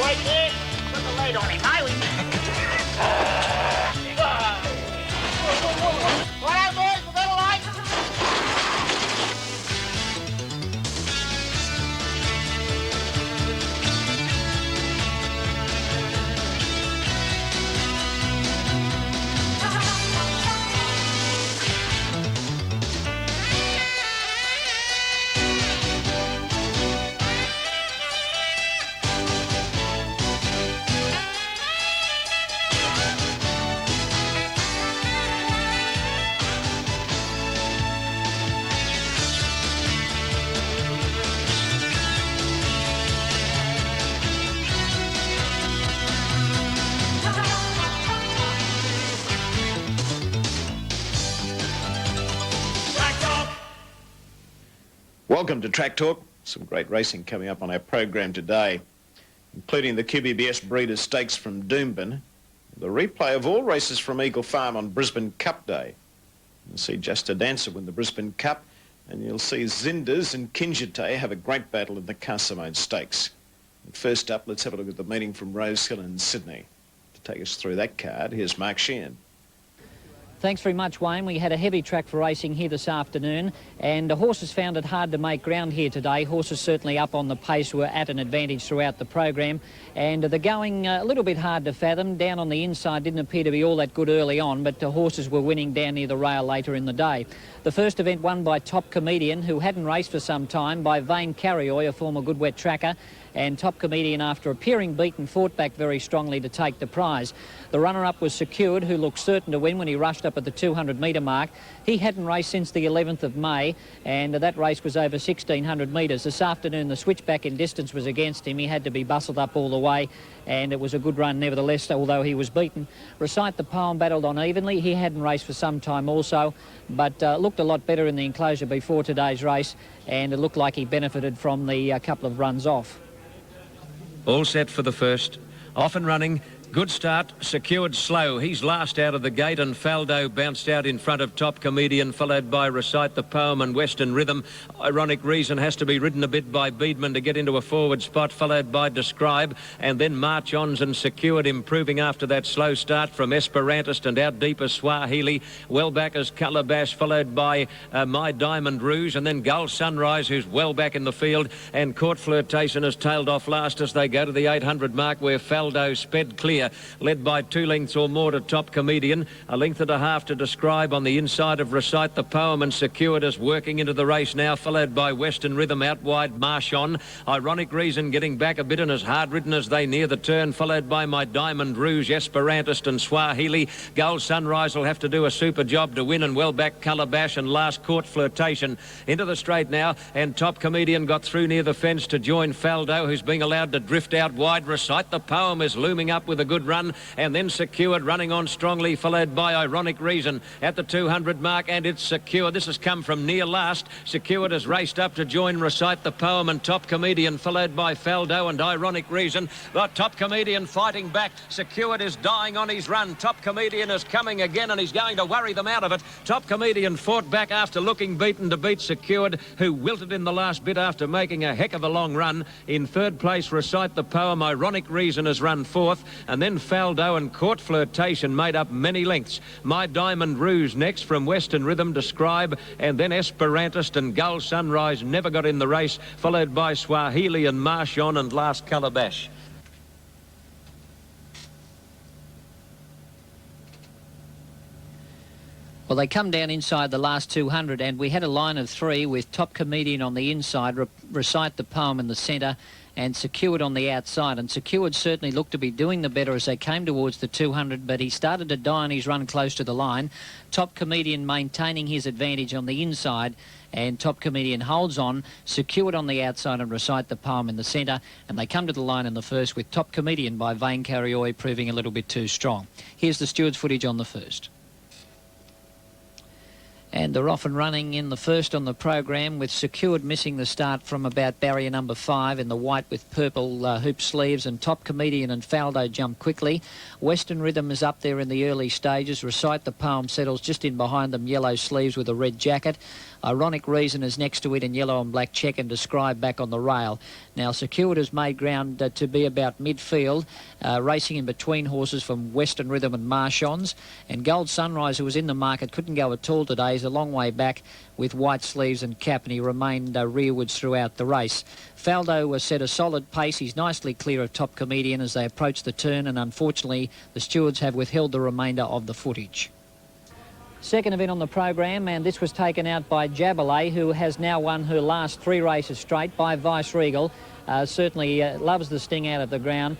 wait there. Put the lead on him, eh? Righto, boys, we've got a light. Welcome to Track Talk. Some great racing coming up on our program today, including the QBBS Breeders' Stakes from Doomben, the replay of all races from Eagle Farm on Brisbane Cup Day. You'll see Just a Dancer win the Brisbane Cup, and you'll see Zinders and Kinjite have a great battle in the Castlemaine Stakes. And first up, let's have a look at the meeting from Rosehill in Sydney. To take us through that card, here's Mark Sheehan. Thanks very much, Wayne. We had a heavy track for racing here this afternoon, and the horses found it hard to make ground here today. Horses certainly up on the pace were at an advantage throughout the program, and the going a little bit hard to fathom. Down on the inside didn't appear to be all that good early on, but the horses were winning down near the rail later in the day. The first event won by Top Comedian, who hadn't raced for some time, by Vane Carrioy, a former good wet tracker, and Top Comedian, after appearing beaten, fought back very strongly to take the prize. The runner-up was Secured, who looked certain to win when he rushed up at the 200-metre mark. He hadn't raced since the 11th of May, and that race was over 1,600 metres. This afternoon, the switchback in distance was against him. He had to be bustled up all the way, and it was a good run nevertheless, although he was beaten. Recite the Poem battled on evenly. He hadn't raced for some time also, but looked a lot better in the enclosure before today's race, and it looked like he benefited from the couple of runs off. All set for the first. Off and running. Good start, Secured slow. He's last out of the gate, and Faldo bounced out in front of Top Comedian, followed by Recite the Poem and Western Rhythm. Ironic Reason has to be ridden a bit by Beedman to get into a forward spot, followed by Describe, and then March Ons and Secured improving after that slow start from Esperantist, and out deep as Swahili. Well back as Calabash, followed by My Diamond Rouge, and then Gull Sunrise, who's well back in the field, and Court Flirtation has tailed off last as they go to the 800 mark, where Faldo sped clear, led by 2 lengths or more to Top Comedian. A length and a half to Describe on the inside of Recite the Poem, and Secured is working into the race now, followed by Western Rhythm out wide, Marchon. Ironic Reason getting back a bit and as hard ridden as they near the turn, followed by My Diamond Rouge, Esperantist and Swahili. Gold Sunrise will have to do a super job to win, and well back Calabash and last Court Flirtation. Into the straight now, and Top Comedian got through near the fence to join Faldo, who's being allowed to drift out wide. Recite the Poem is looming up with a good run, and then Secured running on strongly, followed by Ironic Reason at the 200 mark, and it's Secured. This has come from near last. Secured has raced up to join Recite the Poem and Top Comedian, followed by Faldo and Ironic Reason. But Top Comedian fighting back. Secured is dying on his run. Top Comedian is coming again, and he's going to worry them out of it. Top Comedian fought back after looking beaten to beat Secured, who wilted in the last bit after making a heck of a long run. In third place, Recite the Poem. Ironic Reason has run fourth, and then Faldo and Court Flirtation made up many lengths. My Diamond Rouge next from Western Rhythm, Describe, and then Esperantist and Gull Sunrise never got in the race, followed by Swahili and Marchon, and last Calabash. Well, they come down inside the last 200, and we had a line of 3 with Top Comedian on the inside, Recite the Poem in the centre, and Secured on the outside. And Secured certainly looked to be doing the better as they came towards the 200, but he started to die on his run close to the line. Top Comedian maintaining his advantage on the inside, and Top Comedian holds on. Secured on the outside and Recite the Poem in the centre, and they come to the line in the first with Top Comedian by Vane Carrioy proving a little bit too strong. Here's the steward's footage on the first. And they're off and running in the first on the program, with Secured missing the start from about barrier number 5 in the white with purple hoop sleeves, and Top Comedian and Faldo jump quickly. Western Rhythm is up there in the early stages. Recite the Poem settles just in behind them, yellow sleeves with a red jacket. Ironic Reason is next to it in yellow and black check, and Describe back on the rail. Now, Secured has made ground to be about midfield, racing in between horses from Western Rhythm and Marchons. And Gold Sunrise, who was in the market, couldn't go at all today. He's a long way back with White Sleeves and Cap, and he remained rearwards throughout the race. Faldo set a solid pace. He's nicely clear of Top Comedian as they approach the turn, and unfortunately the stewards have withheld the remainder of the footage. Second event on the program, and this was taken out by Jabalay, who has now won her last 3 races straight by Vice Regal. Certainly loves the sting out of the ground.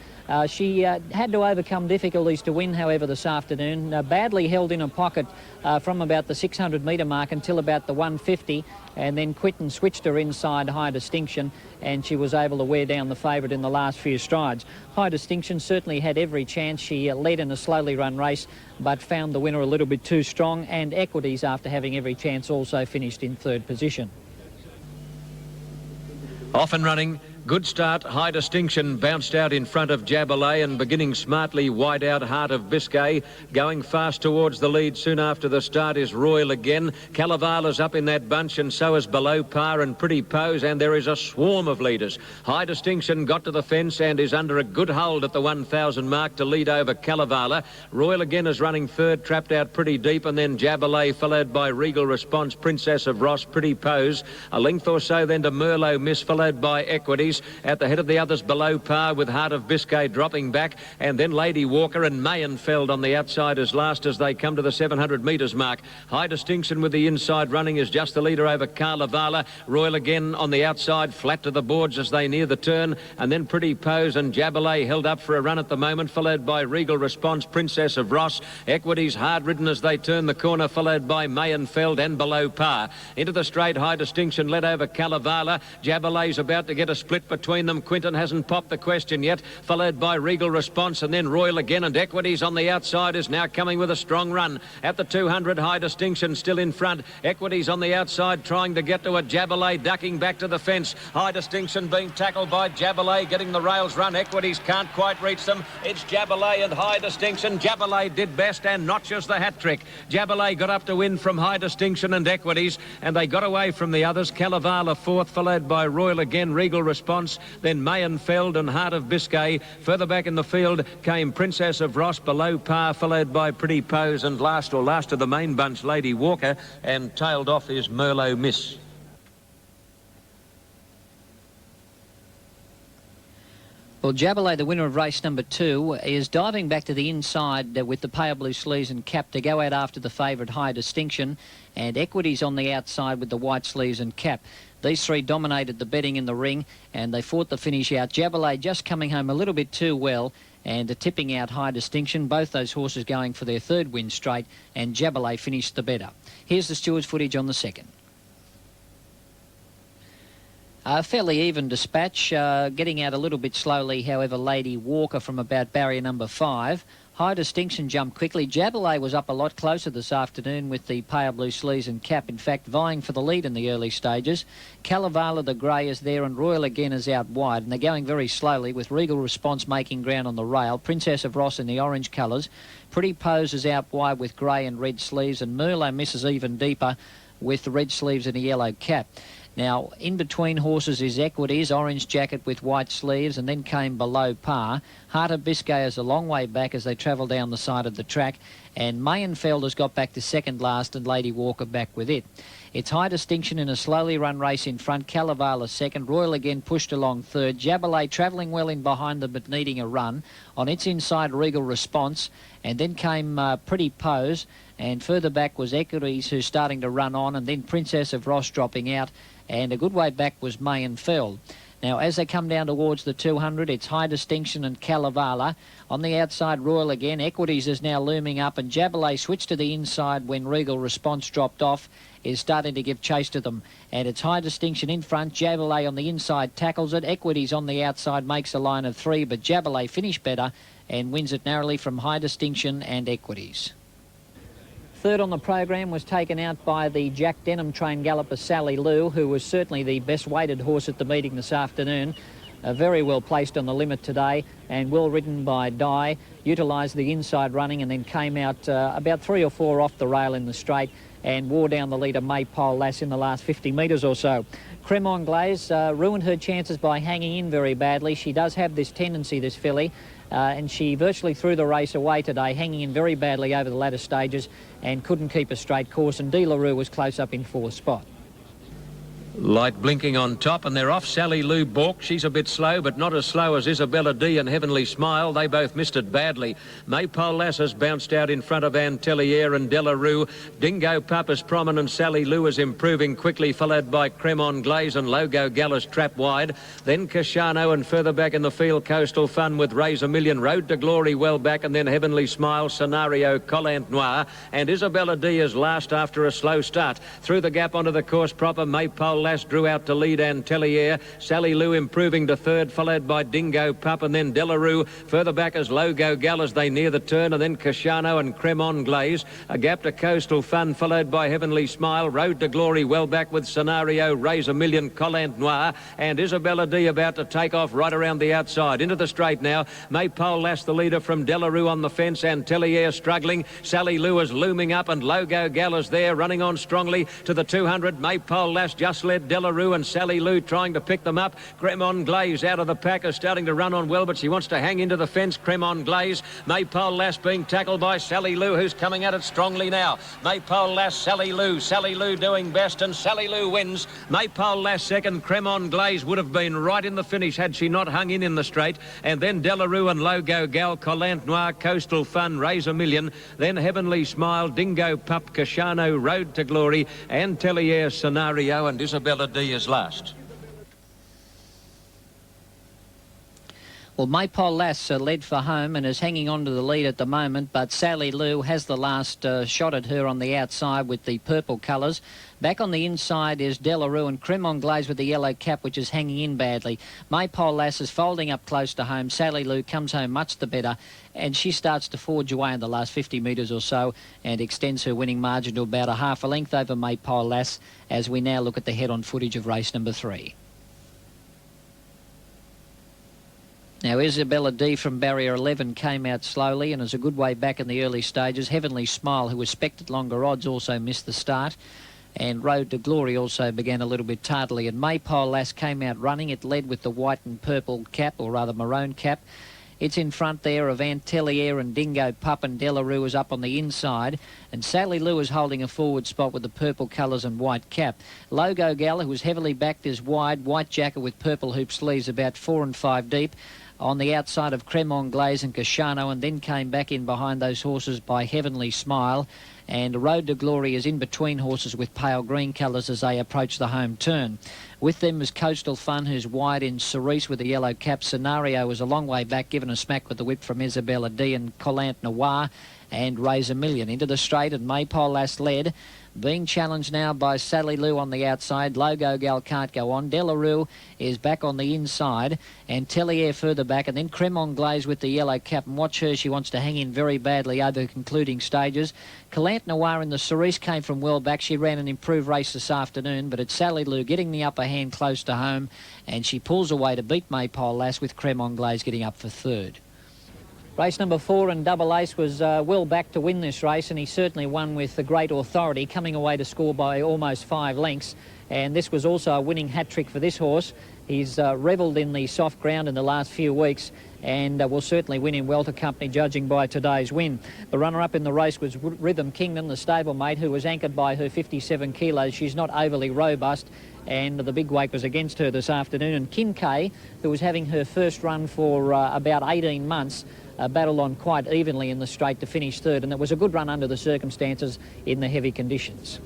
She had to overcome difficulties to win, however, this afternoon. Badly held in a pocket from about the 600 metre mark until about the 150, and then Quinton switched her inside High Distinction, and she was able to wear down the favourite in the last few strides. High Distinction certainly had every chance. She led in a slowly run race, but found the winner a little bit too strong, and Equities, after having every chance, also finished in 3rd position. Off and running. Good start. High Distinction bounced out in front of Jabalay, and beginning smartly wide out Heart of Biscay. Going fast towards the lead soon after the start is Royal again. Calavala's up in that bunch, and so is Below Par and Pretty Pose, and there is a swarm of leaders. High Distinction got to the fence and is under a good hold at the 1,000 mark to lead over Calavala. Royal again is running 3rd, trapped out pretty deep, and then Jabalay followed by Regal Response, Princess of Ross, Pretty Pose. A length or so then to Merlot Miss, followed by Equities. At the head of the others, Below Par, with Heart of Biscay dropping back, and then Lady Walker and Mayenfeld on the outside as last as they come to the 700 metres mark. High Distinction with the inside running is just the leader over Calavala. Royal again on the outside, flat to the boards as they near the turn, and then Pretty Pose and Jabalay held up for a run at the moment, followed by Regal Response, Princess of Ross. Equities hard ridden as they turn the corner, followed by Mayenfeld and Below Par. Into the straight, High Distinction led over Calavala. Jabalay's about to get a split between them. Quinton hasn't popped the question yet, followed by Regal Response, and then Royal again, and Equities on the outside is now coming with a strong run. At the 200, High Distinction still in front. Equities on the outside trying to get to a Jabalay, ducking back to the fence. High Distinction being tackled by Jabalay, getting the rails run. Equities can't quite reach them. It's Jabalay and High Distinction. Jabalay did best and notches the hat trick. Jabalay got up to win from High Distinction and Equities, and they got away from the others. Calavala 4th, followed by Royal again, Regal Response, then Mayenfeld and Heart of Biscay. Further back in the field came Princess of Ross, Below Par, followed by Pretty Pose, and last of the main bunch, Lady Walker, and tailed off is Merlot Miss. Well, Jabalay, the winner of race number 2, is diving back to the inside with the pale blue sleeves and Cap to go out after the favourite High Distinction, and Equities on the outside with the white sleeves and Cap. These 3 dominated the betting in the ring, and they fought the finish out. Jabalay just coming home a little bit too well, and tipping out High Distinction. Both those horses going for their 3rd win straight, and Jabalay finished the better. Here's the stewards' footage on the 2nd. Fairly even dispatch, getting out a little bit slowly, however, Lady Walker from about barrier number 5. High Distinction jumped quickly. Jabalay was up a lot closer this afternoon with the pale blue sleeves and Cap, in fact, vying for the lead in the early stages. Calavala, the grey, is there, and Royal again is out wide, and they're going very slowly with Regal Response making ground on the rail. Princess of Ross in the orange colours. Pretty Pose is out wide with grey and red sleeves, and Merlot misses even deeper with the red sleeves and a yellow cap. Now, in between horses is Equities, orange jacket with white sleeves, and then came Below Par. Heart of Biscay is a long way back as they travel down the side of the track, and Mayenfeld has got back to 2nd last, and Lady Walker back with it. It's High Distinction in a slowly run race in front. Calavala 2nd. Royal again pushed along 3rd. Jabalay travelling well in behind them but needing a run. On its inside, Regal Response, and then came Pretty Pose, and further back was Equities, who's starting to run on, and then Princess of Ross dropping out, and a good way back was Mayenfeld. Now, as they come down towards the 200, it's High Distinction and Calavala. On the outside, Royal again. Equities is now looming up, and Jabalay switched to the inside when Regal Response dropped off, is starting to give chase to them. And it's High Distinction in front. Jabalay on the inside tackles it. Equities on the outside makes a line of 3, but Jabalay finished better and wins it narrowly from High Distinction and Equities. 3rd on the program was taken out by the Jack Denham trained galloper Sally Lou, who was certainly the best weighted horse at the meeting this afternoon. Very well placed on the limit today and well ridden by Dye. Utilised the inside running and then came out about 3 or 4 off the rail in the straight and wore down the leader Maypole Lass in the last 50 metres or so. Cremon Glaze ruined her chances by hanging in very badly. She does have this tendency, this filly, and she virtually threw the race away today, hanging in very badly over the latter stages and couldn't keep a straight course, and De La Rue was close up in 4th spot. Light blinking on top, and they're off Sally Lou Bork. She's a bit slow, but not as slow as Isabella D and Heavenly Smile. They both missed it badly. Maypole Lass has bounced out in front of Antellier and De La Rue. Dingo Pup is prominent. Sally Lou is improving quickly, followed by Cremon Glaze and Logo Gallus trap wide. Then Cashano, and further back in the field, Coastal Fun with Raise a Million. Road to Glory well back, and then Heavenly Smile, Scenario, Collant Noir, and Isabella D is last after a slow start. Through the gap onto the course proper, Maypole Lass drew out to lead Antellier. Sally Lou improving to 3rd, followed by Dingo Pup, and then De La Rue. Further back as Logo Gal as they near the turn, and then Cashano and Cremon Glaze. A gap to Coastal Fun, followed by Heavenly Smile. Road to Glory well back with Scenario, Raise a Million, Collant Noir, and Isabella D about to take off right around the outside. Into the straight now. Maypole Lass the leader from De La Rue on the fence. Antellier struggling. Sally Lou is looming up, and Logo Gal is there, running on strongly to the 200. Maypole Lass just led De La Rue, and Sally Lou trying to pick them up. Cremon Glaze out of the pack is starting to run on well, but she wants to hang into the fence. Cremon Glaze. Maypole Lass being tackled by Sally Lou, who's coming at it strongly now. Maypole Lass, Sally Lou. Sally Lou doing best, and Sally Lou wins. Maypole Lass second. Cremon Glaze would have been right in the finish had she not hung in the straight. And then De La Rue and Logo Gal, Collant Noir, Coastal Fun, Raise a Million. Then Heavenly Smile, Dingo Pup, Cashano, Road to Glory, Antellier, Scenario, and Isabella D is last. Well, Maypole Lass led for home and is hanging on to the lead at the moment, but Sally Lou has the last shot at her on the outside with the purple colours. Back on the inside is De La Rue and Cremon Glaze with the yellow cap, which is hanging in badly. Maypole Lass is folding up close to home. Sally Lou comes home much the better, and she starts to forge away in the last 50 metres or so and extends her winning margin to about a half a length over Maypole Lass as we now look at the head-on footage of race number 3. Now, Isabella D from barrier 11 came out slowly and is a good way back in the early stages. Heavenly Smile, who was specced at longer odds, also missed the start. And Road to Glory also began a little bit tardily. And Maypole Lass came out running. It led with the white and purple cap, or rather maroon cap. It's in front there of Antellier and Dingo Pup, and De La Rue is up on the inside. And Sally Lou is holding a forward spot with the purple colours and white cap. Logo Gal, who was heavily backed, is wide. White jacket with purple hoop sleeves about 4 and 5 deep. On the outside of Cremon Glaze and Cashano, and then came back in behind those horses by Heavenly Smile. And Road to Glory is in between horses with pale green colours as they approach the home turn. With them is Coastal Fun, who's wide in cerise with the yellow cap. Scenario is a long way back, given a smack with the whip from Isabella D and Collant Noir, and Raise a Million into the straight, and Maypole Lass led. Being challenged now by Sally Lou on the outside. Logo Gal can't go on. De La Rue is back on the inside. And Tellier further back. And then Cremon Glaze with the yellow cap. And watch her. She wants to hang in very badly over concluding stages. Collant Noir in the cerise came from well back. She ran an improved race this afternoon. But it's Sally Lou getting the upper hand close to home. And she pulls away to beat Maypole Lass, with Cremon Glaze getting up for third. Race number 4, and Double Ace was well back to win this race, and he certainly won with great authority, coming away to score by almost 5 lengths. And this was also a winning hat-trick for this horse. He's revelled in the soft ground in the last few weeks, and will certainly win in welter company, judging by today's win. The runner-up in the race was Rhythm Kingdom, the stablemate, who was anchored by her 57 kilos. She's not overly robust, and the big weight was against her this afternoon. And Kincaid, who was having her first run for about 18 months, battled on quite evenly in the straight to finish third, and it was a good run under the circumstances in the heavy conditions.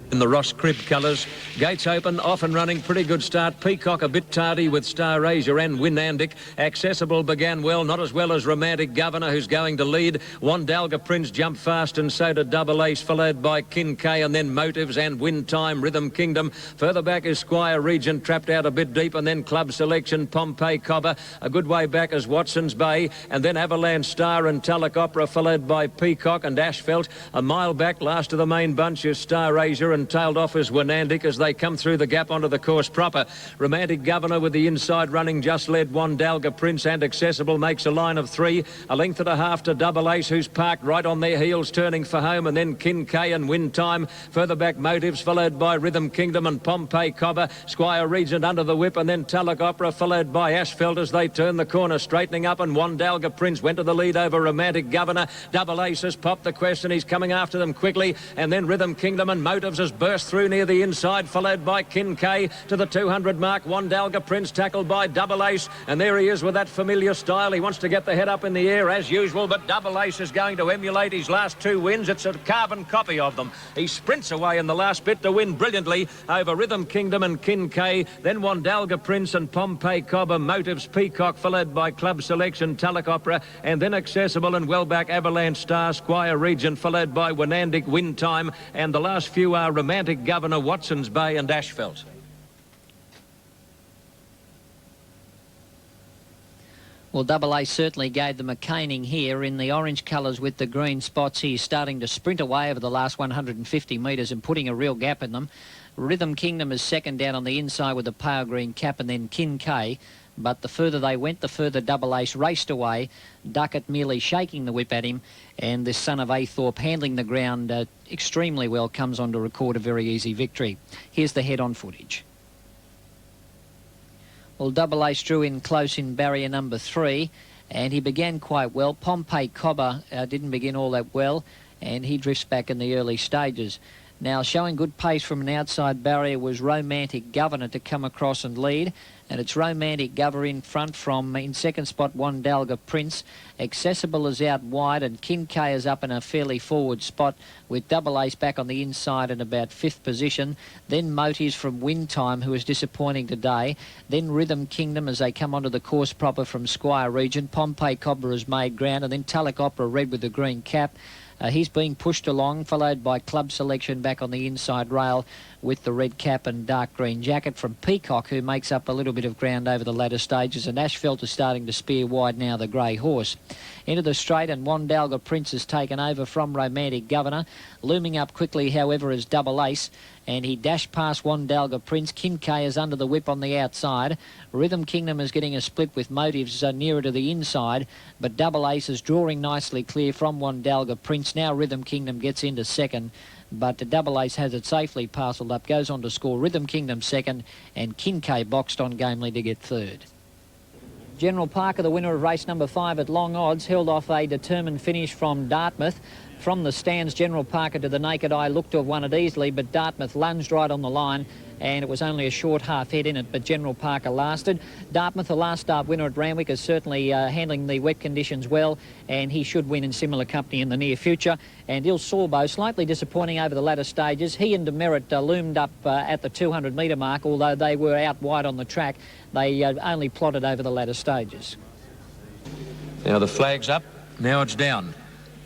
In the Ross Cribb colours, gates open, off and running, pretty good start. Peacock a bit tardy with Star Asia and Winandic. Accessible began well, not as well as Romantic Governor, who's going to lead. Wandalga Prince jumped fast, and so did Double Ace, followed by Kincaid, and then Motives and Win Time, Rhythm Kingdom. Further back is Squire Regent, trapped out a bit deep, and then Club Selection, Pompey Cobber. A good way back is Watson's Bay, and then Avalanche Star and Tulloch Opera, followed by Peacock and Ashfelt. A mile back, last of the main bunch, is Star Asia, and tailed off is Wenandic as they come through the gap onto the course proper. Romantic Governor with the inside running just led Wandalga Prince, and Accessible makes a line of 3. A length and a half to Double Ace, who's parked right on their heels, turning for home, and then Kincaid and Win Time. Further back, Motives, followed by Rhythm Kingdom and Pompey Cobber. Squire Regent under the whip, and then Tulloch Opera, followed by Asphalt as they turn the corner, straightening up, and Wandalga Prince went to the lead over Romantic Governor. Double Ace has popped the question. He's coming after them quickly, and then Rhythm Kingdom and Motives has burst through near the inside, followed by Kincaid to the 200 mark. Wandalga Prince tackled by Double Ace, and there he is with that familiar style. He wants to get the head up in the air as usual, but Double Ace is going to emulate his last 2 wins. It's a carbon copy of them. He sprints away in the last bit to win brilliantly over Rhythm Kingdom and Kincaid, then Wandalga Prince and Pompey Cobber, Motives, Peacock, followed by Club Selection, Tulloch Opera, and then Accessible and well back Avalanche Star, Squire Regent, followed by Wenandic, Win Time, and the last few are Romantic Governor, Watson's Bay and Asphalt. Well, Double A certainly gave them a caning here in the orange colours with the green spots. He's starting to sprint away over the last 150 metres and putting a real gap in them. Rhythm Kingdom is second down on the inside with a pale green cap, and then Kincaid. But the further they went, the further Double Ace raced away. Duckett merely shaking the whip at him, and this son of Aythorpe handling the ground extremely well comes on to record a very easy victory. Here's the head-on footage. Well, Double Ace drew in close in barrier number 3, and he began quite well. Pompey Cobber didn't begin all that well, and he drifts back in the early stages. Now, showing good pace from an outside barrier was Romantic Governor to come across and lead. And it's Romantic Governor in front from, in second spot, Wandalga Prince. Accessible is out wide, and Kincaid is up in a fairly forward spot with Double Ace back on the inside in about 5th position. Then Motives from Win Time, who is disappointing today. Then Rhythm Kingdom as they come onto the course proper from Squire Regent. Pompey Cobber has made ground, and then Tulloch Opera red with the green cap. He's being pushed along, followed by Club Selection back on the inside rail with the red cap and dark green jacket from Peacock, who makes up a little bit of ground over the latter stages, and Asphalt is starting to spear wide now, the grey horse. Into the straight, and Wandalga Prince has taken over from Romantic Governor. Looming up quickly, however, is Double Ace, and he dashed past Wandalga Prince. Kincaid is under the whip on the outside. Rhythm Kingdom is getting a split with Motives nearer to the inside, but Double Ace is drawing nicely clear from Wandalga Prince. Now Rhythm Kingdom gets into second, but Double Ace has it safely parcelled up, goes on to score Rhythm Kingdom second, and Kincaid boxed on gamely to get third. General Parker, the winner of race number 5 at long odds, held off a determined finish from Dartmouth. From the stands, General Parker to the naked eye looked to have won it easily, but Dartmouth lunged right on the line, and it was only a short half head in it, but General Parker lasted. Dartmouth, the last start winner at Randwick, is certainly handling the wet conditions well, and he should win in similar company in the near future. And Il Sorbo, slightly disappointing over the latter stages. He and Demerit loomed up at the 200 metre mark, although they were out wide on the track. They only plotted over the latter stages. Now the flag's up, now it's down.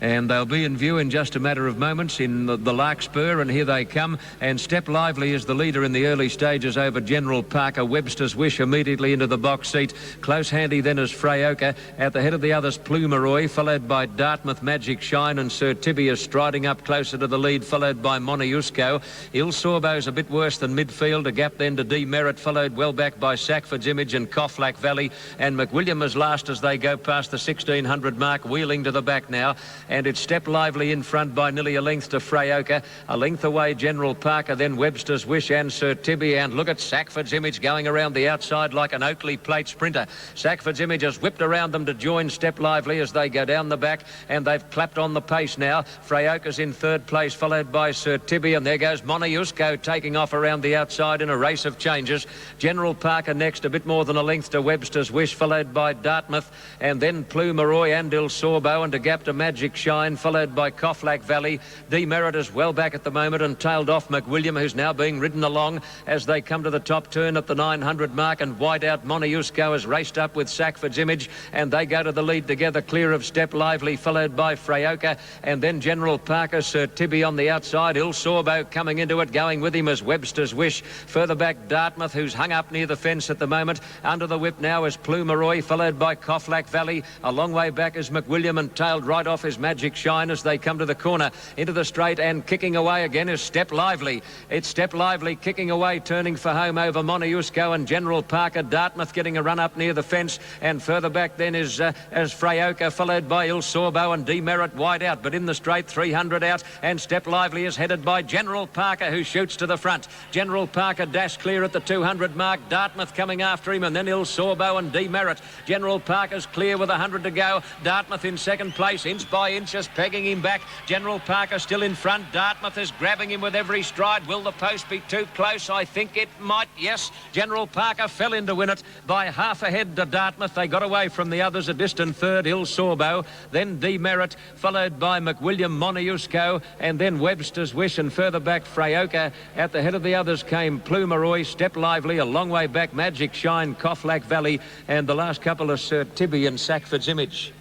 And they'll be in view in just a matter of moments in the Larkspur, and here they come. And Step Lively is the leader in the early stages over General Parker. Webster's Wish immediately into the box seat. Close handy then is Freyoka. At the head of the others, Plumeroy, followed by Dartmouth Magic Shine, and Sir Tibius striding up closer to the lead, followed by Moniusco. Il Sorbo's a bit worse than midfield. A gap then to Demerit, followed well back by Sackford's Image and Coughlack Valley. And McWilliam is last as they go past the 1600 mark, wheeling to the back now. And it's Step Lively in front by nearly a length to Freyoka. A length away, General Parker, then Webster's Wish and Sir Tibby. And look at Sackford's Image going around the outside like an Oakley plate sprinter. Sackford's Image has whipped around them to join Step Lively as they go down the back, and they've clapped on the pace now. Freyoka's in third place, followed by Sir Tibby, and there goes Moniusco taking off around the outside in a race of changes. General Parker next, a bit more than a length to Webster's Wish, followed by Dartmouth, and then Plumeroy and Il Sorbo, and a gap to Magic Shine, followed by Coughlack Valley. Demerit is well back at the moment and tailed off McWilliam, who's now being ridden along as they come to the top turn at the 900 mark, and Whiteout Moniusco has raced up with Sackford's Image, and they go to the lead together, clear of Step Lively, followed by Freyoka, and then General Parker, Sir Tibby on the outside. Il Sorbo coming into it, going with him as Webster's Wish. Further back, Dartmouth, who's hung up near the fence at the moment. Under the whip now is Plumeroy, followed by Coughlack Valley. A long way back is McWilliam, and tailed right off is Magic Magic Shine as they come to the corner. Into the straight and kicking away again is Step Lively. It's Step Lively kicking away, turning for home over Moniusco and General Parker. Dartmouth getting a run up near the fence, and further back then is as Freyoka, followed by Il Sorbo and Demerit wide out, but in the straight 300 out, and Step Lively is headed by General Parker, who shoots to the front. General Parker dash clear at the 200 mark. Dartmouth coming after him, and then Il Sorbo and Demerit. General Parker's clear with 100 to go. Dartmouth in second place, inch by inch, just pegging him back. General Parker still in front. Dartmouth is grabbing him with every stride. Will the post be too close? I think it might, yes. General Parker fell in to win it by half a head to Dartmouth. They got away from the others, a distant third, Il Sorbo, then Demerit, followed by McWilliam, Moniusco, and then Webster's Wish, and further back Freyoka. At the head of the others came Plumeroy, Step Lively, a long way back Magic Shine, Coughlack Valley, and the last couple are Sir Tibby and Sackford's Image.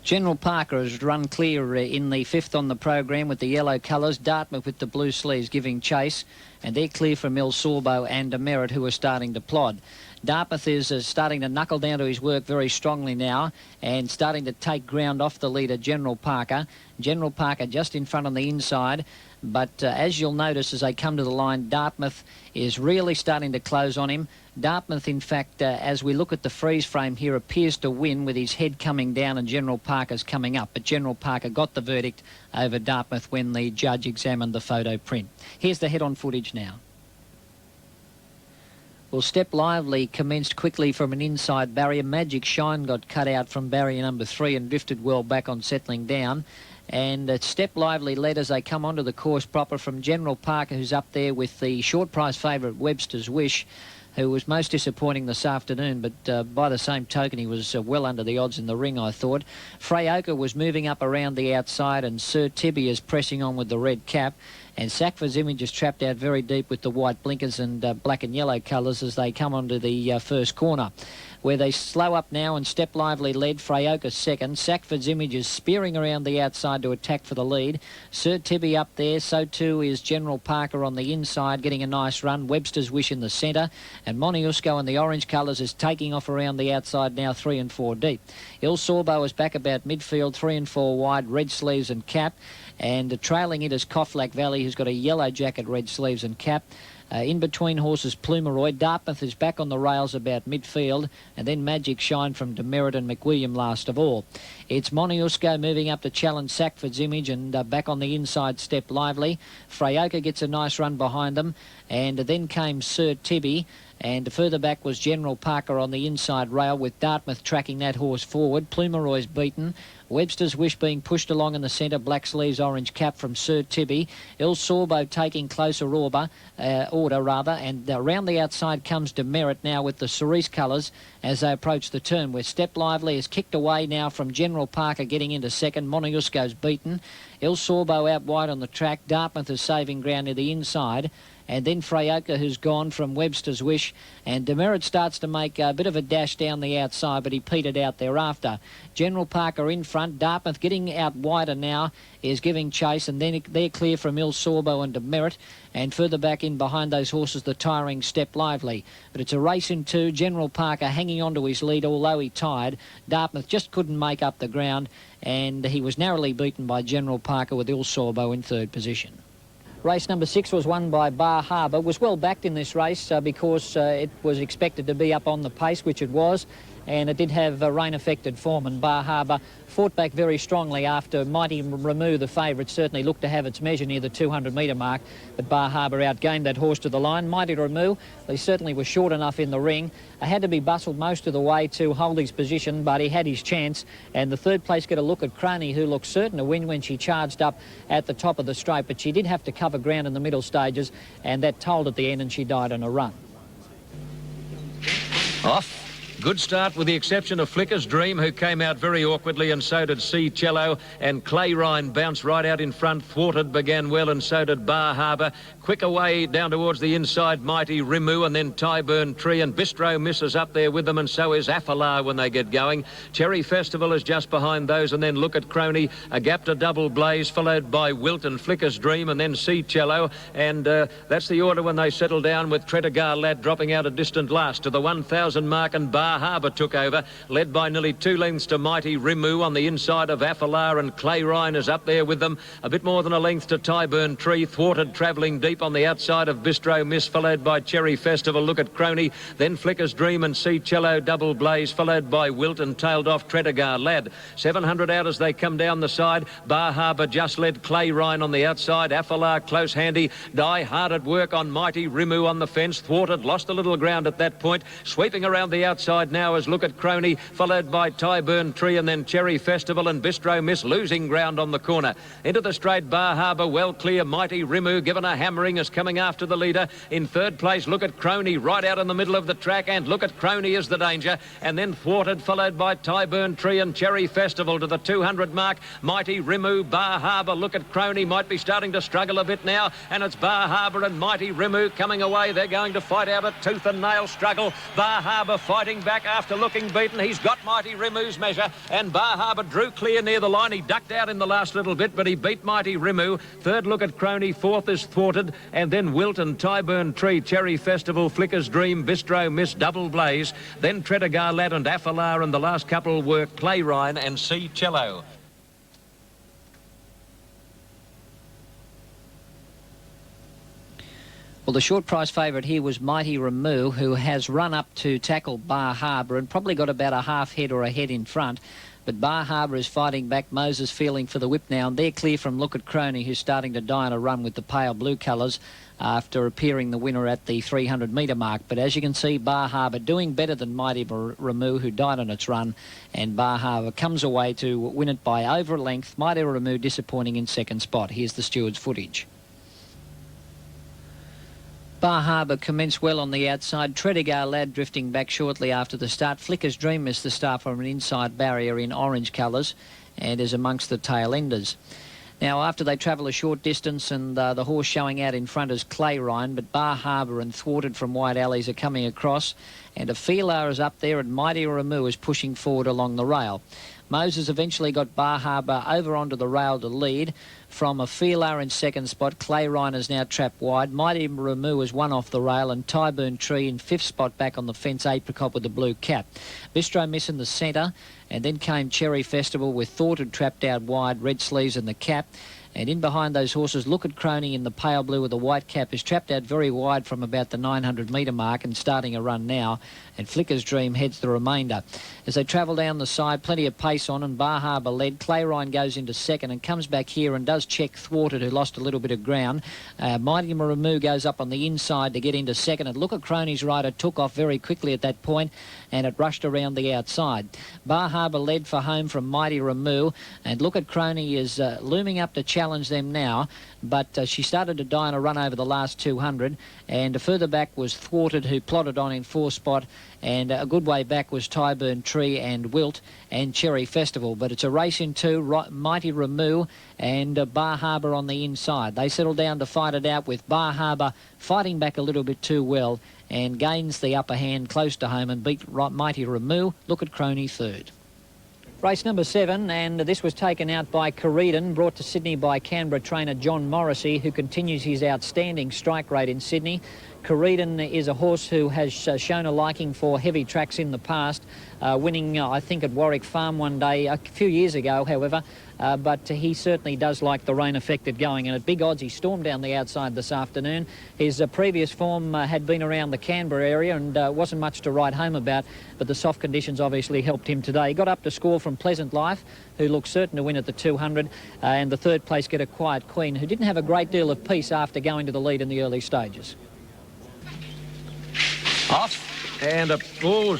General Parker has run clear in the fifth on the program with the yellow colours. Dartmouth with the blue sleeves giving chase, and they're clear from Il Sorbo and Demerit, who are starting to plod. Dartmouth is starting to knuckle down to his work very strongly now and starting to take ground off the leader, General Parker. General Parker just in front on the inside, but as you'll notice as they come to the line, Dartmouth is really starting to close on him. Dartmouth, in fact, as we look at the freeze frame here, appears to win with his head coming down and General Parker's coming up. But General Parker got the verdict over Dartmouth when the judge examined the photo print. Here's the head-on footage now. Well, Step Lively commenced quickly from an inside barrier. Magic Shine got cut out from barrier number 3 and drifted well back on settling down. And Step Lively led as they come onto the course proper from General Parker, who's up there with the short prize favourite Webster's Wish, who was most disappointing this afternoon, but by the same token, he was well under the odds in the ring, I thought. Freyoka was moving up around the outside, and Sir Tibby is pressing on with the red cap. And Sackford's Image is trapped out very deep with the white blinkers and black and yellow colours as they come onto the first corner, where they slow up now, and Step Lively led, Freyoka second. Sackford's Image is spearing around the outside to attack for the lead. Sir Tibby up there, so too is General Parker on the inside, getting a nice run. Webster's Wish in the centre, and Moniusco in the orange colours is taking off around the outside now, 3 and 4 deep. Il Sorbo is back about midfield, 3 and 4 wide, red sleeves and cap. And trailing it is Coughlack Valley, who's got a yellow jacket, red sleeves and cap. In between horses, Plumeroy. Dartmouth is back on the rails about midfield, and then Magic Shine from Demerit and McWilliam last of all. It's Moniusco moving up to challenge Sackford's Image, and back on the inside, Step Lively. Freyoka gets a nice run behind them, and then came Sir Tibby. And further back was General Parker on the inside rail, with Dartmouth tracking that horse forward. Plumeroy's beaten. Webster's Wish being pushed along in the centre, black sleeves, orange cap from Sir Tibby. Il Sorbo taking closer order, and around the outside comes Demerit now with the cerise colours as they approach the turn, where Step Lively is kicked away now from General Parker getting into second. Moniusco's beaten. Il Sorbo out wide on the track. Dartmouth is saving ground near the inside. And then Freyoka, who's gone from Webster's Wish, and Demerit starts to make a bit of a dash down the outside, but he petered out thereafter. General Parker in front. Dartmouth getting out wider now is giving chase, and then they're clear from Il Sorbo and Demerit, and further back in behind those horses, the tiring Step Lively. But it's a race in two. General Parker hanging on to his lead, although he tied. Dartmouth just couldn't make up the ground, and he was narrowly beaten by General Parker with Il Sorbo in third position. Race number 6 was won by Bar Harbour. Was well backed in this race because it was expected to be up on the pace, which it was, and it did have rain-affected form, and Bar Harbour fought back very strongly after Mighty Ramu, the favourite, certainly looked to have its measure near the 200-metre mark, but Bar Harbour outgained that horse to the line. Mighty Ramu, he certainly was short enough in the ring. Had to be bustled most of the way to hold his position, but he had his chance, and the third place got a look at Crony, who looked certain to win when she charged up at the top of the straight, but she did have to cover ground in the middle stages, and that told at the end, and she died on a run. Off. Good start with the exception of Flicker's Dream, who came out very awkwardly, and so did Sea Cello, and Clay Rhine bounced right out in front. Thwarted began well, and so did Bar Harbour. Quick away down towards the inside, Mighty Rimu, and then Tyburn Tree, and Bistro Misses up there with them, and so is Affalar when they get going. Cherry Festival is just behind those, and then Look at Crony, a gap to Double Blaze, followed by Wilt and Flicker's Dream, and then Sea Cello, and that's the order when they settle down, with Tredegar Lad dropping out a distant last to the 1,000 mark, and Bar Bar Harbour took over, led by nearly 2 lengths to Mighty Rimu on the inside of Affalar, and Clay Ryan is up there with them. A bit more than a length to Tyburn Tree. Thwarted travelling deep on the outside of Bistro Miss, followed by Cherry Festival, Look at Crony, then Flicker's Dream and Sea Cello Double Blaze, followed by Wilt, and tailed off Tredegar Lad. 700 out as they come down the side. Bar Harbour just led Clay Ryan on the outside. Affalar close handy. Die hard at work on Mighty Rimu on the fence. Thwarted lost a little ground at that point. Sweeping around the outside now as Look at Crony, followed by Tyburn Tree, and then Cherry Festival and Bistro Miss losing ground on the corner. Into the straight, Bar Harbour well clear. Mighty Rimu given a hammering is coming after the leader. In third place, Look at Crony right out in the middle of the track, and Look at Crony is the danger. And then Thwarted, followed by Tyburn Tree and Cherry Festival to the 200 mark. Mighty Rimu, Bar Harbour, Look at Crony might be starting to struggle a bit now, and it's Bar Harbour and Mighty Rimu coming away. They're going to fight out a tooth and nail struggle. Bar Harbour fighting back after looking beaten. He's got Mighty Rimu's measure, and Bar Harbour drew clear near the line. He ducked out in the last little bit, but he beat Mighty Rimu. Third, Look at Crony. Fourth is Thwarted, and then Wilt and Tyburn Tree, Cherry Festival, Flicker's Dream, Bistro Miss, Double Blaze, then Tredegar Lad and Affalar, and the last couple were Clay Ryan and Sea Cello. Well, the short price favourite here was Mighty Rimu, who has run up to tackle Bar Harbour and probably got about a half head or a head in front. But Bar Harbour is fighting back. Moses feeling for the whip now, and they're clear from Look at Crony, who's starting to die on a run with the pale blue colours after appearing the winner at the 300 metre mark. But as you can see, Bar Harbour doing better than Mighty Rimu, who died on its run, and Bar Harbour comes away to win it by over a length. Mighty Rimu disappointing in second spot. Here's the steward's footage. Bar Harbour commenced well on the outside. Tredegar Lad drifting back shortly after the start. Flicker's Dream missed the start from an inside barrier in orange colours and is amongst the tail enders. Now, after they travel a short distance, and the horse showing out in front is Clay Ryan, but Bar Harbour and Thwarted from wide alleys are coming across, and Affalar is up there, and Mighty Rimu is pushing forward along the rail. Moses eventually got Bar Harbour over onto the rail to lead. From Affalar in second spot, Clay Ryan is now trapped wide. Mighty Rimu is one off the rail, and Tyburn Tree in fifth spot back on the fence, Apricot with the blue cap. Bistro Miss in the centre, and then came Cherry Festival with Thwarted trapped out wide, red sleeves in the cap. And in behind those horses, Look at Crony in the pale blue with the white cap is trapped out very wide from about the 900 metre mark and starting a run now. And Flicker's Dream heads the remainder. As they travel down the side, plenty of pace on, and Bar Harbour led. Clay Ryan goes into second and comes back here and does check Thwarted, who lost a little bit of ground. Mighty Rimu goes up on the inside to get into second, and Look at Crony's rider took off very quickly at that point, and it rushed around the outside. Bar Harbour led for home from Mighty Rimu, and Look at Crony is looming up to challenge them now, but she started to die on a run over the last 200, and further back was Thwarted, who plodded on in fourth spot, and a good way back was Tyburn Tree and Wilt and Cherry Festival. But it's a race in two, Mighty Rimu and Bar Harbour on the inside. They settle down to fight it out, with Bar Harbour fighting back a little bit too well and gains the upper hand close to home and beat Mighty Rimu. Look at Crony third. Race number 7, and this was taken out by Corridon, brought to Sydney by Canberra trainer John Morrissey, who continues his outstanding strike rate in Sydney. Corridon is a horse who has shown a liking for heavy tracks in the past, winning, I think, at Warwick Farm one day, a few years ago, however. But he certainly does like the rain-affected going, and at big odds he stormed down the outside this afternoon. His previous form had been around the Canberra area and wasn't much to write home about, but the soft conditions obviously helped him today. He got up to score from Pleasant Life, who looked certain to win at the 200, and the third place get a Quiet Queen, who didn't have a great deal of peace after going to the lead in the early stages. Off. And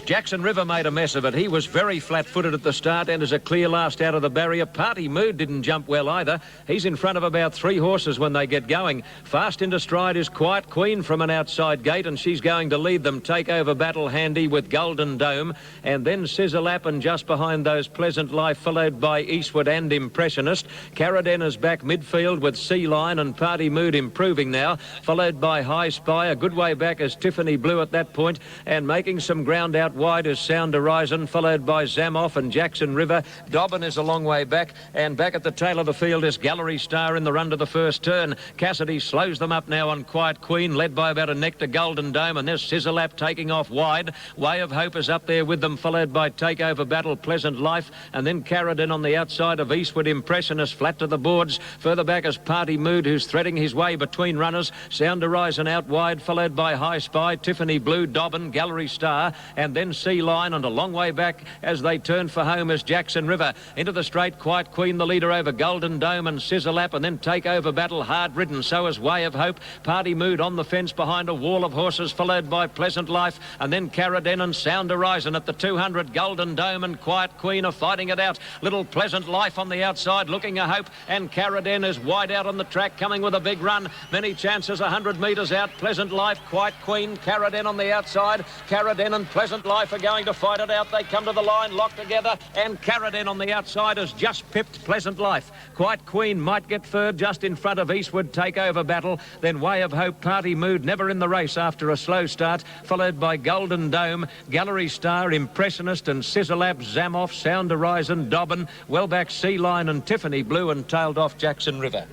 Jackson River made a mess of it. He was very flat-footed at the start and is a clear last out of the barrier. Party Mood didn't jump well either. He's in front of about 3 horses when they get going. Fast into stride is Quiet Queen from an outside gate, and she's going to lead them. Take over Battle Handy with Golden Dome, and then Scissor Lap, and just behind those Pleasant Life, followed by Eastwood and Impressionist. Carradine is back midfield with Sea Line, and Party Mood improving now, followed by High Spy. A good way back is Tiffany Blue at that point, and making some ground out wide is Sound Horizon, followed by Zamoff and Jackson River. Dobbin is a long way back, and back at the tail of the field is Gallery Star in the run to the first turn. Cassidy slows them up now on Quiet Queen, led by about a neck to Golden Dome, and there's Scissor Lap taking off wide. Way of Hope is up there with them, followed by Takeover Battle, Pleasant Life, and then Carradine on the outside of Eastwood Impressionist, flat to the boards. Further back is Party Mood, who's threading his way between runners. Sound Horizon out wide, followed by High Spy, Tiffany Blue, Dobbin, Gallery Star, and then Sea Line, and a long way back as they turn for home is Jackson River. Into the straight, Quiet Queen, the leader over Golden Dome and Scissor Lap, and then Takeover Battle, hard ridden. So is Way of Hope. Party Mood on the fence behind a wall of horses, followed by Pleasant Life, and then Carradine and Sound Horizon at the 200. Golden Dome and Quiet Queen are fighting it out. Little Pleasant Life on the outside, looking a hope, and Carradine is wide out on the track, coming with a big run. Many chances, 100 metres out. Pleasant Life, Quiet Queen, Carradine on the outside. Carradine and Pleasant Life are going to fight it out. They come to the line, locked together, and Carradine on the outside has just pipped Pleasant Life. Quiet Queen might get third, just in front of Eastwood. Takeover Battle, then Way of Hope, Party Mood, never in the race after a slow start, followed by Golden Dome, Gallery Star, Impressionist and Scissor Lap, Zamoff, Sound Horizon, Dobbin, well back Sea Line and Tiffany Blue, and tailed off Jackson River.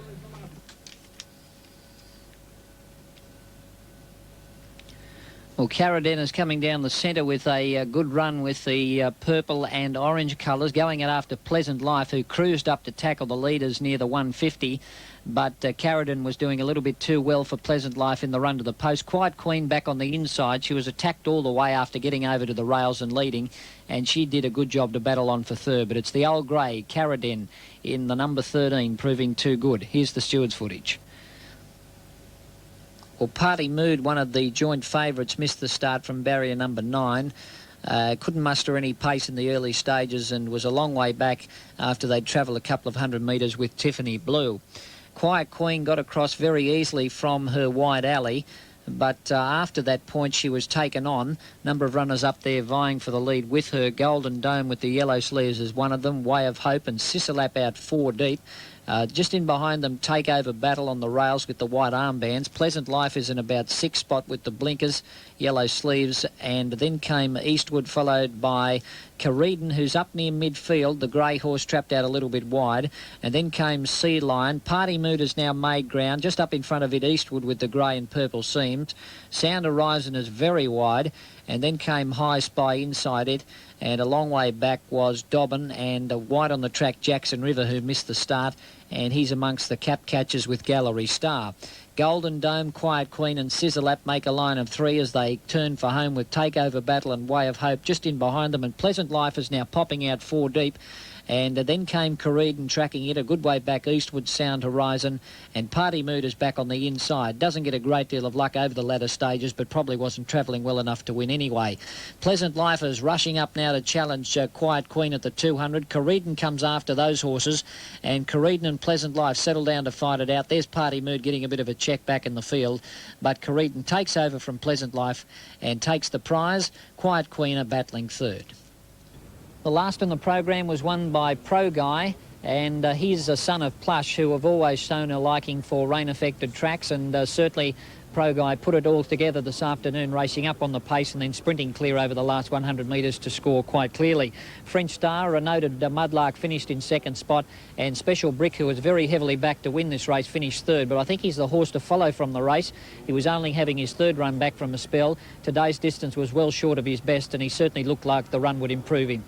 Well, Carradine is coming down the centre with a good run with the purple and orange colours, going it after Pleasant Life, who cruised up to tackle the leaders near the 150. But Carradine was doing a little bit too well for Pleasant Life in the run to the post. Quiet Queen back on the inside. She was attacked all the way after getting over to the rails and leading, and she did a good job to battle on for third. But it's the old grey, Carradine, in the number 13, proving too good. Here's the steward's footage. Well, Party Mood, one of the joint favourites, missed the start from barrier number 9. Couldn't muster any pace in the early stages and was a long way back after they'd travelled a couple of 100 metres with Tiffany Blue. Quiet Queen got across very easily from her wide alley, but after that point she was taken on. Number of runners up there vying for the lead with her. Golden Dome with the yellow sleeves is one of them. Way of Hope and Scissor Lap out 4 deep. Just in behind them, Takeover Battle on the rails with the white armbands. Pleasant Life is in about 6th spot with the blinkers, yellow sleeves, and then came Eastwood, followed by Carradine, who's up near midfield. The grey horse trapped out a little bit wide, and then came Sea Lion. Party Mood has now made ground, just up in front of it, Eastwood with the grey and purple seams. Sound Horizon is very wide, and then came High Spy inside it, and a long way back was Dobbin, and wide on the track Jackson River, who missed the start, and he's amongst the cap catchers with Gallery Star. Golden Dome, Quiet Queen and Scissor Lap make a line of 3 as they turn for home with Takeover Battle and Way of Hope just in behind them, and Pleasant Life is now popping out 4 deep. And then came Carradine tracking it a good way back, Eastwood, Sound Horizon, and Party Mood is back on the inside. Doesn't get a great deal of luck over the latter stages, but probably wasn't travelling well enough to win anyway. Pleasant Life is rushing up now to challenge Quiet Queen at the 200. Carradine comes after those horses, and Carradine and Pleasant Life settle down to fight it out. There's Party Mood getting a bit of a check back in the field, but Carradine takes over from Pleasant Life and takes the prize. Quiet Queen are battling third. The last in the program was won by Pro Guy, and he's a son of Plush, who have always shown a liking for rain-affected tracks, and certainly Pro Guy put it all together this afternoon, racing up on the pace and then sprinting clear over the last 100 metres to score quite clearly. French Star, a noted mudlark, finished in 2nd spot, and Special Brick, who was very heavily backed to win this race, finished 3rd, but I think he's the horse to follow from the race. He was only having his 3rd run back from a spell. Today's distance was well short of his best, and he certainly looked like the run would improve him.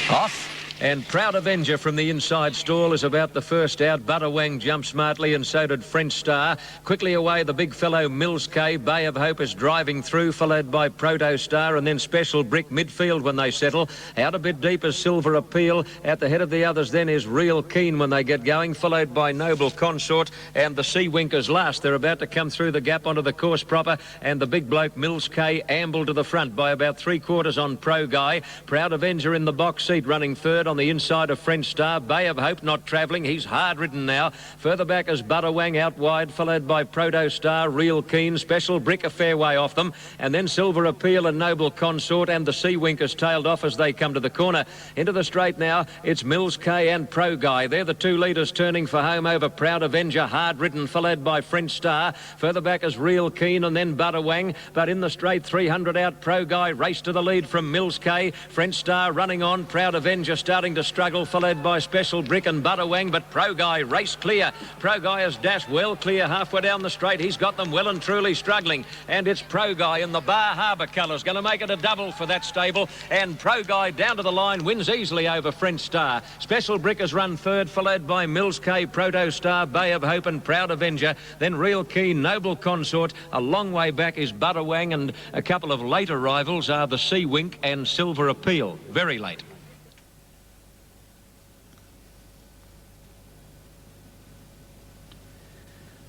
Off. And Proud Avenger from the inside stall is about the first out. Butterwang jumped smartly, and so did French Star. Quickly away, the big fellow Mills K. Bay of Hope is driving through, followed by Proto Star, and then Special Brick midfield when they settle. Out a bit deep is Silver Appeal. At the head of the others then is Real Keen when they get going, followed by Noble Consort and the Sea Winkers last. They're about to come through the gap onto the course proper, and the big bloke Mills K ambled to the front by about 3/4 on Pro Guy. Proud Avenger in the box seat running 3rd. on the inside of French Star. Bay of Hope not travelling. He's hard ridden now. Further back is Butterwang out wide, followed by Proto Star, Real Keen, Special Brick a fair way off them, and then Silver Appeal and Noble Consort, and the Sea Winkers tailed off as they come to the corner. Into the straight now, it's Mills K and Pro Guy. They're the two leaders turning for home over Proud Avenger, hard ridden, followed by French Star. Further back is Real Keen and then Butterwang, but in the straight 300 out, Pro Guy race to the lead from Mills K. French Star running on, Proud Avenger starting to struggle, followed by Special Brick and Butterwang, but Pro Guy race clear. Pro Guy has dashed well clear halfway down the straight. He's got them well and truly struggling, and it's Pro Guy in the Bar Harbour colours, going to make it a double for that stable, and Pro Guy down to the line wins easily over French Star. Special Brick has run third, followed by Mills K, Proto Star, Bay of Hope and Proud Avenger, then Real Keen, Noble Consort. A long way back is Butterwang, and a couple of later rivals are the Sea Wink and Silver Appeal. Very late.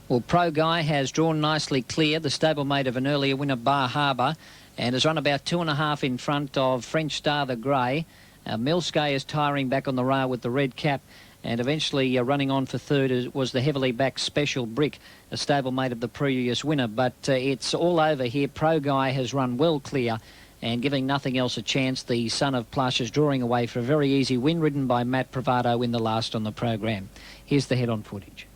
Well, Pro Guy has drawn nicely clear, the stablemate of an earlier winner, Bar Harbour, and has run about 2.5 in front of French Star the Grey. Milskay is tiring back on the rail with the red cap, and eventually running on for third was the heavily backed Special Brick, a stablemate of the previous winner. But it's all over here. Pro Guy has run well clear and giving nothing else a chance. The Son of Plush is drawing away for a very easy win, ridden by Matt Bravado in the last on the program. Here's the head-on footage.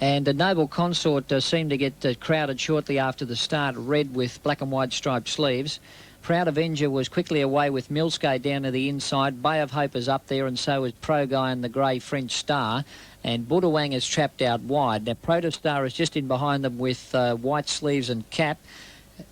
And a Noble Consort seemed to get crowded shortly after the start, red with black and white striped sleeves. Proud Avenger was quickly away with Milskay down to the inside. Bay of Hope is up there, and so is Pro Guy and the grey French Star. And Butterwang is trapped out wide. Now, Proto Star is just in behind them with white sleeves and cap.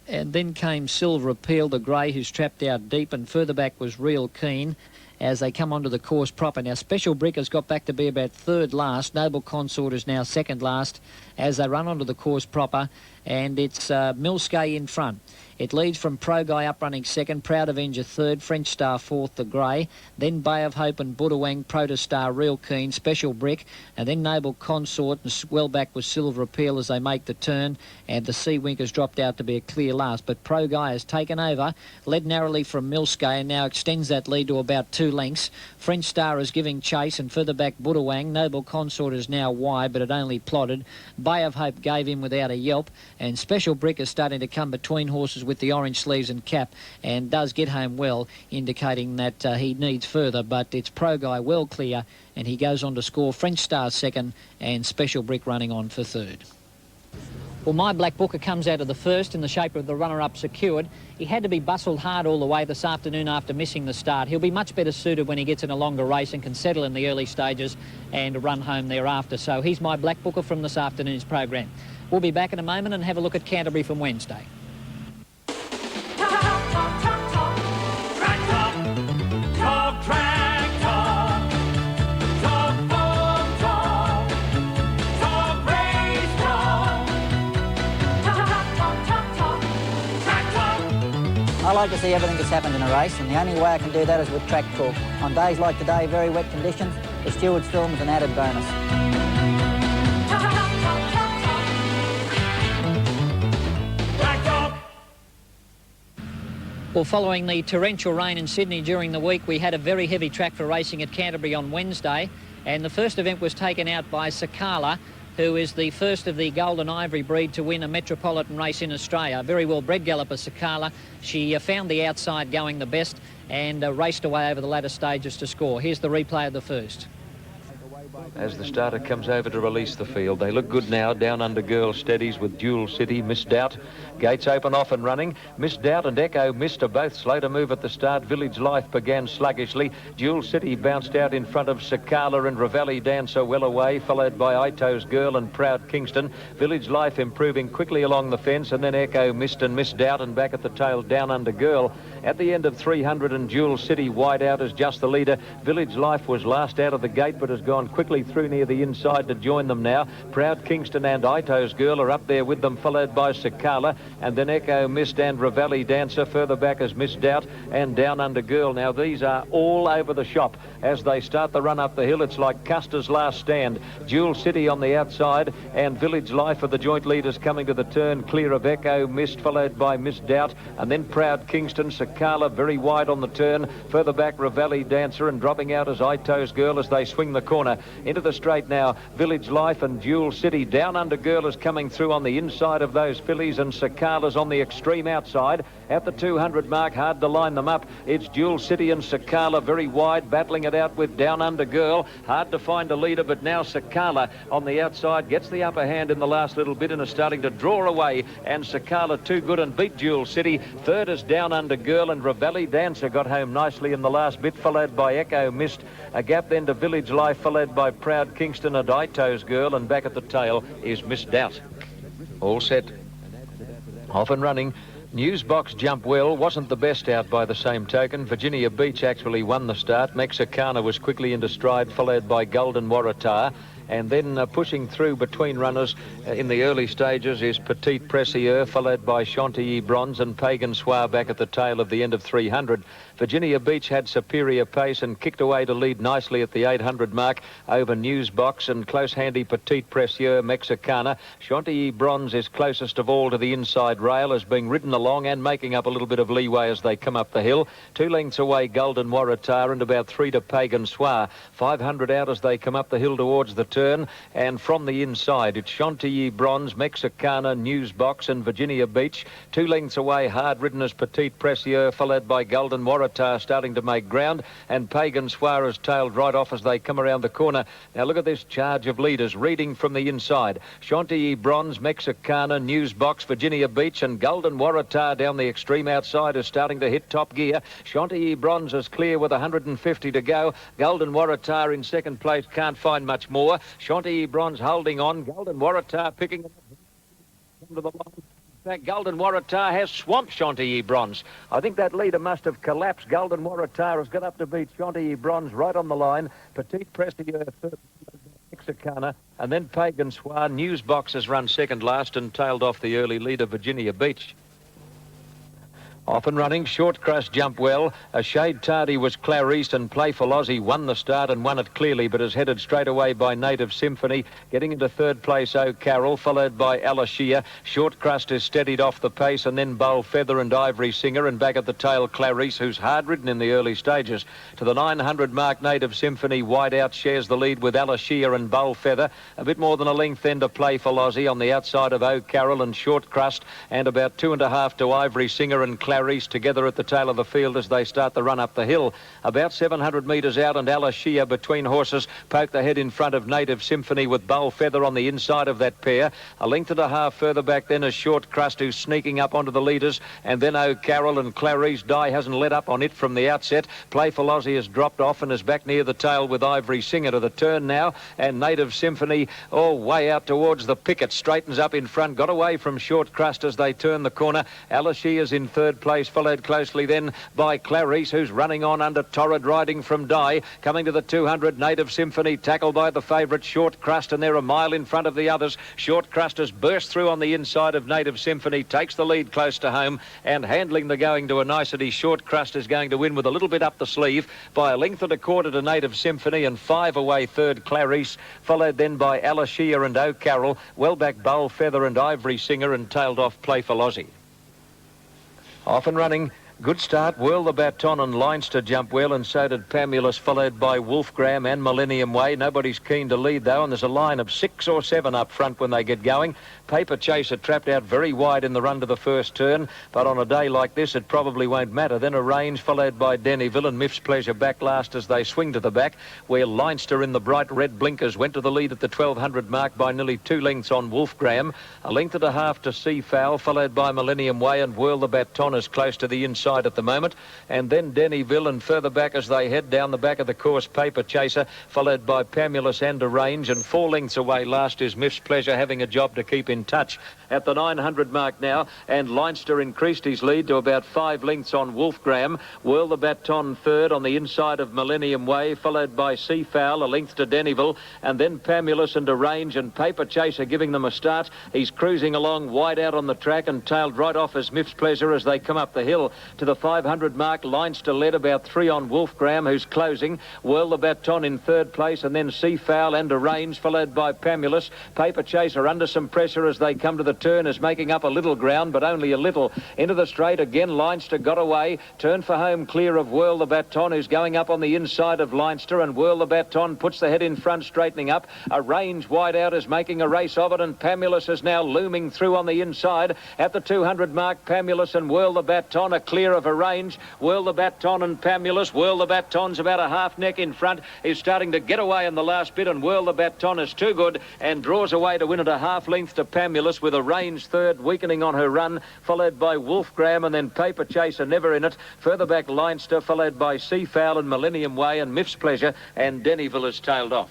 And then came Silver Appeal, the grey, who's trapped out deep. And further back was Real Keen as they come onto the course proper. Now, Special Brick has got back to be about third last. Noble Consort is now second last as they run onto the course proper. And it's Milskay in front. It leads from Pro Guy up running second, Proud Avenger third, French Star fourth, the grey, then Bay of Hope and Butterwang, Proto Star, Real Keen, Special Brick, and then Noble Consort, and well back with Silver Appeal as they make the turn, and the Sea Wink has dropped out to be a clear last. But Pro Guy has taken over, led narrowly from Milskay, and now extends that lead to about 2 lengths. French Star is giving chase, and further back Butterwang. Noble Consort is now wide, but it only plodded. Bay of Hope gave in without a yelp, and Special Brick is starting to come between horses with the orange sleeves and cap, and does get home well, indicating that he needs further. But it's Pro Guy well clear, and he goes on to score French Star second and Special Brick running on for third. Well, My Black Booker comes out of the first in the shape of the runner-up Secured. He had to be bustled hard all the way this afternoon after missing the start. He'll be much better suited when he gets in a longer race and can settle in the early stages and run home thereafter. So he's My Black Booker from this afternoon's program. We'll be back in a moment and have a look at Canterbury from Wednesday. I like to see everything that's happened in a race, and the only way I can do that is with Track Talk. On days like today, very wet conditions, the Stewards film is an added bonus. Well, following the torrential rain in Sydney during the week, we had a very heavy track for racing at Canterbury on Wednesday, and the first event was taken out by Sakala, who is the first of the Golden Ivory breed to win a metropolitan race in Australia. Very well bred galloper, Sakala. She found the outside going the best and raced away over the latter stages to score. Here's the replay of the first. As the starter comes over to release the field, they look good now. Down under Girl steadies with Dual City, Misdoubt. Gates open off and running. Misdoubt and Echo Mist are both slow to move at the start. Village Life began sluggishly. Dual City bounced out in front of Sakala and Ravelli Dancer well away, followed by Ito's Girl and Proud Kingston. Village Life improving quickly along the fence, and then Echo Mist and Misdoubt, and back at the tail Down Under Girl. At the end of 300 and Dual City wide out as just the leader. Village Life was last out of the gate but has gone quickly through near the inside to join them now. Proud Kingston and Ito's Girl are up there with them, followed by Sakala, and then Echo Mist and Ravelli Dancer. Further back is Miss Doubt and Down Under Girl. Now these are all over the shop as they start the run up the hill. It's like Custer's Last Stand. Jewel City on the outside and Village Life are the joint leaders coming to the turn, clear of Echo Mist, followed by Miss Doubt, and then Proud Kingston. Sakala very wide on the turn. Further back Ravelli Dancer, and dropping out as Ito's Girl as they swing the corner into the straight now. Village Life and Jewel City. Down Under Girl is coming through on the inside of those fillies, and Sakala's on the extreme outside. At the 200 mark, hard to line them up. It's Jewel City and Sakala very wide, battling it out with Down Under Girl. Hard to find a leader, but now Sakala on the outside gets the upper hand in the last little bit and is starting to draw away. And Sakala too good and beat Jewel City. Third is Down Under Girl, and Ravelli Dancer got home nicely in the last bit, followed by Echo Mist. A gap then to Village Life, followed by Proud Kingston and Ito's Girl, and back at the tail is Miss Doubt. All set. Off and running. Newsbox Jump Well wasn't the best out by the same token. Virginia Beach actually won the start. Mexicana was quickly into stride, followed by Golden Waratah. And then pushing through between runners in the early stages is Petite Precieux, followed by Chantilly Bronze and Pagan Soir back at the tail of the end of 300. Virginia Beach had superior pace and kicked away to lead nicely at the 800 mark over Newsbox, and close handy Petite Precieux, Mexicana. Chantilly Bronze is closest of all to the inside rail, as being ridden along and making up a little bit of leeway as they come up the hill. 2 lengths away Golden Waratah, and about 3 to Pagan Soir. 500 out as they come up the hill towards the turn, and from the inside it's Chantilly Bronze, Mexicana, Newsbox and Virginia Beach. 2 lengths away, hard ridden as Petite Precieux, followed by Golden Waratah starting to make ground, and Pagan Soir has tailed right off as they come around the corner. Now look at this charge of leaders reading from the inside. Chantilly Bronze, Mexicana, Newsbox, Virginia Beach and Golden Waratah down the extreme outside is starting to hit top gear. Chantilly Bronze is clear with 150 to go. Golden Waratah in second place, can't find much more. Chantilly Bronze holding on. Golden Waratah picking up to the line. In fact, Golden Waratah has swamped Chantilly Bronze. I think that leader must have collapsed. Golden Waratah has got up to beat Chantilly Bronze right on the line. Petite Precieux third, Mexicana, and then Pagan Soir. Newsbox has run second last and tailed off the early leader, Virginia Beach. Off and running, Short Crust Jump Well. A shade tardy was Clarice, and Playful Aussie won the start and won it clearly, but is headed straight away by Native Symphony. Getting into third place, O'Carroll, followed by Alashia. Short Crust is steadied off the pace, and then Bowl Feather and Ivory Singer, and back at the tail, Clarice, who's hard ridden in the early stages. To the 900 mark, Native Symphony wide out shares the lead with Alashia and Bowl Feather. A bit more than a length then to Playful Aussie on the outside of O'Carroll and Short Crust, and about 2.5 to Ivory Singer and Clarice together at the tail of the field as they start the run up the hill. About 700 metres out, and Alashia between horses poke the head in front of Native Symphony with Bowl Feather on the inside of that pair. A length and a half further back then is Short Crust, who's sneaking up onto the leaders, and then O'Carroll and Clarice. Dye hasn't let up on it from the outset. Playful Aussie has dropped off and is back near the tail with Ivory Singer to the turn now, and Native Symphony way out towards the picket, straightens up in front, got away from Short Crust as they turn the corner. Alashia's in third place, followed closely then by Clarice, who's running on under Torrid, riding from Dye. Coming to the 200, Native Symphony tackled by the favourite Short Crust, and they're a mile in front of the others. Short Crust has burst through on the inside of Native Symphony, takes the lead close to home, and handling the going to a nicety. Short Crust is going to win with a little bit up the sleeve by a length and a quarter to Native Symphony, and 5 away third Clarice, followed then by Alashia and O'Carroll. Well back Bowl Feather and Ivory Singer, and tailed off Playful Aussie. Off and running. Good start, Whirl the Baton and Leinster Jump Well, and so did Pamulus, followed by Wolfgram and Millennium Way. Nobody's keen to lead, though, and there's a line of 6 or 7 up front when they get going. Paper Chaser trapped out very wide in the run to the first turn, but on a day like this, it probably won't matter. Then a range, followed by Dennyville and Miff's Pleasure back last as they swing to the back, where Leinster in the bright red blinkers went to the lead at the 1200 mark by nearly 2 lengths on Wolfgram. A length and a half to Seafowl, followed by Millennium Way, and Whirl the Baton is close to the inside inside at the moment. And then Dennyville, and further back as they head down the back of the course, Paper Chaser, followed by Pamulus and Arrange, and 4 lengths away last is Miff's Pleasure, having a job to keep in touch at the 900 mark now. And Leinster increased his lead to about 5 lengths on Wolfgram. Whirl the Baton third on the inside of Millennium Way, followed by Seafowl, a length to Dennyville, and then Pamulus and Arrange, and Paper Chaser giving them a start. He's cruising along wide out on the track and tailed right off as Miff's Pleasure as they come up the hill to the 500 mark. Leinster led about 3 on Wolfgram, who's closing. Whirl the Baton in third place, and then Seafowl and Arrange, followed by Pamulus. Paper Chaser under some pressure as they come to the turn, is making up a little ground, but only a little. Into the straight again, Leinster got away. Turn for home clear of Whirl the Baton, who's going up on the inside of Leinster, and Whirl the Baton puts the head in front, straightening up. Arrange wide out is making a race of it, and Pamulus is now looming through on the inside. At the 200 mark, Pamulus and Whirl the Baton are clear of Arrange. Whirl the Baton and Pamulus. Whirl the Baton's about a half neck in front, is starting to get away in the last bit, and Whirl the Baton is too good and draws away to win at a half length to Pamulus, with Arrange third, weakening on her run, followed by Wolfgram, and then Paper Chaser never in it. Further back, Leinster, followed by Seafowl and Millennium Way, and Miff's Pleasure, and Dennyville has tailed off.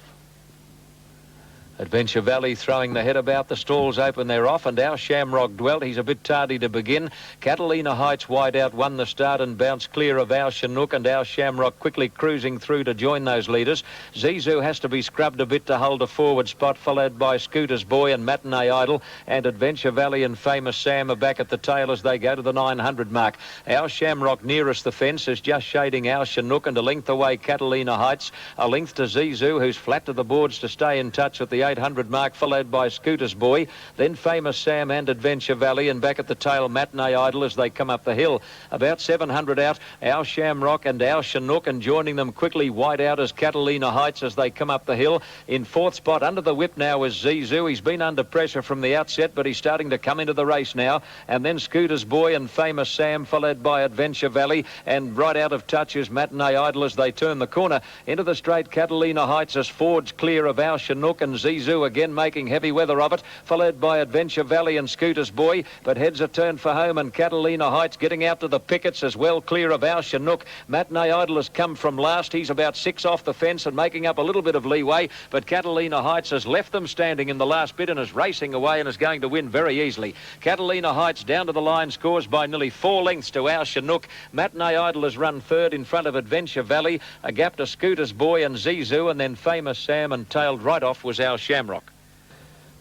Adventure Valley throwing the head about. The stalls open, they're off, and our Shamrock dwelt. He's a bit tardy to begin. Catalina Heights wide out won the start and bounced clear of our Chinook, and our Shamrock quickly cruising through to join those leaders. Zizou has to be scrubbed a bit to hold a forward spot, followed by Scooter's Boy and Matinee Idol, and Adventure Valley and Famous Sam are back at the tail as they go to the 900 mark. Our Shamrock nearest the fence is just shading our Chinook, and a length away Catalina Heights, a length to Zizou, who's flat to the boards to stay in touch at the 800 mark, followed by Scooter's Boy, then Famous Sam and Adventure Valley, and back at the tail Matinee Idol as they come up the hill. About 700 out, our Shamrock and our Chinook, and joining them quickly wide out as Catalina Heights as they come up the hill. In fourth spot under the whip now is Zizou. He's been under pressure from the outset, but he's starting to come into the race now. And then Scooter's Boy and Famous Sam, followed by Adventure Valley, and right out of touch is Matinee Idol as they turn the corner into the straight. Catalina Heights as Ford's clear of our Chinook, and Zizou again making heavy weather of it, followed by Adventure Valley and Scooter's Boy, but heads a turn for home, and Catalina Heights getting out to the pickets as well, clear of our Chinook. Matinee Idol has come from last. He's about 6 off the fence and making up a little bit of leeway, but Catalina Heights has left them standing in the last bit and is racing away and is going to win very easily. Catalina Heights down to the line, scores by nearly 4 lengths to our Chinook. Matinee Idol has run third in front of Adventure Valley, a gap to Scooter's Boy and Zizou, and then Famous Sam, and tailed right off was our Shamrock.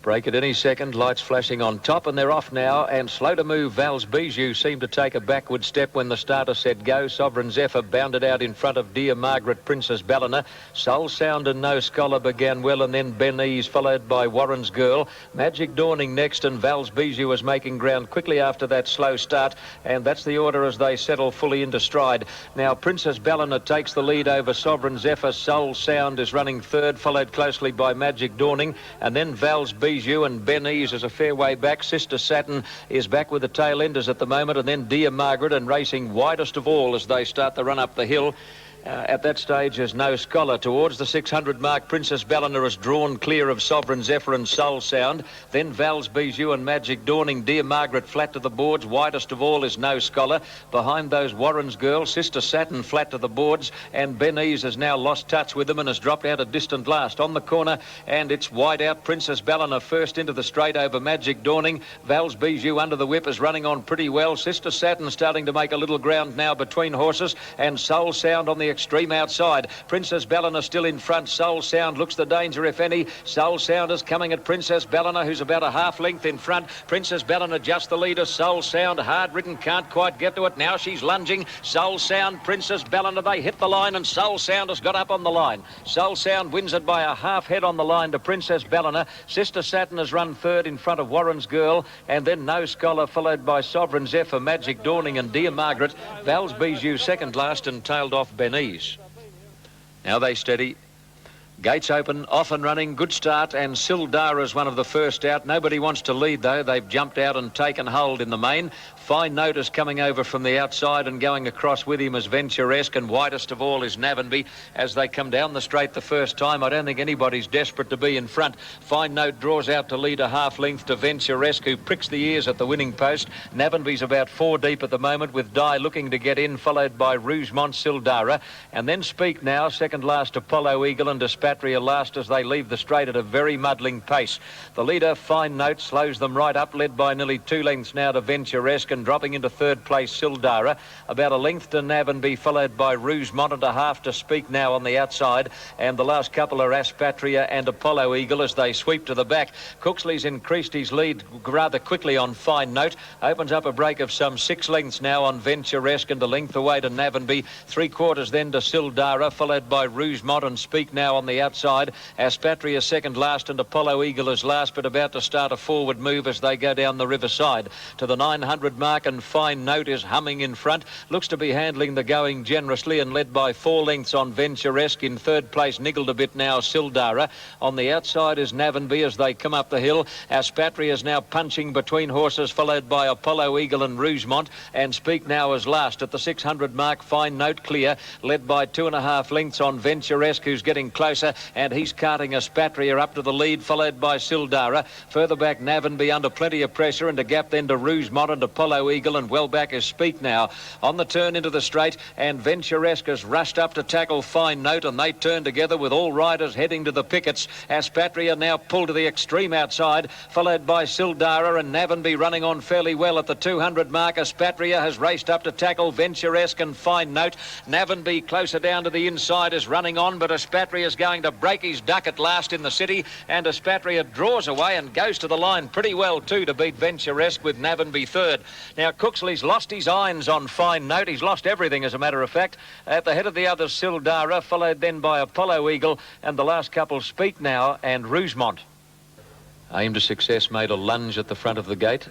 Break at any second, lights flashing on top, and they're off now, and slow to move Val's Bijou seemed to take a backward step when the starter said go. Sovereign Zephyr bounded out in front of Dear Margaret, Princess Ballina. Soul Sound and No Scholar began well, and then Benize, followed by Warren's Girl. Magic Dawning next, and Val's Bijou was making ground quickly after that slow start, and that's the order as they settle fully into stride. Now Princess Ballina takes the lead over Sovereign Zephyr. Soul Sound is running third, followed closely by Magic Dawning, and then Val's Bijou and Benize is a fair way back. Sister Saturn is back with the tail enders at the moment, and then Dear Margaret, and racing widest of all as they start the run up the hill. At that stage, there's No Scholar. Towards the 600 mark, Princess Ballina is drawn clear of Sovereign Zephyr and Soul Sound. Then Val's Bijou and Magic Dawning. Dear Margaret flat to the boards. Widest of all is No Scholar. Behind those, Warren's Girl. Sister Saturn flat to the boards. And Benize has now lost touch with them and has dropped out a distant last. On the corner, and it's wide out. Princess Ballina first into the straight over Magic Dawning. Val's Bijou under the whip is running on pretty well. Sister Saturn starting to make a little ground now between horses. And Soul Sound on the extreme outside. Princess Ballina still in front. Soul Sound looks the danger, if any. Soul Sound is coming at Princess Ballina, who's about a half length in front. Princess Ballina just the leader. Soul Sound hard ridden, can't quite get to it. Now she's lunging. Soul Sound, Princess Ballina, they hit the line, and Soul Sound has got up on the line. Soul Sound wins it by a half head on the line to Princess Ballina. Sister Saturn has run third in front of Warren's Girl, and then No Scholar, followed by Sovereign Zephyr, Magic Dawning and Dear Margaret. Val's Bijou second last and tailed off Benize. Now they steady. Gates open, off and running, good start, and Sildara is one of the first out. Nobody wants to lead, though. They've jumped out and taken hold in the main. Fine Notice coming over from the outside and going across with him as Venturesque, and widest of all is Navanby as they come down the straight the first time. I don't think anybody's desperate to be in front. Fine Note draws out to lead a half length to Venturesque, who pricks the ears at the winning post. Navanby's about 4 deep at the moment, with Dye looking to get in, followed by Rougemont, Sildara, and then Speak Now, second last Apollo Eagle, and Despatria last as they leave the straight at a very muddling pace. The leader, Fine Note, slows them right up, led by nearly 2 lengths now to Venturesque, and dropping into third place Sildara, about a length to Navanby, followed by Rougemont, and a half to Speak Now on the outside, and the last couple are Aspatria and Apollo Eagle as they sweep to the back. Cooksley's increased his lead rather quickly on Fine Note, opens up a break of some 6 lengths now on Venturesque, and a length away to Navanby, 3/4 then to Sildara, followed by Rougemont and Speak Now on the outside. Aspatria second last, and Apollo Eagle is last, but about to start a forward move as they go down the riverside to the 900 mark, and Fine Note is humming in front, looks to be handling the going generously, and led by 4 lengths on Venturesque. In third place, niggled a bit now, Sildara. On the outside is Navanby as they come up the hill. Aspatria is now punching between horses, followed by Apollo Eagle and Rougemont, and Speak Now is last. At the 600 mark, Fine Note clear, led by 2.5 lengths on Venturesque, who's getting closer, and he's carting Aspatria up to the lead, followed by Sildara. Further back, Navanby under plenty of pressure, and a gap then to Rougemont and Apollo Eagle, and well back is Speak Now. On the turn into the straight, and Venturesque has rushed up to tackle Fine Note, and they turn together with all riders heading to the pickets. Aspatria now pulled to the extreme outside, followed by Sildara, and Navanby running on fairly well at the 200 mark. Aspatria has raced up to tackle Venturesque and Fine Note. Navanby closer down to the inside is running on, but Aspatria is going to break his duck at last in the city, and Aspatria draws away and goes to the line pretty well too to beat Venturesque, with Navanby third. Now Cooksley's lost his irons on Fine Note. He's lost everything, as a matter of fact. At the head of the others, Sildara, followed then by Apollo Eagle, and the last couple, Speak Now and Rougemont. Aim to Success made a lunge at the front of the gate,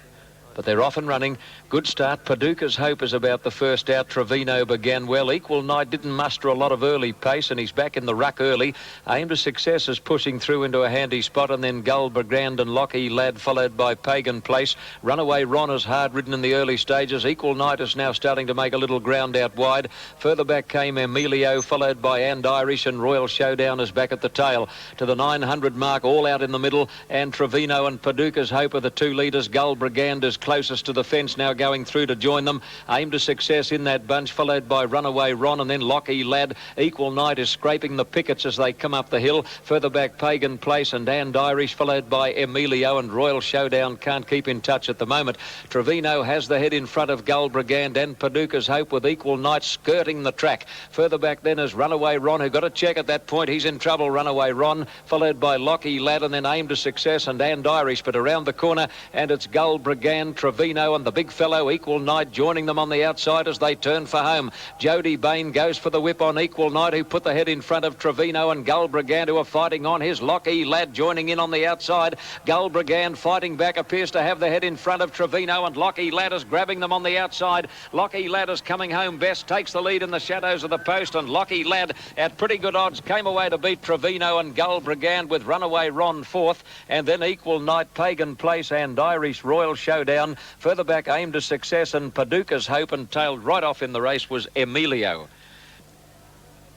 but they're off and running. Good start. Paducah's Hope is about the first out. Trevino began well. Equal Night didn't muster a lot of early pace, and he's back in the ruck early. Aim to Success is pushing through into a handy spot, and then Gull Brigand and Lockie Lad, followed by Pagan Place. Runaway Ron is hard ridden in the early stages. Equal Night is now starting to make a little ground out wide. Further back came Emilio, followed by And Irish, and Royal Showdown is back at the tail. To the 900 mark, all out in the middle, and Trevino and Paducah's Hope are the 2 leaders. Gull Brigand is closest to the fence, now going through to join them. Aim to Success in that bunch, followed by Runaway Ron, and then Lockie Lad. Equal Night is scraping the pickets as they come up the hill. Further back, Pagan Place and And Irish, followed by Emilio, and Royal Showdown can't keep in touch at the moment. Trevino has the head in front of Gull Brigand and Paducah's Hope, with Equal Night skirting the track. Further back then is Runaway Ron, who got a check at that point. He's in trouble, Runaway Ron, followed by Lockie Lad, and then Aim to Success and And Irish. But around the corner, and it's Gull Brigand, Trevino, and the big fellow Equal Night joining them on the outside as they turn for home. Jody Bain goes for the whip on Equal Night, who put the head in front of Trevino, and Gull Brigand, who are fighting on. His Lockie Lad joining in on the outside. Gull Brigand fighting back, appears to have the head in front of Trevino, and Lockie Lad is grabbing them on the outside. Lockie Lad is coming home best, takes the lead in the shadows of the post, and Lockie Lad at pretty good odds came away to beat Trevino and Gull Brigand, with Runaway Ron fourth, and then Equal Night, Pagan Place and Irish, Royal Showdown. Further back, Aim to Success and Paducah's Hope, and tailed right off in the race was Emilio.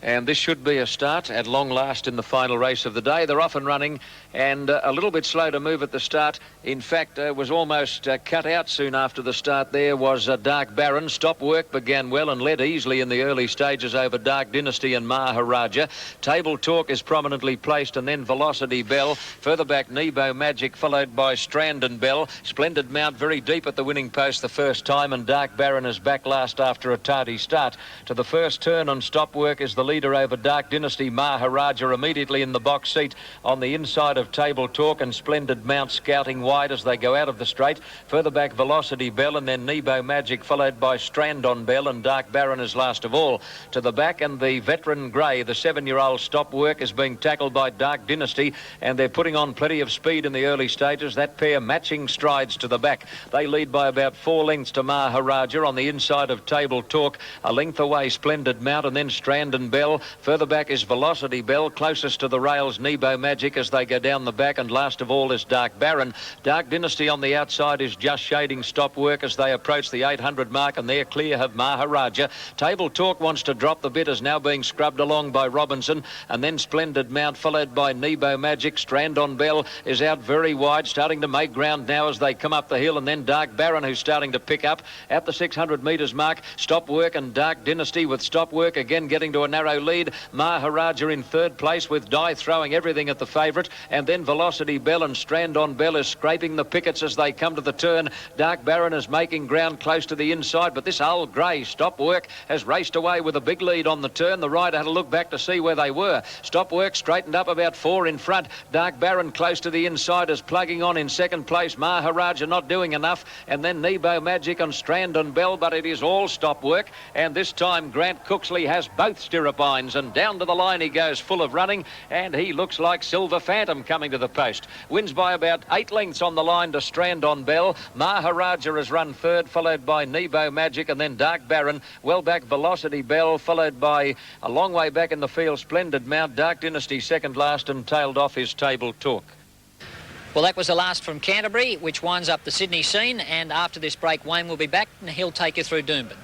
And this should be a start at long last in the final race of the day. They're off and running, and a little bit slow to move at the start. In fact, was almost cut out soon after the start. There was Dark Baron. Stop Work began well and led easily in the early stages over Dark Dynasty and Maharaja. Table Talk is prominently placed, and then Velocity Bell. Further back, Nebo Magic, followed by Strand and Bell. Splendid Mount very deep at the winning post the first time, and Dark Baron is back last after a tardy start. To the first turn on Stop Work is the leader over Dark Dynasty. Maharaja immediately in the box seat on the inside of Table Talk, and Splendid Mount scouting wide as they go out of the straight. Further back, Velocity Bell, and then Nebo Magic, followed by Strand on Bell, and Dark Baron is last of all. To the back, and the Veteran Grey, the 7-year-old Stop Work, is being tackled by Dark Dynasty, and they're putting on plenty of speed in the early stages. That pair matching strides to the back. They lead by about 4 lengths to Maharaja. On the inside of Table Talk, a length away, Splendid Mount, and then Strand and Bell Bell. Further back is Velocity Bell. Closest to the rails, Nebo Magic as they go down the back. And last of all is Dark Baron. Dark Dynasty on the outside is just shading Stop Work as they approach the 800 mark, and they're clear of Maharaja. Table Talk wants to drop the bit, is now being scrubbed along by Robinson, and then Splendid Mount followed by Nebo Magic. Strand on Bell is out very wide, starting to make ground now as they come up the hill, and then Dark Baron who's starting to pick up at the 600 metres mark. Stop Work and Dark Dynasty, with Stop Work again getting to a narrow lead. Maharaja in third place with Di throwing everything at the favourite, and then Velocity Bell and Strand on Bell is scraping the pickets as they come to the turn. Dark Baron is making ground close to the inside, but this old grey Stop Work has raced away with a big lead on the turn. The rider had a look back to see where they were. Stop Work straightened up about 4 in front. Dark Baron close to the inside is plugging on in second place. Maharaja not doing enough, and then Nebo Magic on Strand and Bell, but it is all Stop Work, and this time Grant Cooksley has both stirrup irons, and down to the line he goes full of running, and he looks like Silver Phantom coming to the post. Wins by about 8 lengths on the line to Strand on Bell. Maharaja has run third, followed by Nebo Magic, and then Dark Baron. Well back Velocity Bell, followed by a long way back in the field Splendid Mount. Dark Dynasty second last, and tailed off his Table Talk. Well, that was the last from Canterbury, which winds up the Sydney scene, and after this break Wayne will be back and he'll take you through Doomben.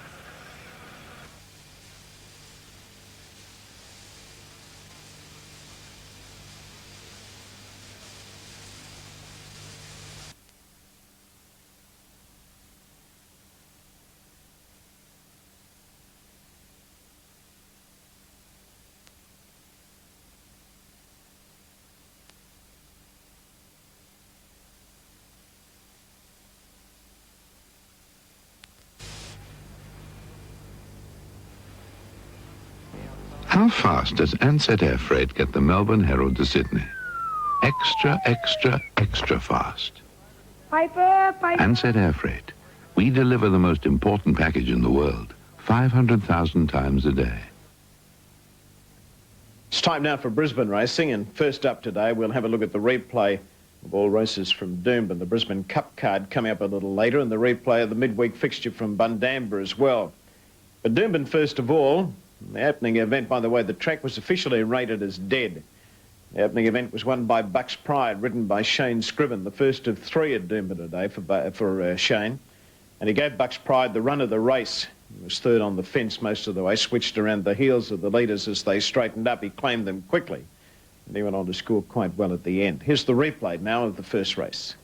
How fast does Ansett Air Freight get the Melbourne Herald to Sydney? Extra, extra, extra fast. Piper. Ansett Air Freight. We deliver the most important package in the world, 500,000 times a day. It's time now for Brisbane racing, and first up today we'll have a look at the replay of all races from Doomben. The Brisbane Cup card coming up a little later, and the replay of the midweek fixture from Bundamba as well. But Doomben first of all. The opening event, by the way, the track was officially rated as dead. The opening event was won by Bucks Pride, ridden by Shane Scriven, the first of 3 at Doomben today for Shane. And he gave Bucks Pride the run of the race. He was third on the fence most of the way, switched around the heels of the leaders as they straightened up. He claimed them quickly, and he went on to score quite well at the end. Here's the replay now of the first race.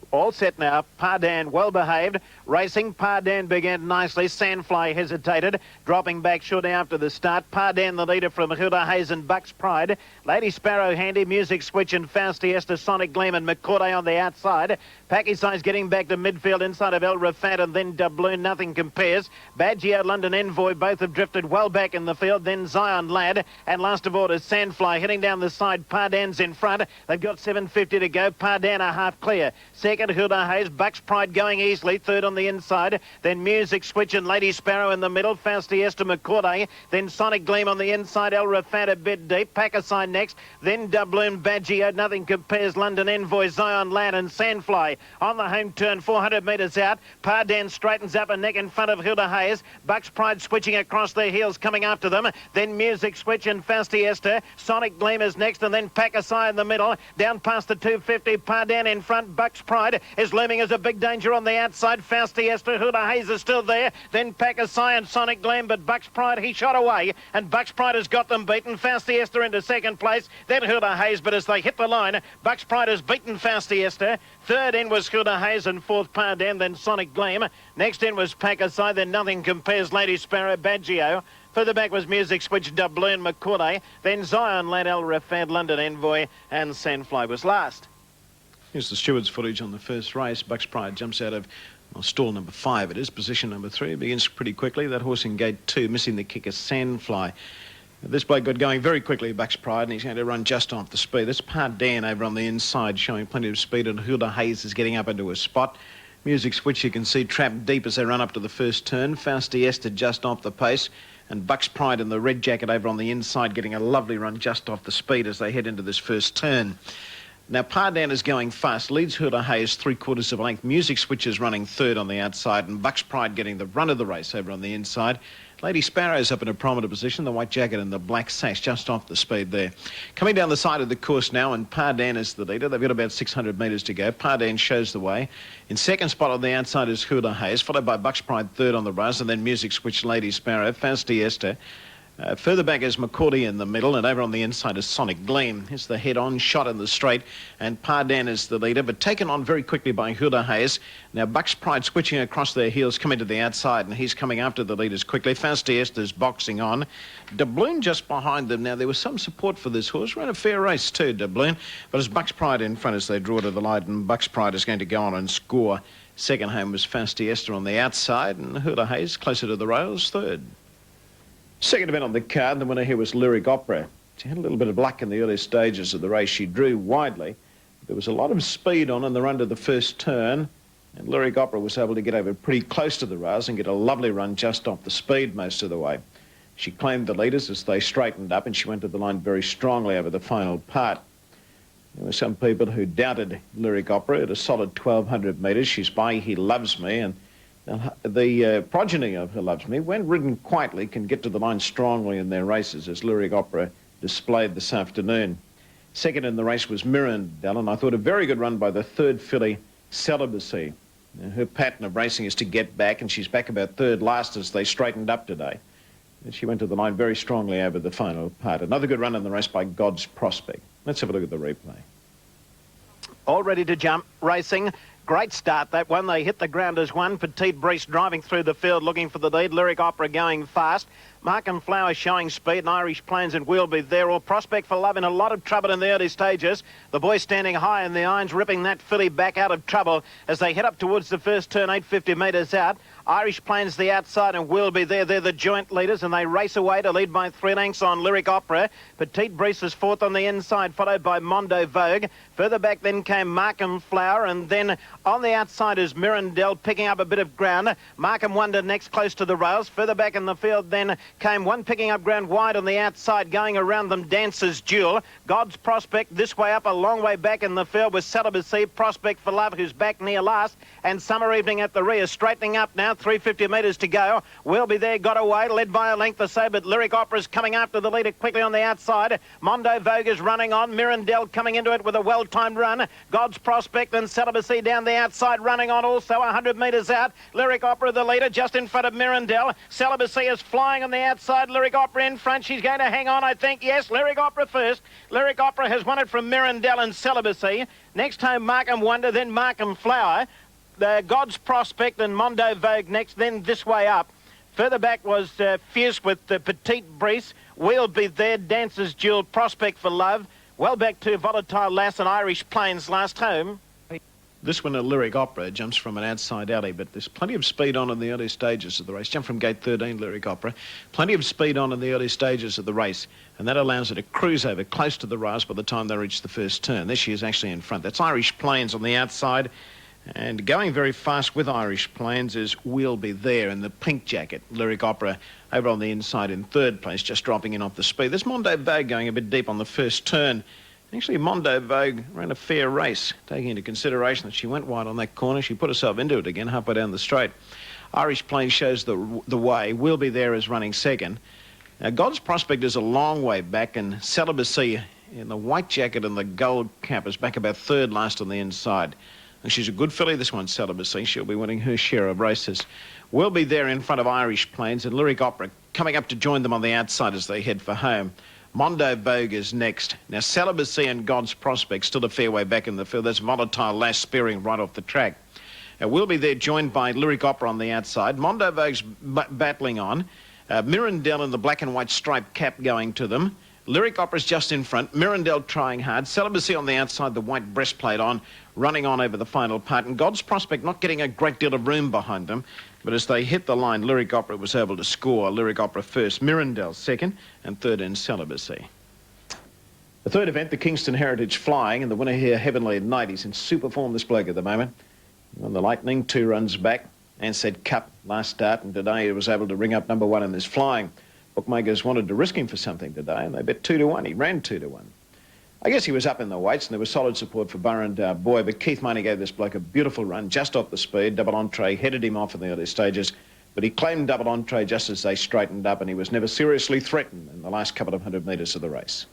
All set now. Pardan well behaved. Racing. Pardan began nicely. Sandfly hesitated, dropping back shortly after the start. Pardan the leader from Hilda Hayes and Bucks Pride. Lady Sparrow handy. Music Switch and Faustiesta, Sonic Gleam and McCorday on the outside. Packy Size getting back to midfield inside of El Rafat, and then Doubloon. Nothing compares. Badgio, London Envoy both have drifted well back in the field. Then Zion Lad, and last of all is Sandfly heading down the side. Pardan's in front. They've got 750 to go. Pardan are half clear. Second, Hilda Hayes. Bucks Pride going easily. Third on the inside. Then Music Switch and Lady Sparrow in the middle. Faustiesta, McCorday. Then Sonic Gleam on the inside. El Rafat a bit deep. Packaside next. Then Doubloon, Badgio. Nothing compares. London Envoy, Zion Lad and Sandfly on the home turn. 400 metres out. Pardan straightens up a neck in front of Hilda Hayes. Bucks Pride switching across their heels, coming after them. Then Music Switch and Faustiesta. Sonic Gleam is next, and then Packaside in the middle. Down past the 250. Pardan in front. Bucks Pride is looming as a big danger on the outside. Faustiesta, Hilda Hayes is still there. Then Packaside and Sonic Gleam, but Bucks Pride, he shot away, and Bucks Pride has got them beaten. Faustiesta into second place. Then Hilda Hayes, but as they hit the line, Bucks Pride has beaten Faustiesta. Third in was Hilda Hayes, and fourth Pardan, then Sonic Gleam. Next in was Packaside, then Nothing Compares, Lady Sparrow, Badgio. Further back was Music Switch, Doubloon, McCorday. Then Zion, Lad, El Rafat, London Envoy, and Sandfly was last. Here's the steward's footage on the first race. Bucks Pride jumps out of stall number 5. It is position number 3. It begins pretty quickly. That horse in gate 2, missing the kicker, Sandfly. This bloke got going very quickly, Bucks Pride, and he's going to run just off the speed. That's Pardan over on the inside, showing plenty of speed, and Hilda Hayes is getting up into a spot. Music Switch, you can see, trapped deep as they run up to the first turn. Faustiesta just off the pace, and Bucks Pride in the red jacket over on the inside getting a lovely run just off the speed as they head into this first turn. Now, Pardan is going fast, leads Hilda Hayes 3/4 of a length. Music Switch is running third on the outside, and Bucks Pride getting the run of the race over on the inside. Lady Sparrow's up in a prominent position, the white jacket and the black sash just off the speed there. Coming down the side of the course now, and Pardane is the leader. They've got about 600 metres to go. Pardane shows the way. In second spot on the outside is Hula Hayes, followed by Bucks Pride third on the rise, and then Music Switch, Lady Sparrow, Fausti Esther. Further back is McCauley in the middle, and over on the inside is Sonic Gleam. Here's the head-on shot in the straight, and Pardane is the leader, but taken on very quickly by Hula Hayes. Now Bucks Pride switching across their heels, coming to the outside, and he's coming after the leaders quickly. Fausti Esther's boxing on. Doubloon just behind them. Now there was some support for this horse. Ran a fair race too, Doubloon, but as Bucks Pride in front as they draw to the light, and Bucks Pride is going to go on and score. Second home was Fausti Esther on the outside, and Hula Hayes closer to the rails, third. Second event on the card, the winner here was Lyric Opera. She had a little bit of luck in the early stages of the race. She drew widely. There was a lot of speed on in the run to the first turn, and Lyric Opera was able to get over pretty close to the rails and get a lovely run just off the speed most of the way. She claimed the leaders as they straightened up, and she went to the line very strongly over the final part. There were some people who doubted Lyric Opera at a solid 1,200 metres. She's by He Loves Me, and the progeny of He Loves Me, when ridden quietly, can get to the line strongly in their races, as Lyric Opera displayed this afternoon. Second in the race was Mirandel, and I thought a very good run by the third filly, Celibacy. Now, her pattern of racing is to get back, and she's back about third last as they straightened up today. And she went to the line very strongly over the final part. Another good run in the race by God's Prospect. Let's have a look at the replay. All ready to jump, racing. Great start, that one. They hit the ground as one. Petite Brice driving through the field looking for the lead. Lyric Opera going fast. Markham Flower showing speed, and Irish Plains and Wheelby there. All Prospect for Love in a lot of trouble in the early stages. The boy standing high in the irons, ripping that filly back out of trouble as they head up towards the first turn, 850 metres out. Irish Plains the outside and Wheelby there. They're the joint leaders, and they race away to lead by 3 lengths on Lyric Opera. Petite Brice is fourth on the inside, followed by Mondo Vogue. Further back then came Markham Flower, and then on the outside is Mirandel picking up a bit of ground. Markham Wonder next close to the rails. Further back in the field then came one picking up ground wide on the outside, going around them Dancer's Duel. God's Prospect this way up, a long way back in the field with Celibacy. Prospect for Love, who's back near last, and Summer Evening at the rear, straightening up now, 350 metres to go. Wheelby there, got away, led by a length or so, but Lyric Opera's coming after the leader quickly on the outside. Mondo Vogue is running on. Mirandel coming into it with a well-timed run. God's Prospect and Celibacy down the outside, running on also 100 metres out. Lyric Opera the leader just in front of Mirandel. Celibacy is flying on the outside. Lyric Opera in front. She's going to hang on, I think. Yes, Lyric Opera first. Lyric Opera has won it from Mirandel and Celibacy. Next home, Markham Wonder, then Markham Flower. The God's Prospect and Mondo Vogue next, then this way up. Further back was Fierce with Petite Brice. Wheelby there, Dancer's Duel, Prospect for Love. Well back to Volatile Lass and Irish Plains last home. This one, a Lyric Opera, jumps from an outside alley, but there's plenty of speed on in the early stages of the race. Jump from gate 13, Lyric Opera. Plenty of speed on in the early stages of the race, and that allows her to cruise over close to the rails by the time they reach the first turn. There she is actually in front. That's Irish Plains on the outside, and going very fast with Irish Plains is Wheelby there in the pink jacket. Lyric Opera over on the inside in third place, just dropping in off the speed. There's Mondo Vogue going a bit deep on the first turn. Actually, Mondo Vogue ran a fair race, taking into consideration that she went wide on that corner. She put herself into it again, halfway down the straight. Irish Plains shows the way. Wheelby there is running second. Now, God's Prospect is a long way back, and Celibacy in the white jacket and the gold cap is back about third last on the inside. And she's a good filly, this one, Celibacy. She'll be winning her share of races. Wheelby there in front of Irish Plains, and Lyric Opera coming up to join them on the outside as they head for home. Mondo Vogue is next. Now, Celibacy and God's Prospect still a fair way back in the field. That's Volatile Lass spearing right off the track. We'll be there joined by Lyric Opera on the outside. Mondo Vogue's battling on. Mirandel in the black and white striped cap going to them. Lyric Opera's just in front. Mirandel trying hard. Celibacy on the outside, the white breastplate on, running on over the final part. And God's Prospect not getting a great deal of room behind them. But as they hit the line, Lyric Opera was able to score. Lyric Opera first, Mirandel second, and third in Celibacy. The third event, the Kingston Heritage Flying, and the winner here, Heavenly Night. He's in super form, this bloke, at the moment. On the Lightning, 2 runs back. Ansett Cup last start, and today he was able to ring up number 1 in this Flying. Bookmakers wanted to risk him for something today, and they bet 2-1. He ran 2-1. I guess he was up in the weights, and there was solid support for Burrendale Boy, but Keith Money gave this bloke a beautiful run, just off the speed. Double Entree headed him off in the early stages. but he claimed double entree just as they straightened up, and he was never seriously threatened in the last couple of 100 metres of the race.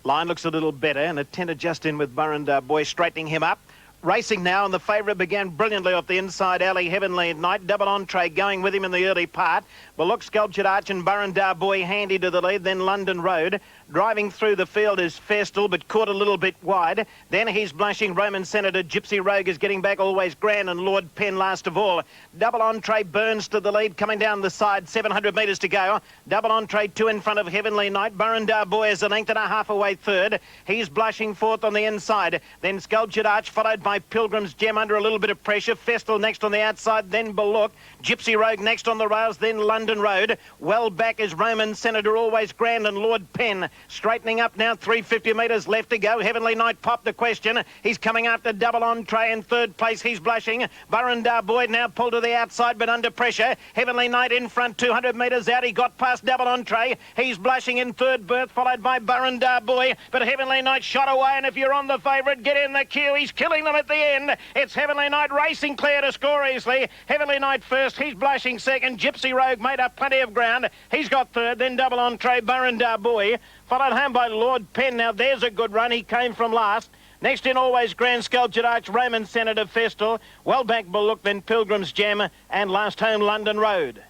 Line looks a little better, and a tender just in with Burrendar Boy straightening him up. Racing now, and the favourite began brilliantly off the inside alley. Heavenly Night, double entree going with him in the early part. But look, Sculptured Arch and Burrendar Boy handy to the lead, then London Road. Driving through the field is Festal, but caught a little bit wide. Then he's blushing Roman Senator. Gypsy Rogue is getting back, Always Grand, and Lord Penn last of all. Double entree Burns to the lead, coming down the side, 700 metres to go. Double entree 2 in front of Heavenly Night. Burrendar Boy is a length and a half away third. He's blushing fourth on the inside. Then Sculptured Arch, followed by Pilgrim's Gem under a little bit of pressure. Festal next on the outside, then Ballook. Gypsy Rogue next on the rails, then London Road. Well back is Roman Senator, Always Grand, and Lord Penn. Straightening up now, 350 metres left to go. Heavenly Night popped the question. He's coming after double entree in third place. He's blushing. Burrendar Boy now pulled to the outside, but under pressure. Heavenly Night in front, 200 metres out. He got past double entree. He's blushing in third berth, followed by Burrendar Boy. But Heavenly Night shot away, and if you're on the favourite, get in the queue. He's killing them at the end. It's Heavenly Night racing clear to score easily. Heavenly Night first. He's blushing second. Gypsy Rogue made up plenty of ground. He's got third. Then double entree Burrendar Boy, followed home by Lord Penn. Now there's a good run. He came from last. Next in, Always Grand, Sculptured Arch, Roman Senator, Festal. Well back Ballook, then Pilgrim's Gem, and last home London Road.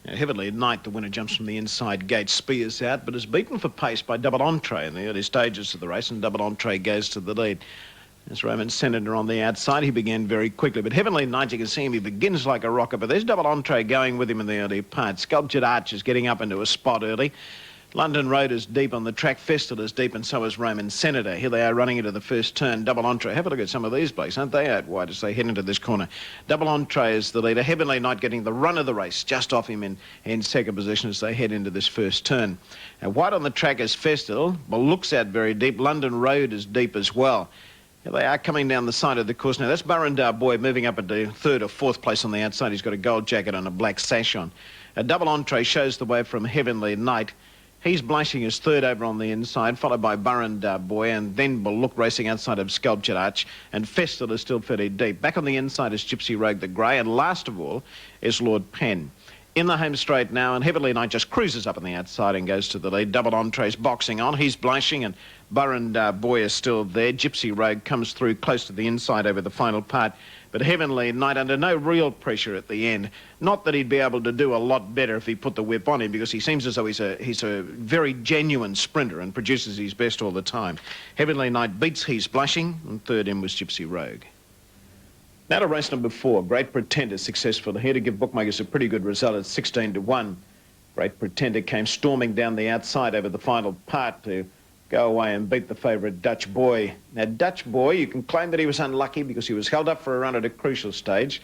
Now, Heavenly Night, the winner, jumps from the inside gate, spears out, but is beaten for pace by double entree in the early stages of the race, and double entree goes to the lead. There's Roman Senator on the outside. He began very quickly, but Heavenly Night, you can see him, he begins like a rocket, but there's double entree going with him in the early part. Sculptured Arch is getting up into a spot early. London Road is deep on the track. Festal is deep, and so is Roman Senator. Here they are running into the first turn. Double entree. Have a look at some of these blokes, aren't they out wide as they head into this corner? Double entree is the leader. Heavenly Night getting the run of the race, just off him in second position as they head into this first turn. Now, wide on the track is Festal. Ballook's out very deep. London Road is deep as well. Here they are coming down the side of the course. Now, that's Burrendar Boy moving up into third or fourth place on the outside. He's got a gold jacket and a black sash on. A double entree shows the way from Heavenly Night. He's blushing his third over on the inside, followed by Burrendar Boy, and then Ballook racing outside of Sculptured Arch, and Festal is still fairly deep. Back on the inside is Gypsy Rogue the Grey, and last of all is Lord Penn. In the home straight now, and Heavenly Night just cruises up on the outside and goes to the lead. Double entree's boxing on. He's blushing, and Burrendar Boy is still there. Gypsy Rogue comes through close to the inside over the final part. But Heavenly Night under no real pressure at the end. Not that he'd be able to do a lot better if he put the whip on him, because he seems as though he's a very genuine sprinter and produces his best all the time. Heavenly Night beats He's Blushing, and third in was Gypsy Rogue. Now to race number 4, Great Pretender, successful here to give bookmakers a pretty good result at 16-1. Great Pretender came storming down the outside over the final part to go away and beat the favourite Dutch Boy. Now, Dutch Boy, you can claim that he was unlucky because he was held up for a run at a crucial stage.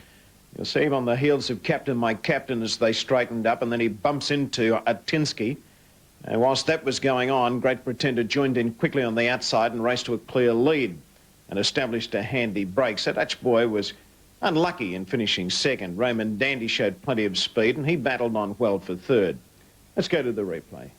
You'll see him on the heels of Captain My Captain as they straightened up, and then he bumps into Atinsky. And whilst that was going on, Great Pretender joined in quickly on the outside and raced to a clear lead and established a handy break. So Dutch Boy was unlucky in finishing second. Roman Dandy showed plenty of speed, and he battled on well for third. Let's go to the replay.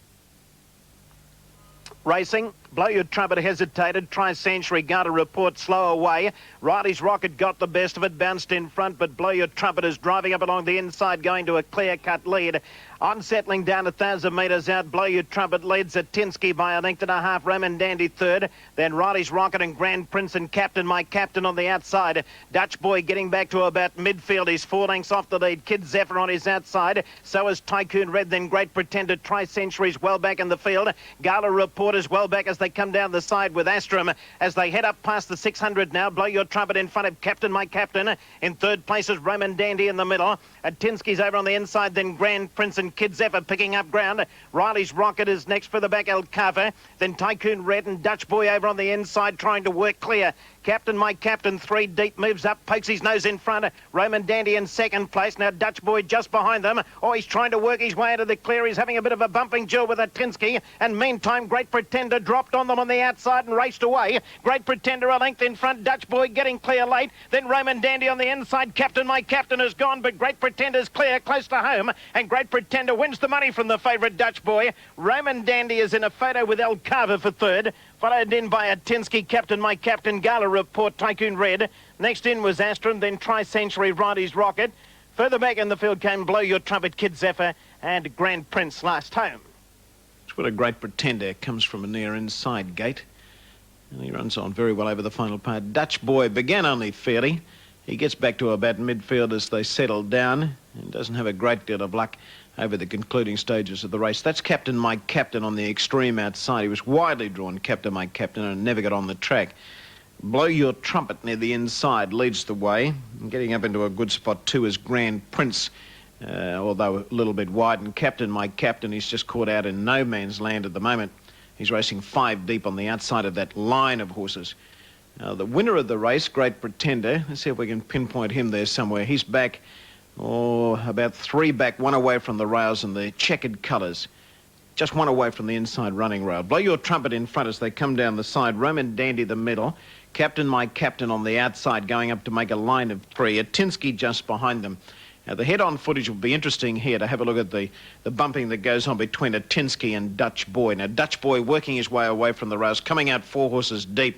Racing, Blow Your Trumpet hesitated. Tri-Century Gala Report slow away. Riley's Rocket got the best of it, bounced in front, but Blow Your Trumpet is driving up along the inside, going to a clear-cut lead. On settling down 1,000 metres out, Blow Your Trumpet leads Atinsky by a length and a half. Roman Dandy third. Then Riley's Rocket and Grand Prince and Captain My Captain on the outside. Dutch Boy getting back to about midfield. He's 4 lengths off the lead. Kid Zephyr on his outside. So is Tycoon Red. Then Great Pretender. Tri-Century's well back in the field. Gala Report is well back as they come down the side with Astrum. As they head up past the 600 now, Blow Your Trumpet in front of Captain My Captain. In third place is Roman Dandy in the middle. Atinsky's over on the inside. Then Grand Prince and Kid Zephyr picking up ground. Riley's Rocket is next for the back, El Carver. Then Tycoon Red and Dutch Boy over on the inside trying to work clear. Captain My Captain 3 deep, moves up, pokes his nose in front. Roman Dandy in second place. Now Dutch Boy just behind them. Oh, he's trying to work his way into the clear. He's having a bit of a bumping duel with Atinsky. And meantime, Great Pretender dropped on them on the outside and raced away. Great Pretender a length in front. Dutch Boy getting clear late. Then Roman Dandy on the inside. Captain My Captain is gone, but Great Pretender's clear, close to home. And Great Pretender wins the money from the favourite Dutch Boy. Roman Dandy is in a photo with El Carver for third. Followed in by Atinsky, Captain My Captain, Gala Report, Tycoon Red. Next in was Astrum, then Tri-Century, Riley's Rocket. Further back in the field came Blow Your Trumpet, Kid Zephyr and Grand Prince last home. It's what a Great Pretender comes from a near inside gate. And he runs on very well over the final part. Dutch Boy began only fairly. He gets back to about midfield as they settle down and doesn't have a great deal of luck over the concluding stages of the race. That's Captain Mike Captain on the extreme outside. He was widely drawn, Captain Mike Captain, and never got on the track. Blow Your Trumpet near the inside leads the way. And getting up into a good spot too is Grand Prince, although a little bit wide. And Captain Mike Captain, he's just caught out in no man's land at the moment. He's racing 5 deep on the outside of that line of horses. The winner of the race, Great Pretender, let's see if we can pinpoint him there somewhere. He's back, about 3 back, 1 away from the rails and the checkered colours. Just 1 away from the inside running rail. Blow Your Trumpet in front as they come down the side. Roman Dandy the middle. Captain Mike Captain on the outside going up to make a line of 3. Atinsky just behind them. Now, the head-on footage will be interesting here to have a look at the bumping that goes on between Atinsky and Dutch Boy. Now, Dutch Boy working his way away from the rails, coming out 4 horses deep.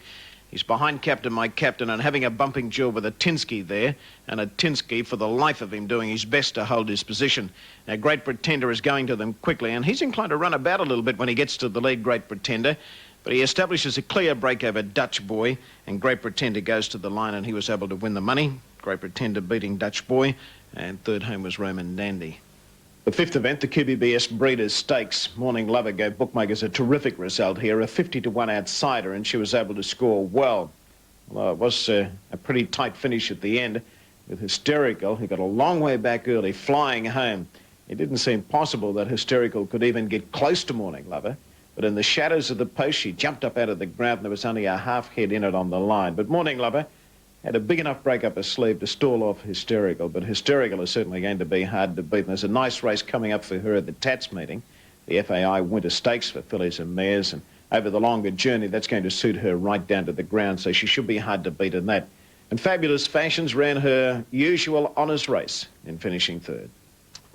He's behind Captain Mike Captain and having a bumping duel with Atinsky there. And Atinsky, for the life of him, doing his best to hold his position. Now, Great Pretender is going to them quickly, and he's inclined to run about a little bit when he gets to the lead, Great Pretender. But he establishes a clear break over Dutch Boy, and Great Pretender goes to the line, and he was able to win the money. Great Pretender beating Dutch Boy, and third home was Roman Dandy. The 5th event, the QBBS Breeders' Stakes. Morning Lover gave bookmakers a terrific result here, a 50-1 outsider, and she was able to score well. Although it was a pretty tight finish at the end with Hysterical. He got a long way back early, flying home. It didn't seem possible that Hysterical could even get close to Morning Lover, but in the shadows of the post, she jumped up out of the ground and there was only a half head in it on the line. But Morning Lover had a big enough break up her sleeve to stall off Hysterical, but Hysterical is certainly going to be hard to beat. And there's a nice race coming up for her at the Tats meeting, the FAI Winter Stakes for fillies and mares, and over the longer journey, that's going to suit her right down to the ground, so she should be hard to beat in that. And Fabulous Fashions ran her usual honours race in finishing 3rd.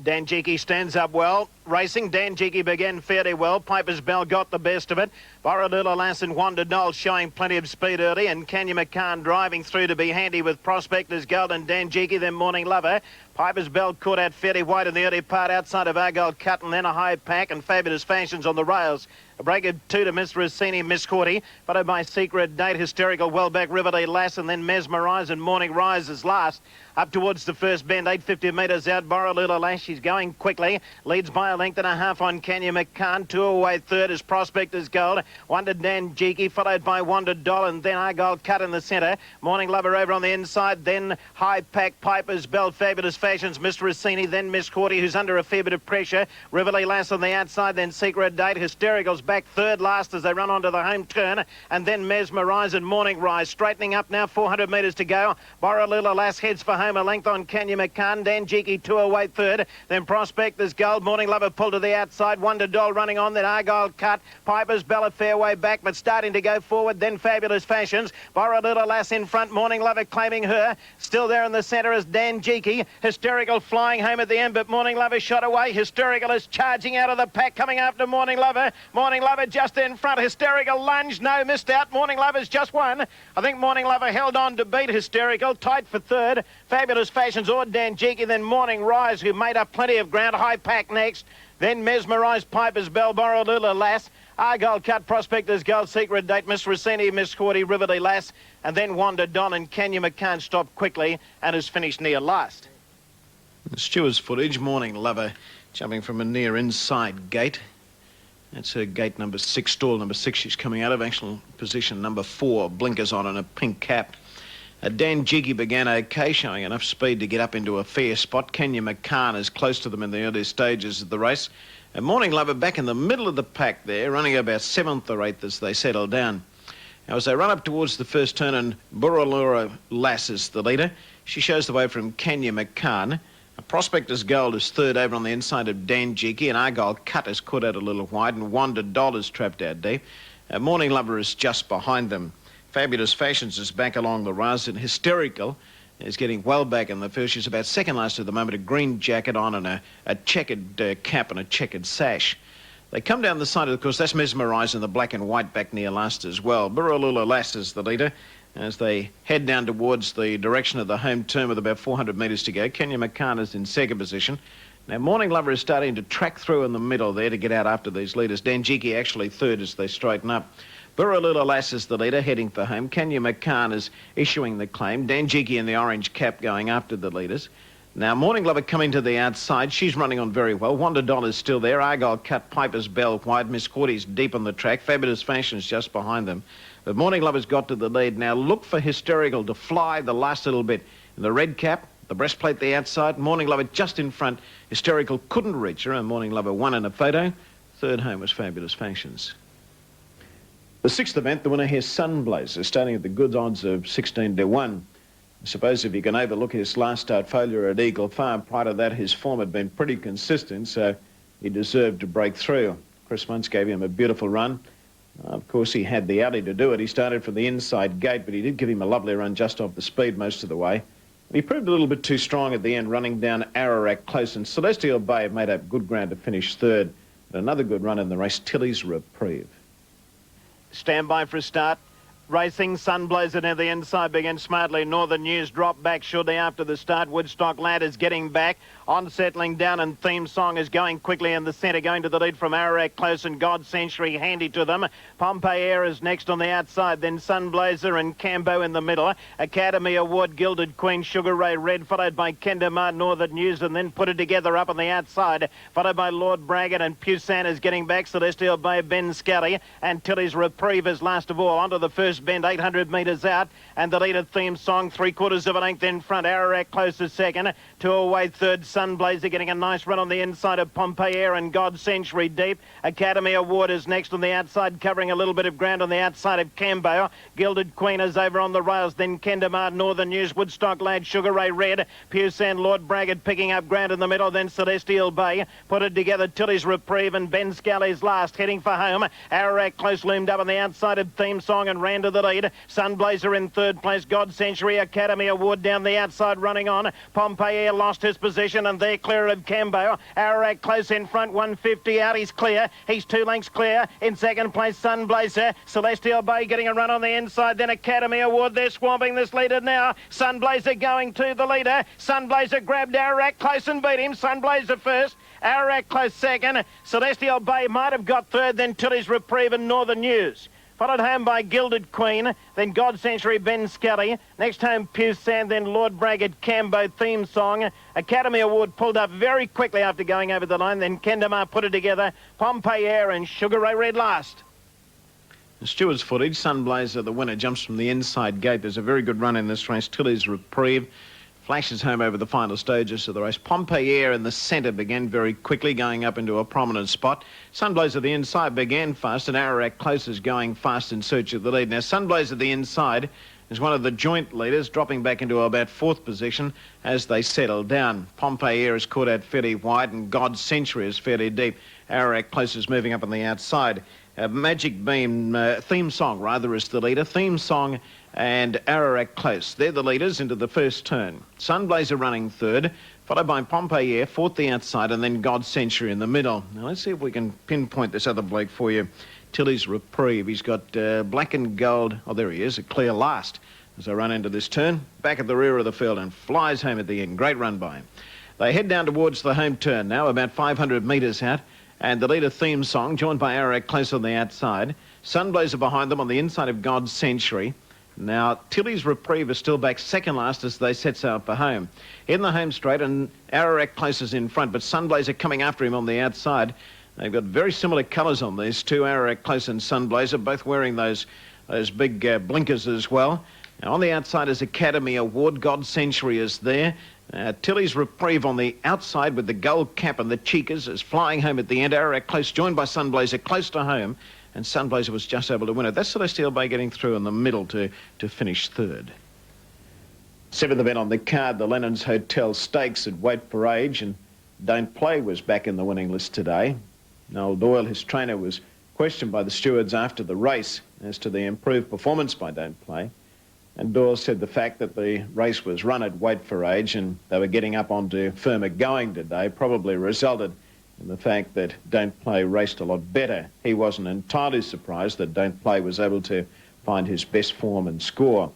Dan Jeeke stands up well. Racing, Dan Jeeke began fairly well. Piper's Bell got the best of it. Borroloola Lass and Wanda Knoll showing plenty of speed early, and Kenya McCann driving through to be handy with Prospector's Gold and Dan Jeeke, then Morning Lover. Piper's Bell caught out fairly wide in the early part outside of Argyle Cut, and then a high pack, and Fabulous Fashions on the rails. A break of 2 to Miss Rossini, Miss Cordy, followed by Secret Date, Hysterical, well back Riverdale Lass, and then Mesmerise and Morning Rise is last. Up towards the first bend, 850 metres out, Borroloola Lass, she's going quickly. Leads by a length and a half on Kenya McCann. 2 away third is Prospector's Gold. Wonder Dan Jeeke, followed by Wonder Doll, and then Argyle Cut in the centre. Morning Lover over on the inside, then High Pack, Piper's Bell, Fabulous Fashions, Miss Rossini, then Miss Cordy, who's under a fair bit of pressure. Riverdale Lass on the outside, then Secret Date. Hysterical's back third last as they run onto the home turn, and then Mesmerise and Morning Rise. Straightening up now, 400 metres to go. Borroloola Lass heads for home, a length on Kenya McCann. Dan Jeeke 2 away third, then Prospector's Gold. Morning Lover pulled to the outside, Wonder Doll running on, then Argyle Cut. Piper's Bell a fair way back, but starting to go forward, then Fabulous Fashions. Borroloola Lass in front, Morning Lover claiming her. Still there in the centre is Dan Jeeke. Hysterical flying home at the end, but Morning Lover shot away. Hysterical is charging out of the pack, coming after Morning Lover. Morning Lover just in front. Hysterical lunge, no, missed out. Morning Lover's just won. I think Morning Lover held on to beat Hysterical, tight for third. Fabulous Fashions or Dan Jeeke, then Morning Rise, who made up plenty of ground. High Pack next, then Mesmerise, Piper's Bell, Borroloola Lass, Argyle Cut, Prospector's Gold, Secret Date, Miss Rossini, Miss Cordy, Riverdale Lass, and then Wanda Don, and Kenya McCann stopped quickly and has finished near last. The Stewards' footage, Morning Lover jumping from a near inside gate. That's her gate number 6, stall number 6. She's coming out of actual position number 4, blinkers on and a pink cap. Dan Jeeke began okay, showing enough speed to get up into a fair spot. Kenya McCann is close to them in the early stages of the race. And Morning Lover back in the middle of the pack there, running about 7th or 8th as they settle down. Now, as they run up towards the first turn, and Borroloola Lass is the leader, she shows the way from Kenya McCann. Prospector's Gold is third over on the inside of Dan Jeeke, and Argyle Cut is caught out a little wide, and Wanda Doll is trapped out deep. Morning Lover is just behind them. Fabulous Fashions is back along the rails, and Hysterical is getting well back in the field. She's about second last at the moment, a green jacket on and a checkered cap and a checkered sash. They come down the side of the course. That's Mesmerise in the black and white back near last as well. Borroloola Lass is the leader. as they head down towards the direction of the home turn with about 400 metres to go. Kenya McCann in second position. Now, Morning Lover is starting to track through in the middle there to get out after these leaders. Danjiki actually third as they straighten up. Buralula Lass is the leader, heading for home. Kenya McCann is issuing the claim. Danjiki in the orange cap going after the leaders. Now, Morning Lover coming to the outside. She's running on very well. Wonder Doll is still there. Argyle Cut, Piper's Bell wide. Miss Cordy's deep on the track. Fabulous Fashion's just behind them. But Morning Lover's got to the lead. Now, look for Hysterical to fly the last little bit. In the red cap, the breastplate the outside. Morning Lover just in front. Hysterical couldn't reach her, and Morning Lover won in a photo. Third home was Fabulous Fashions. The sixth event, the winner here, Sunblazer, starting at the good odds of 16 to 1. I suppose if you can overlook his last start failure at Eagle Farm, prior to that his form had been pretty consistent, so he deserved to break through. Chris Muntz gave him a beautiful run. Of course, he had the alley to do it. He started from the inside gate, but he did give him a lovely run just off the speed most of the way. He proved a little bit too strong at the end, running down Ararat close, and Celestial Bay made up good ground to finish third. But another good run in the race, Tilly's Reprieve. Stand by for a start. Racing, Sunblazer near the inside, begins smartly. Northern News drop back shortly after the start. Woodstock Lad is getting back. On settling down, and Theme Song is going quickly in the centre, going to the lead from Ararat Close and God Century handy to them. Pompeii Air is next on the outside, then Sunblazer and Cambo in the middle. Academy Award, Gilded Queen, Sugar Ray Red, followed by Kendamar, Northern News, and then put it together up on the outside, followed by Lord Braggett, and Pusan is getting back. Celestial Bay, Ben Scully, and Tilly's Reprieve is last of all. Onto the first bend, 800 metres out, and the leader Theme Song, 3/4 of a length in front. Ararat Close to second, two away third. Sunblazer getting a nice run on the inside of Pompeii Air and God Century deep. Academy Award is next on the outside, covering a little bit of ground on the outside of Cambo. Gilded Queen is over on the rails, then Kendamar, Northern News, Woodstock Lad, Sugar Ray Red, Pusan, Lord Braggett picking up ground in the middle, then Celestial Bay. Put it together, Tilly's Reprieve, and Ben Scully's last, heading for home. Ararat Close loomed up on the outside of Theme Song and ran to the lead. Sunblazer in third place, God Century, Academy Award down the outside running on. Pompeii Air lost his position, and they're clear of Cambo. Ararat Close in front, 150 out, he's clear. He's 2 lengths clear. In second place, Sunblazer. Celestial Bay getting a run on the inside, then Academy Award. They're swamping this leader now. Sunblazer going to the leader. Sunblazer grabbed Ararat Close and beat him. Sunblazer first, Ararat Close second. Celestial Bay might have got third, then Tilly's Reprieve and Northern News. Followed home by Gilded Queen, then God Century, Ben Scully. Next home, Pusan, then Lord Braggett, Cambo, Theme Song. Academy Award pulled up very quickly after going over the line. Then Kendamar put it together. Pompeii Air and Sugar Ray Red last. Stewart's footage, Sunblazer, the winner, jumps from the inside gate. There's a very good run in this race. Tilly's Reprieve flashes home over the final stages of the race. Pompeii Air in the centre began very quickly, going up into a prominent spot. Sunblazer the inside began fast, and Ararat Close is going fast in search of the lead. Now, Sunblazer the inside is one of the joint leaders, dropping back into about 4th position as they settle down. Pompeii Air is caught out fairly wide, and God Century is fairly deep. Ararat Close is moving up on the outside. Magic Beam, Theme Song rather, is the leader. Theme Song and Ararat Close, they're the leaders into the first turn. Sunblazer running third, followed by Pompeii Air, 4th the outside, and then God Century in the middle. Now let's see if we can pinpoint this other bloke for you. Tilly's Reprieve. He's got black and gold. Oh, there he is, a clear last as I run into this turn. Back at the rear of the field and flies home at the end. Great run by him. They head down towards the home turn now, about 500 metres out. And the leader Theme Song, joined by Ararat Close on the outside. Sunblazer behind them on the inside of God Century. Now, Tilly's Reprieve is still back second last as they set sail for home. In the home straight, and Ararat Close is in front, but Sunblazer coming after him on the outside. They've got very similar colours on these two, Ararat Close and Sunblazer, both wearing those big blinkers as well. Now, on the outside is Academy Award. God Century is there. Tilly's Reprieve on the outside with the gold cap and the cheekers is flying home at the end. Ararat Close joined by Sunblazer close to home, and Sunblazer was just able to win it. That's Celestial Bay getting through in the middle to finish third. 7th event on the card, the Lennon's Hotel Stakes at Weight for Age, and Don't Play was back in the winning list today. Noel Doyle, his trainer, was questioned by the stewards after the race as to the improved performance by Don't Play. And Doyle said the fact that the race was run at Weight for Age and they were getting up onto firmer going today probably resulted in the fact that Don't Play raced a lot better. He wasn't entirely surprised that Don't Play was able to find his best form and score.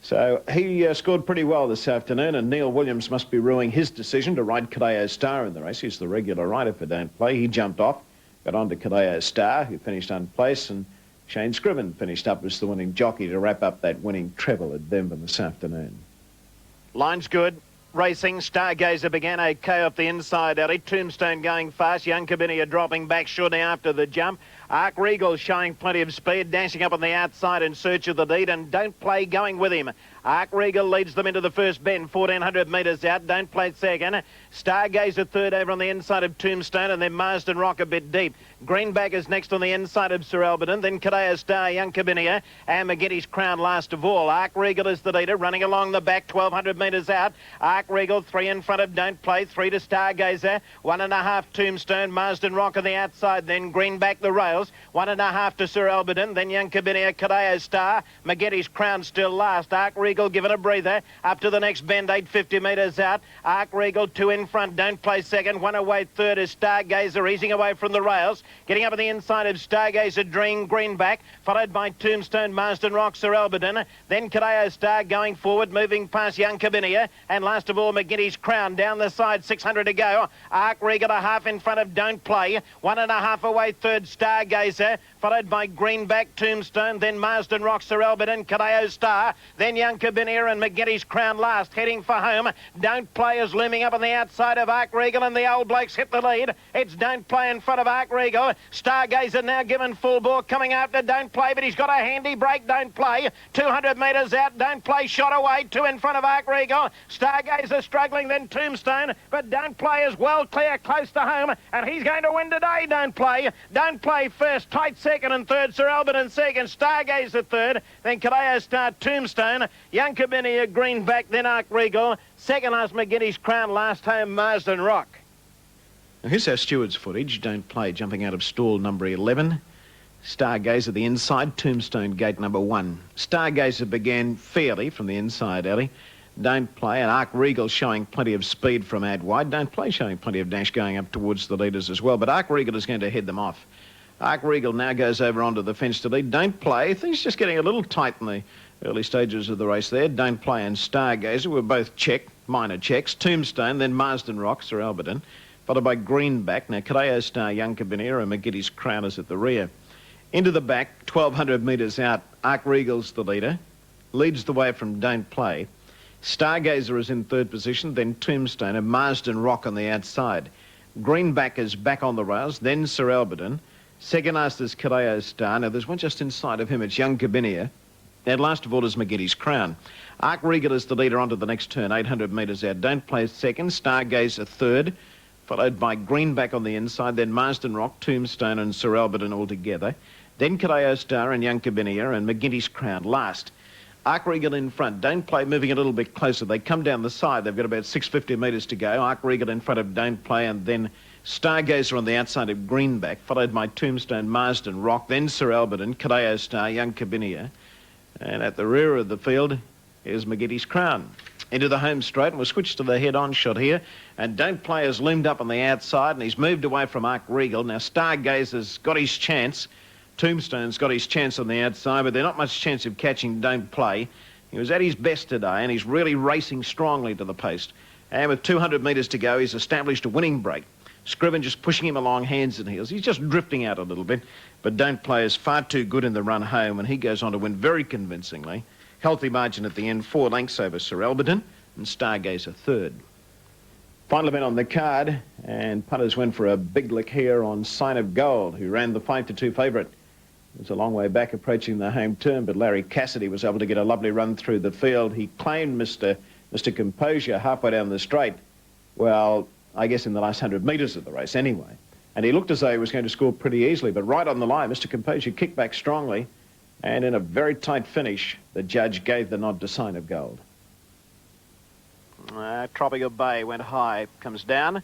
So he scored pretty well this afternoon, and Neil Williams must be rueing his decision to ride Cadeo Star in the race. He's the regular rider for Don't Play. He jumped off, got on to Cadeo Star, who finished on place, and Shane Scriven finished up as the winning jockey to wrap up that winning treble at Doomben this afternoon. Line's good. Racing, Stargazer began okay off the inside alley. Tombstone going fast. Young Cabinia dropping back shortly after the jump. Arc Regal showing plenty of speed, dashing up on the outside in search of the lead, and Don't Play going with him. Arc Regal leads them into the first bend, 1,400 metres out. Don't Play second. Stargazer third over on the inside of Tombstone, and then Marsden Rock a bit deep. Greenback is next on the inside of Sir Alberton, then Cadeo Star, Young Cabinia, and McGinty's Crown last of all. Arc Regal is the leader, running along the back, 1,200 metres out. Arc Regal, 3 in front of Don't Play, 3 to Stargazer, 1.5 Tombstone, Marsden Rock on the outside, then Greenback the rails, 1.5 to Sir Alberton, then Young Cabinia, Cadeo Star, McGinty's Crown still last. Arc Regal given a breather, up to the next bend, 850 metres out. Arc Regal, 2 in front, Don't Play second, 1 away third is Stargazer, easing away from the rails. Getting up on the inside of Stargazer, Dream Greenback, followed by Tombstone, Marsden Rock, Sir Alberton, then Cadeo Star going forward, moving past Young Cabinia, and last of all McGinty's Crown down the side, 600 to go. Arc Regal a half in front of Don't Play, 1.5 away third Stargazer, followed by Greenback, Tombstone, then Marsden Rock, Sir Alberton, Cadeo Star, then Young Cabinia and McGinty's Crown last, heading for home. Don't Play is looming up on the outside of Arc Regal, and the old blokes hit the lead. It's Don't Play in front of Arc Regal. Stargazer now given full bore, coming after Don't Play, but he's got a handy break. Don't Play, 200 metres out. Don't Play shot away, 2 in front of Arc Regal. Stargazer struggling, then Tombstone, but Don't Play is well clear, close to home, and he's going to win today. Don't Play. Don't Play first, tight second and third. Sir Alberton second, Stargazer third, then Cadeo Star, Tombstone, Young Cabinia, Greenback, then Arc Regal. Second last McGinty's Crown, last home Marsden Rock. Now here's our steward's footage. Don't Play jumping out of stall number 11. Stargazer the inside, Tombstone gate number 1. Stargazer began fairly from the inside alley. Don't Play and Arc Regal showing plenty of speed from out wide. Don't Play showing plenty of dash going up towards the leaders as well, but Arc Regal is going to head them off. Arc Regal now goes over onto the fence to lead. Don't Play, things just getting a little tight in the early stages of the race there. Don't Play and Stargazer were both checked, minor checks. Tombstone, then Marsden Rock, Sir Alberton, followed by Greenback. Now Cadeo Star, Young Cabinia and McGinty's Crown is at the rear. Into the back, 1,200 metres out, Arc Regal's the leader, leads the way from Don't Play. Stargazer is in third position, then Tombstone and Marsden Rock on the outside. Greenback is back on the rails, then Sir Alberton. Second last is Cadeo Star. Now there's one just inside of him, it's Young Cabinia. And last of all is McGinty's Crown. Arc Regal is the leader onto the next turn, 800 metres out. Don't Play second, Stargazer third, followed by Greenback on the inside, then Marsden Rock, Tombstone and Sir Alberton all together. Then Cadeo Star and Young Cabinia and McGinty's Crown last. Arc Regal in front. Don't Play moving a little bit closer. They come down the side. They've got about 650 metres to go. Arc Regal in front of Don't Play, and then Stargazer on the outside of Greenback, followed by Tombstone, Marsden Rock, then Sir Alberton, Cadeo Star, Young Cabinia. And at the rear of the field is McGinty's Crown. Into the home straight, and we'll switch to the head-on shot here. And Don't Play has loomed up on the outside, and he's moved away from Arc Regal. Now Stargazer's got his chance. Tombstone's got his chance on the outside, but there's not much chance of catching Don't Play. He was at his best today, and he's really racing strongly to the post. And with 200 metres to go, he's established a winning break. Scriven just pushing him along hands and heels. He's just drifting out a little bit, but Don't Play is far too good in the run home, and he goes on to win very convincingly. Healthy margin at the end, 4 lengths over Sir Alberton, and Stargazer third. Final event on the card, and punters went for a big lick here on Sign of Gold, who ran the 5-2 favourite. It was a long way back approaching the home turn, but Larry Cassidy was able to get a lovely run through the field. He claimed Mr. Composure halfway down the straight. Well, I guess in the last 100 metres of the race anyway. And he looked as though he was going to score pretty easily, but right on the line, Mr. Composure kicked back strongly, and in a very tight finish, the judge gave the nod to Sign of Gold. Tropical Bay went high, comes down.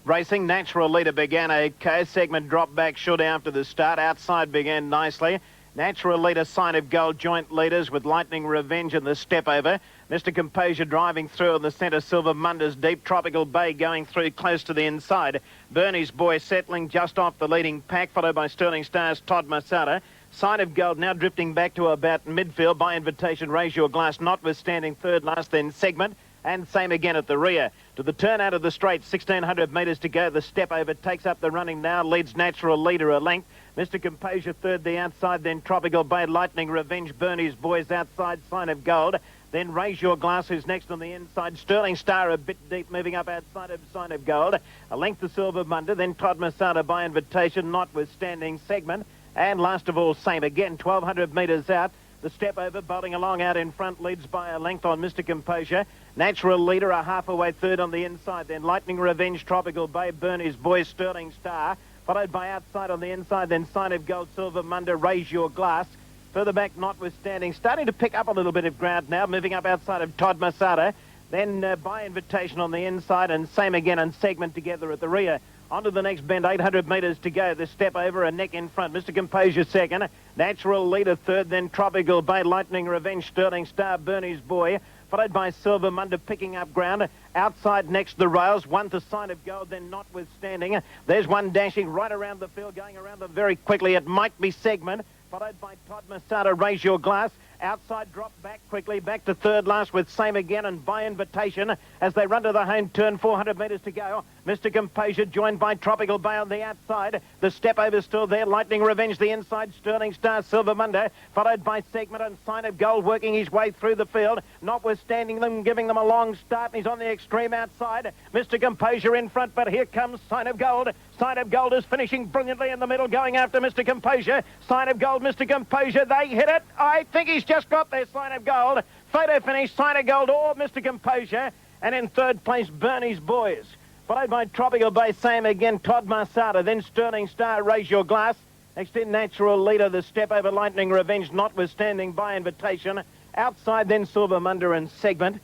Racing, Natural Leader began okay. Segment dropped back short after the start. Outside began nicely. Natural Leader, Sign of Gold, joint leaders with Lightning Revenge in the step over. Mr. Composure driving through in the centre. Silver Munda's deep. Tropical Bay going through close to the inside. Bernie's Boy settling just off the leading pack, followed by Sterling Star's Todd Masada. Sign of Gold now drifting back to about midfield. By Invitation, Raise Your Glass, notwithstanding third last, then Segment. And same again at the rear. To the turn out of the straight, 1,600 metres to go. The Step Over takes up the running now, leads Natural Leader a length. Mr. Composure third, the outside, then Tropical Bay, Lightning Revenge, Bernie's Boys outside, Sign of Gold. Then Raise Your Glass, who's next on the inside. Sterling Star a bit deep, moving up outside of Sign of Gold. A length to Silver Munder, then Todd Masada by Invitation, notwithstanding Segment. And last of all, same again, 1,200 metres out. The Step Over bolting along out in front, leads by a length on Mr. Composure. Natural Leader a half away third on the inside. Then Lightning Revenge, Tropical Bay, Bernie's Boys, Sterling Star. Followed by outside on the inside, then Sign of Gold, Silver Munder, Raise Your Glass. Further back, notwithstanding, starting to pick up a little bit of ground now, moving up outside of Todd Masada. Then by Invitation on the inside, and same again and Segment together at the rear. Onto the next bend, 800 metres to go. The Step Over, a neck in front. Mr. Composure second. Natural Leader third, then Tropical Bay, Lightning Revenge, Sterling Star, Bernie's Boy. Followed by Silver Munder picking up ground. Outside next the rails, one to Sign of Gold, then notwithstanding. There's one dashing right around the field, going around them very quickly. It might be Segment. Followed by Todd Masada, Raise Your Glass. Outside drop back quickly, back to third last with same again and by Invitation as they run to the home turn, 400 metres to go. Mr. Composure joined by Tropical Bay on the outside. The Step Over still there, Lightning Revenge the inside, Sterling Star, Silver Munder, followed by Segment and Sign of Gold working his way through the field, notwithstanding them, giving them a long start, and he's on the extreme outside. Mr. Composure in front, but here comes Sign of Gold. Sign of Gold is finishing brilliantly in the middle, going after Mr. Composure. Sign of Gold, Mr. Composure, they hit it. I think he's just got there, Sign of Gold. Photo finish, Sign of Gold or Mr. Composure. And in third place, Bernie's Boys. Followed by Tropical Bay, same again, Todd Masada. Then Sterling Star, Raise Your Glass. Next in Natural Leader, the Step Over, Lightning Revenge, notwithstanding by Invitation. Outside then Silver Munder and Segment.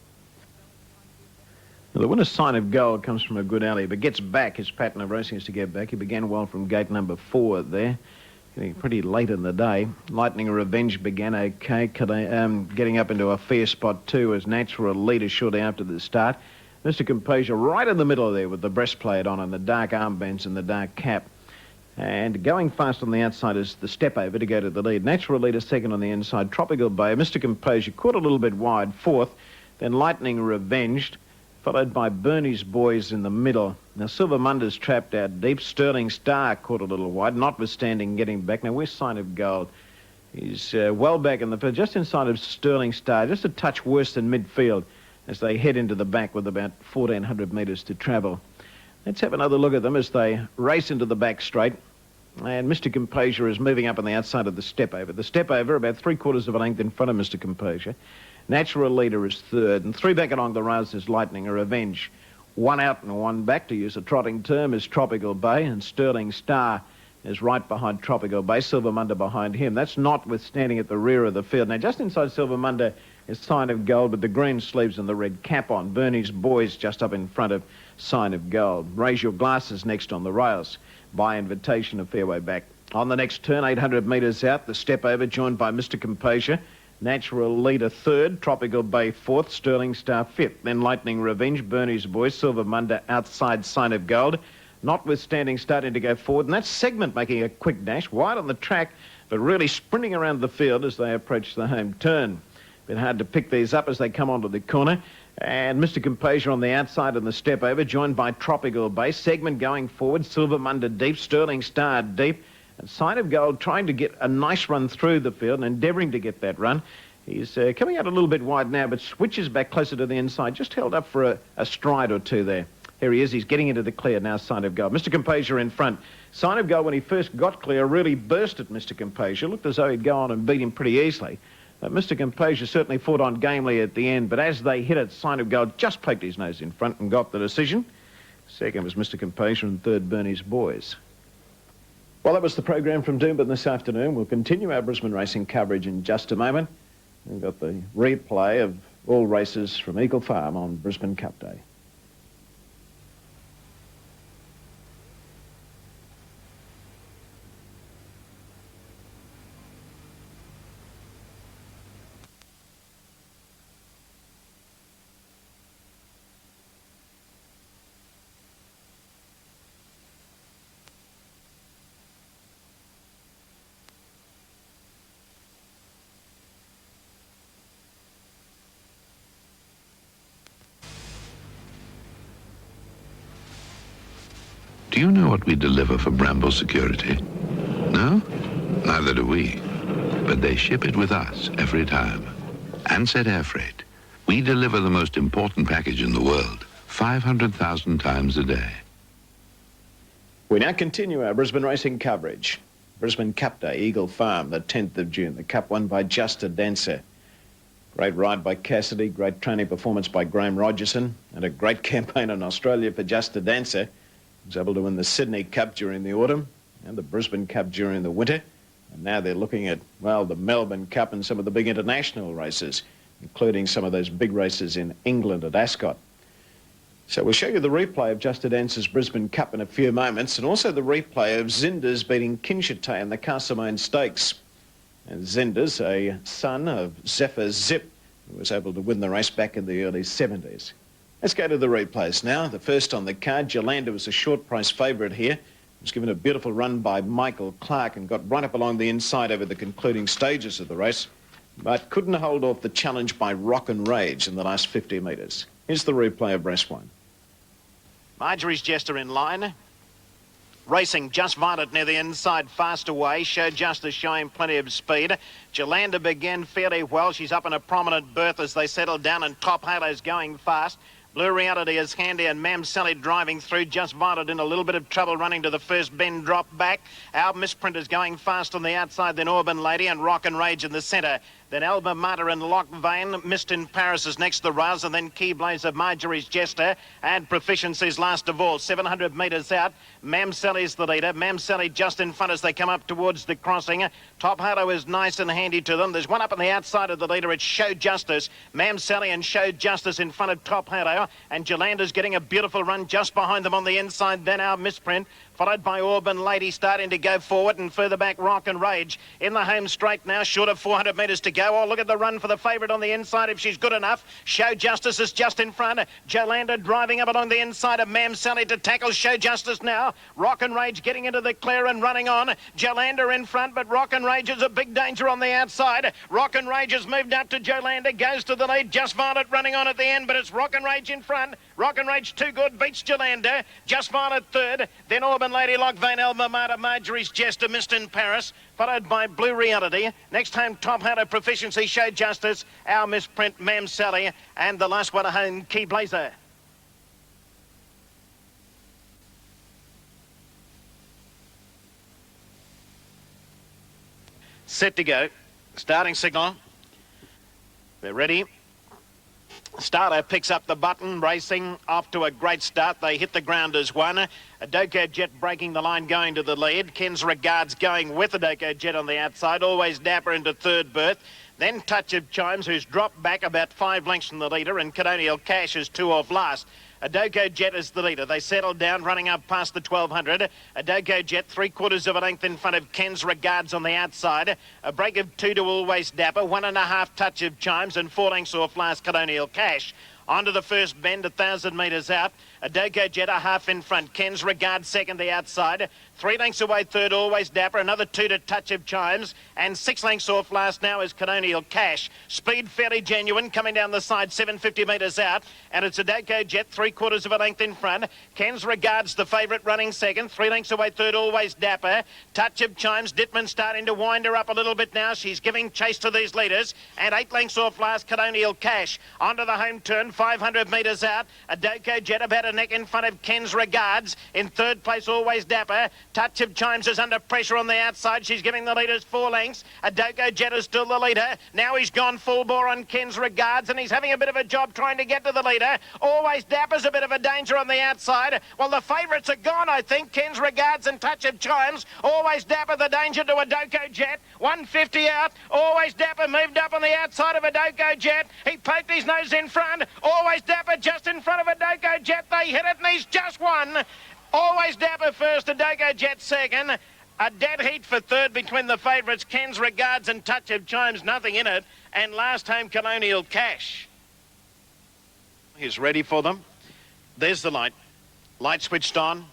Now, the winner's Sign of Gold comes from a good alley, but gets back. His pattern of racing is to get back. He began well from gate number 4 there, getting pretty late in the day. Lightning Revenge began okay, getting up into a fair spot too as Natural Leader shortly after the start. Mr. Composure right in the middle there with the breastplate on and the dark armbands and the dark cap. And going fast on the outside is the Step Over to go to the lead. Natural Leader second on the inside. Tropical Bay. Mr. Composure caught a little bit wide, fourth. Then Lightning Revenged, followed by Bernie's Boys in the middle. Now, Silver Munder's trapped out deep. Sterling Star caught a little wide, notwithstanding getting back. Now, where's Sign of Gold? He's well back in the field, just inside of Sterling Star, just a touch worse than midfield as they head into the back with about 1,400 metres to travel. Let's have another look at them as they race into the back straight. And Mr. Composure is moving up on the outside of the Step Over. The Step Over about 3/4 of a length in front of Mr. Composure. Natural Leader is third, and 3 back along the rails is Lightning Revenge. 1 out and 1 back, to use a trotting term, is Tropical Bay, and Sterling Star is right behind Tropical Bay. Silver Munder behind him. That's notwithstanding at the rear of the field. Now, just inside Silver Munder is Sign of Gold with the green sleeves and the red cap on. Bernie's Boys just up in front of Sign of Gold. Raise Your Glasses next on the rails. By Invitation, a fair way back. On the next turn, 800 metres out, the Step Over joined by Mr. Composure. Natural Leader third, Tropical Bay fourth, Sterling Star fifth. Then Lightning Revenge, Bernie's Boys, Silver Munder outside Sign of Gold. Notwithstanding starting to go forward, and that's Segment making a quick dash, wide on the track, but really sprinting around the field as they approach the home turn. Been hard to pick these up as they come onto the corner. And Mr. Composure on the outside and the Step Over, joined by Tropical Bay. Segment going forward, Silver Munder deep, Sterling Star deep. And Sign of Gold trying to get a nice run through the field and endeavouring to get that run. He's coming out a little bit wide now, but switches back closer to the inside. Just held up for a stride or two there. Here he is. He's getting into the clear now, Sign of Gold. Mr. Composure in front. Sign of Gold, when he first got clear, really burst at Mr. Composure. Looked as though he'd go on and beat him pretty easily. But Mr. Composure certainly fought on gamely at the end. But as they hit it, Sign of Gold just poked his nose in front and got the decision. Second was Mr. Composure and third, Bernie's Boys. Well, that was the program from Doomben this afternoon. We'll continue our Brisbane racing coverage in just a moment. We've got the replay of all races from Eagle Farm on Brisbane Cup Day. Do you know what we deliver for Bramble Security? No? Neither do we. But they ship it with us every time. Ansett Air Freight. We deliver the most important package in the world, 500,000 times a day. We now continue our Brisbane racing coverage. Brisbane Cup Day, Eagle Farm, the 10th of June. The Cup won by Just a Dancer. Great ride by Cassidy, great training performance by Graham Rogerson, and a great campaign in Australia for Just a Dancer. He was able to win the Sydney Cup during the autumn and the Brisbane Cup during the winter. And now they're looking at, well, the Melbourne Cup and some of the big international races, including some of those big races in England at Ascot. So we'll show you the replay of Just a Dancer's Brisbane Cup in a few moments, and also the replay of Zinders beating Kinshite in the Castlemaine Stakes. And Zinders, a son of Zephyr Zip, who was able to win the race back in the early 70s. Let's go to the replays now. The first on the card, Jolanda was a short price favourite here. Was given a beautiful run by Michael Clark and got right up along the inside over the concluding stages of the race, but couldn't hold off the challenge by Rock and Rage in the last 50 metres. Here's the replay of race 1. Marjorie's Jester in line. Racing Just Violet near the inside, fast away. Show Justice showing plenty of speed. Jolanda began fairly well. She's up in a prominent berth as they settle down, and Top Halo's going fast. Blue Reality is handy, and Mam Sally driving through. Just Violet in a little bit of trouble running to the first bend, drop back. Our Misprint is going fast on the outside, then Auburn Lady and Rock and Rage in the centre. Then Alba Mater and Lock Vein. Mist in Paris is next to the rails, and then Key Blaze of Marjorie's Jester. And Proficiency's last of all. 700 metres out. Mam Sally's the leader. Mam Sally just in front as they come up towards the crossing. Top Halo is nice and handy to them. There's one up on the outside of the leader. It's Show Justice. Mam Sally and Show Justice in front of Top Halo. And Jolanda's getting a beautiful run just behind them on the inside. Then Our Misprint, followed by Auburn Lady starting to go forward, and further back Rock and Rage in the home straight now, short of 400 metres to go. Oh, look at the run for the favourite on the inside if she's good enough. Show Justice is just in front. Jolanda driving up along the inside of Mam Sally to tackle Show Justice now. Rock and Rage getting into the clear and running on. Jolanda in front, but Rock and Rage is a big danger on the outside. Rock and Rage has moved up to Jolanda, goes to the lead. Just Violet running on at the end, but it's Rock and Rage in front. Rock and Rage too good, beats Jolanda. Just Violet third, then Auburn Lady, Lock Vein, Alma Mater, Marjorie's Jester, Mist in Paris, followed by Blue Reality. Next home, Top Halo, Proficiency, Show Justice, Our Misprint, Mam Sally, and the last one home, Key Blazer. Set to go. Starting signal. They're ready. Starter picks up the button, racing off to a great start. They hit the ground as one. Adoko Jet breaking the line, going to the lead. Ken's Regards going with Adoko Jet on the outside. Always Dapper into third berth. Then Touch of Chimes, who's dropped back about 5 lengths from the leader, and Colonial Cash is 2 off last. Adoko Jet is the leader. They settled down, running up past the 1200. Adoko Jet, 3/4 of a length in front of Ken's Regards on the outside. A break of 2 to Always Dapper, 1.5 Touch of Chimes, and 4 lengths off last Colonial Cash. Onto the first bend, 1,000 metres out. Adoko Jet a half in front. Ken's Regard second, the outside. 3 lengths away third, Always Dapper. Another 2 to Touch of Chimes. And 6 lengths off last now is Colonial Cash. Speed fairly genuine, coming down the side, 750 metres out. And it's Adoko Jet, 3/4 of a length in front. Ken's Regards the favourite, running second. 3 lengths away third, Always Dapper. Touch of Chimes. Dittman starting to wind her up a little bit now. She's giving chase to these leaders. And 8 lengths off last, Colonial Cash. Onto the home turn, 500 metres out. Adoko Jet about a neck in front of Ken's Regards. In third place, Always Dapper. Touch of Chimes is under pressure on the outside. She's giving the leaders 4 lengths. Adoko Jet is still the leader. Now he's gone full bore on Ken's Regards, and he's having a bit of a job trying to get to the leader. Always Dapper's a bit of a danger on the outside. Well, the favourites are gone, I think. Ken's Regards and Touch of Chimes. Always Dapper the danger to Adoko Jet. 150 out. Always Dapper moved up on the outside of Adoko Jet. He poked his nose in front. Always Dapper just in front of Adoko Jet. They hit it, and he's just won. Always Dapper first, Adoko Jet second. A dead heat for third between the favourites, Ken's Regards and Touch of Chimes, nothing in it. And last home, Colonial Cash. He's ready for them. There's the light. Light switched on.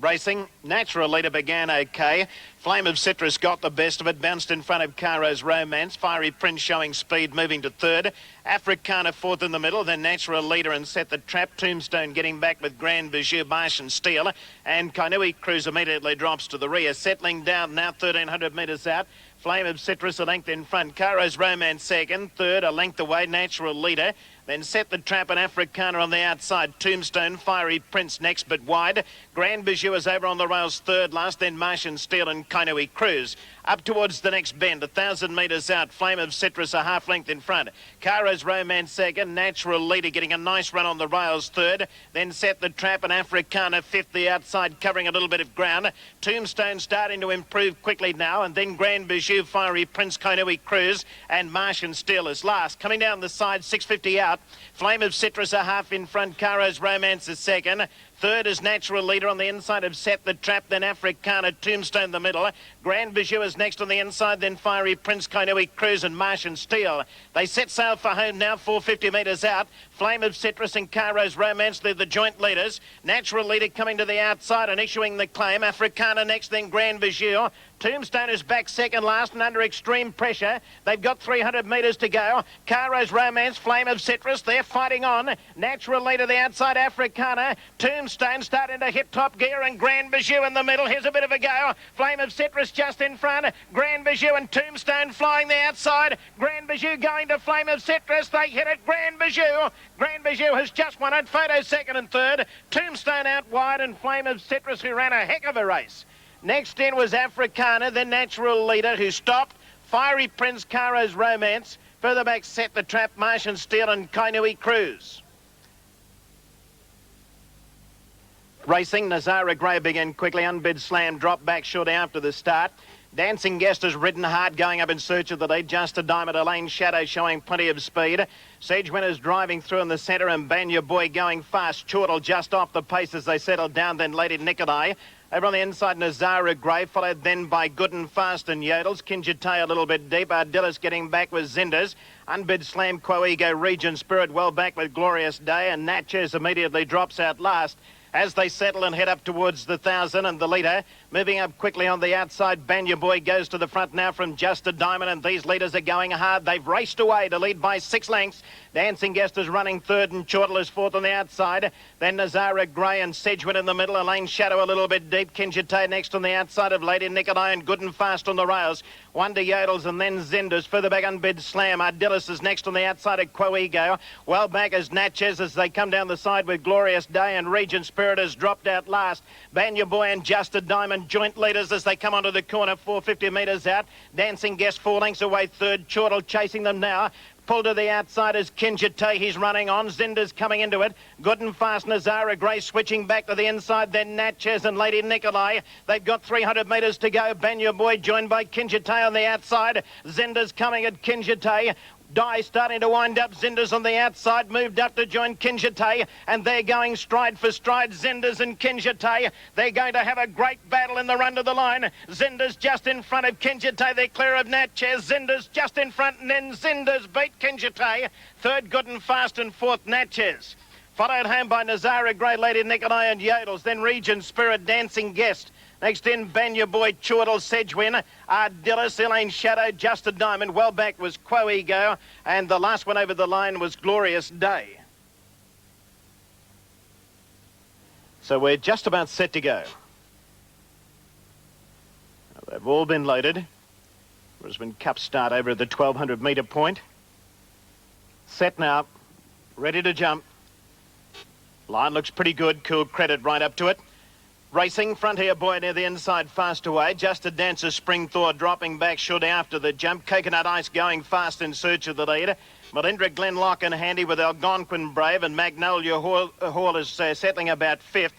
Racing, Natural Leader began okay. Flame of Citrus got the best of it, bounced in front of Caro's Romance. Fiery Prince showing speed, moving to third. Africana fourth in the middle, then Natural Leader and Set the Trap. Tombstone getting back with Grand Bijou, Martian Steel. And Kainui Cruise immediately drops to the rear. Settling down now 1,300 metres out. Flame of Citrus a length in front. Caro's Romance second. Third, a length away, Natural Leader. Then Set the Trap and Africana on the outside. Tombstone, Fiery Prince next but wide. Grand Bijou is over on the rails third last. Then Martian Steel and Kainui Cruise. Up towards the next bend, 1,000 metres out. Flame of Citrus a half length in front. Caro's Romance second. Natural Leader getting a nice run on the rails third. Then Set the Trap and Africana fifth, the outside covering a little bit of ground. Tombstone starting to improve quickly now. And then Grand Bijou, Fiery Prince, Kainui Cruise and Martian Steel is last. Coming down the side, 650 out. Flame of Citrus a half in front. Caro's Romance is second. Third is Natural Leader on the inside of Set the Trap, then Africana, Tombstone the middle. Grand Bijou is next on the inside, then Fiery Prince, Kainui Cruise and Martian Steel. They set sail for home now, 450 metres out. Flame of Citrus and Caro's Romance, they're the joint leaders. Natural Leader coming to the outside and issuing the claim. Africana next, then Grand Bijou. Tombstone is back second last and under extreme pressure. They've got 300 metres to go. Caro's Romance, Flame of Citrus, they're fighting on. Natural Leader the outside, Africana. Tombstone starting to hit top gear and Grand Bijou in the middle. Here's a bit of a go. Flame of Citrus just in front. Grand Bijou and Tombstone flying the outside. Grand Bijou going to Flame of Citrus. They hit it. Grand Bijou. Grand Bijou has just won it. Photo second and third. Tombstone out wide and Flame of Citrus, who ran a heck of a race. Next in was Africana, then Natural Leader, who stopped. Fiery Prince, Caro's Romance. Further back, Set the Trap, Martian Steel and Kainui Cruise. Racing, Nazara Grey began quickly. Unbid Slam dropped back shortly after the start. Dancing Guest has ridden hard, going up in search of the lead. Just a Diamond, Elaine Shadow showing plenty of speed. Sedgwin is driving through in the centre and Banya Boy going fast. Chortle just off the pace as they settle down, then Lady Nikolai. Over on the inside, Nazara Grey, followed then by Good and Fast and Yodels. Kinjite a little bit deep. Ardillis getting back with Zinders. Unbid Slam, Quo Ego, Regent Spirit well back with Glorious Day. And Natchez immediately drops out last as they settle and head up towards the 1,000 and the leader. Moving up quickly on the outside, Banya Boy goes to the front now from Just a Diamond, and these leaders are going hard. They've raced away to lead by 6 lengths. Dancing Guest is running third and Chortle is fourth on the outside. Then Nazara Grey and Sedgwin in the middle. Elaine Shadow a little bit deep. Kinjite next on the outside of Lady Nikolai and Good and Fast on the rails. Wonder Yodels and then Zinders. Further back, Unbid Slam. Ardillis is next on the outside of Quo Ego. Well back is Natchez as they come down the side with Glorious Day, and Regent Spirit has dropped out last. Banya Boy and Just a Diamond joint leaders as they come onto the corner, 450 metres out. Dancing Guest 4 lengths away third. Chortle chasing them now. Pulled to the outside is Kinjite. He's running on. Zinder's coming into it. Good and Fast, Nazara Grey switching back to the inside. Then Natchez and Lady Nikolai. They've got 300 metres to go. Banya Boy joined by Kinjite on the outside. Zinder's coming at Kinjite. Die starting to wind up. Zinders on the outside, moved up to join Kinjite, and they're going stride for stride. Zinders and Kinjite, they're going to have a great battle in the run to the line. Zinders just in front of Kinjite, they're clear of Natchez. Zinders just in front, and then Zinders beat Kinjite. Third, Good and Fast, and fourth, Natchez. Followed home by Nazara Grey, Lady Nikolai and Yodels, then Regent Spirit, Dancing Guest. Next in, Banya Boy, Chortle, Sedgwin, Ardillis, Elaine Shadow, Just a Diamond. Well back was Quo Ego, and the last one over the line was Glorious Day. So we're just about set to go. They've all been loaded. Brisbane Cup start over at the 1,200 metre point. Set now, ready to jump. Line looks pretty good, Cool Credit right up to it. Racing, Frontier Boy near the inside, fast away. Just a Dancer, Spring Thaw dropping back shortly after the jump. Coconut Ice going fast in search of the lead. Melindra Glenlock and handy with Algonquin Brave, and Magnolia Hall is settling about 5th.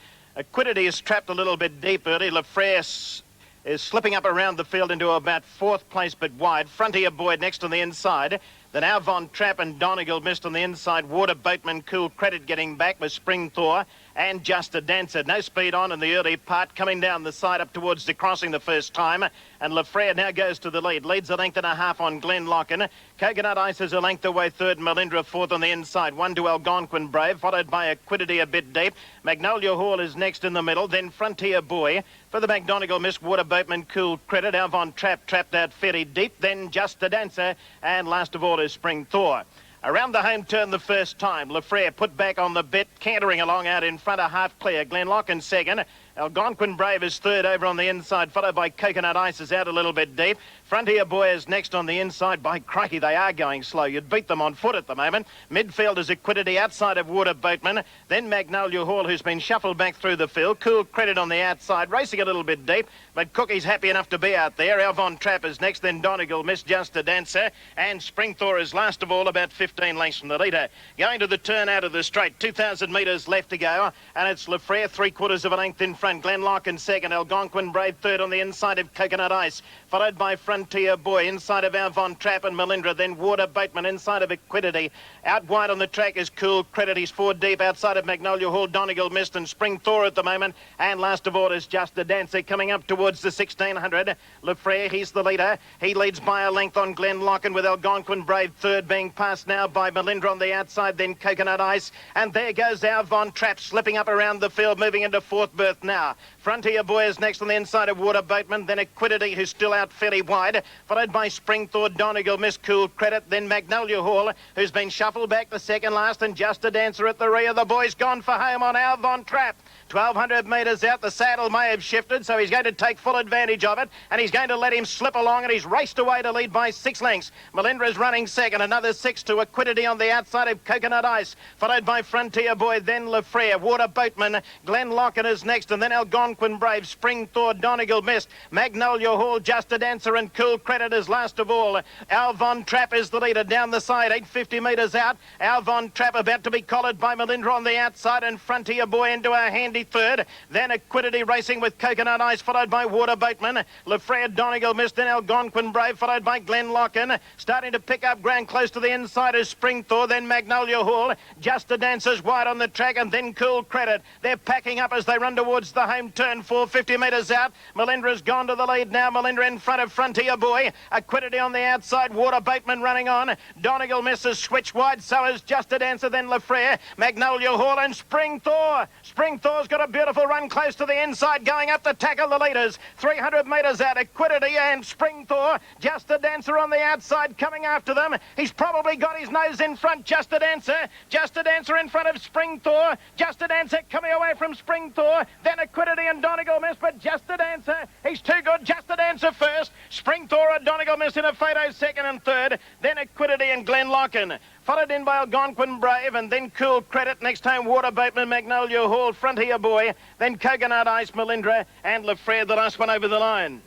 Quiddity is trapped a little bit deep early. Lafrere is slipping up around the field into about 4th place but wide. Frontier Boy next on the inside. Then Avon Trap and Donegal missed on the inside. Water Boatman, Cool Credit getting back with Spring Thor and Just a Dancer. No speed on in the early part, coming down the side up towards the crossing the first time. And Lafrere now goes to the lead. Leads a length and a half on Glenlockin. Coconut Ice is a length away third. Melindra fourth on the inside. 1 to Algonquin Brave, followed by Equidity a bit deep. Magnolia Hall is next in the middle. Then Frontier Boy. For the McDonegal missed Water Boatman, Cool Credit. Avon Trap trapped out fairly deep. Then Just a Dancer. And last of all is Spring Thor. Around the home turn the first time, Lafrere put back on the bit, cantering along out in front of half clear. Glenlockin second. Algonquin Brave is third over on the inside, followed by Coconut Ice is out a little bit deep. Frontier Boy is next on the inside. By crikey, they are going slow. You'd beat them on foot at the moment. Midfield is Equidity outside of Water Boatman. Then Magnolia Hall, who's been shuffled back through the field. Cool Credit on the outside, racing a little bit deep, but Cookie's happy enough to be out there. Avon Trap is next, then Donegal missed Just a Dancer. And Spring Thor is last of all, about 15 lengths from the leader. Going to the turn out of the straight, 2,000 metres left to go. And it's Lafrere, 3/4 of a length in front. Glenlockin second, Algonquin Brave third on the inside of Coconut Ice, followed by Frontier Boy inside of Avon Trap and Melindra, then Water Boatman inside of Equidity. Out wide on the track is Cool Credit, he's 4 deep outside of Magnolia Hall. Donegal missed and Spring Thor at the moment, and last of all is Just a Dancer coming up towards the 1600. Lafrere, he's the leader, he leads by a length on Glenlockin with Algonquin Brave third, being passed now by Melindra on the outside, then Coconut Ice, and there goes Avon Trap slipping up around the field, moving into fourth berth now. Frontier Boy is next on the inside of Water Boatman, then Equidity, who's still out fairly wide, followed by Spring Thor, Donegal missed Cool Credit, then Magnolia Hall, who's been shuffled back to second last, and Just a Dancer at the rear. The boy's gone for home on Avon Trap. 1,200 metres out, the saddle may have shifted, so he's going to take full advantage of it, and he's going to let him slip along, and he's raced away to lead by 6 lengths. Melindra's running second, another 6 to Equidity on the outside of Coconut Ice, followed by Frontier Boy, then Lafrere. Water Boatman, Glenlockin is next, and then Algonquin Brave, Spring Thor, Donegal missed, Magnolia Hall, Just a Dancer, and Cool Credit is last of all. Avon Trap is the leader down the side, 850 metres out. Avon Trap about to be collared by Melindra on the outside, and Frontier Boy into a handy third. Then Equidity racing with Coconut Ice, followed by Water Boatman. Lafrere, Donegal missed, then Algonquin Brave, followed by Glenlockin. Starting to pick up ground close to the inside is Spring Thor, then Magnolia Hall. Just a Dancer's wide on the track, and then Cool Credit. They're packing up as they run towards the home turn, 450 metres out. Melindra's gone to the lead now. Melindra in front of Frontier Boy. Equidity on the outside. Water Boatman running on. Donegal misses, switch wide, so is Just a Dancer, then Lafrere. Magnolia Hall and Spring Thor. Spring Thor's got a beautiful run close to the inside, going up to tackle the leaders. 300 metres out, Equidity and Spring Thor. Just a Dancer on the outside coming after them. He's probably got his nose in front. Just a Dancer. Just a Dancer in front of Spring Thor. Just a Dancer coming away from Spring Thor. Then Equidity and Donegal miss, but Just a Dancer, he's too good. Just a Dancer first. Spring Thor and Donegal miss in a photo second and third. Then Equidity and Glenlockin. Followed in by Algonquin Brave, and then Cool Credit. Next time Water Boatman, Magnolia Hall, Frontier Boy, then Coconut Ice, Melindra, and Lafrere, the last one over the line.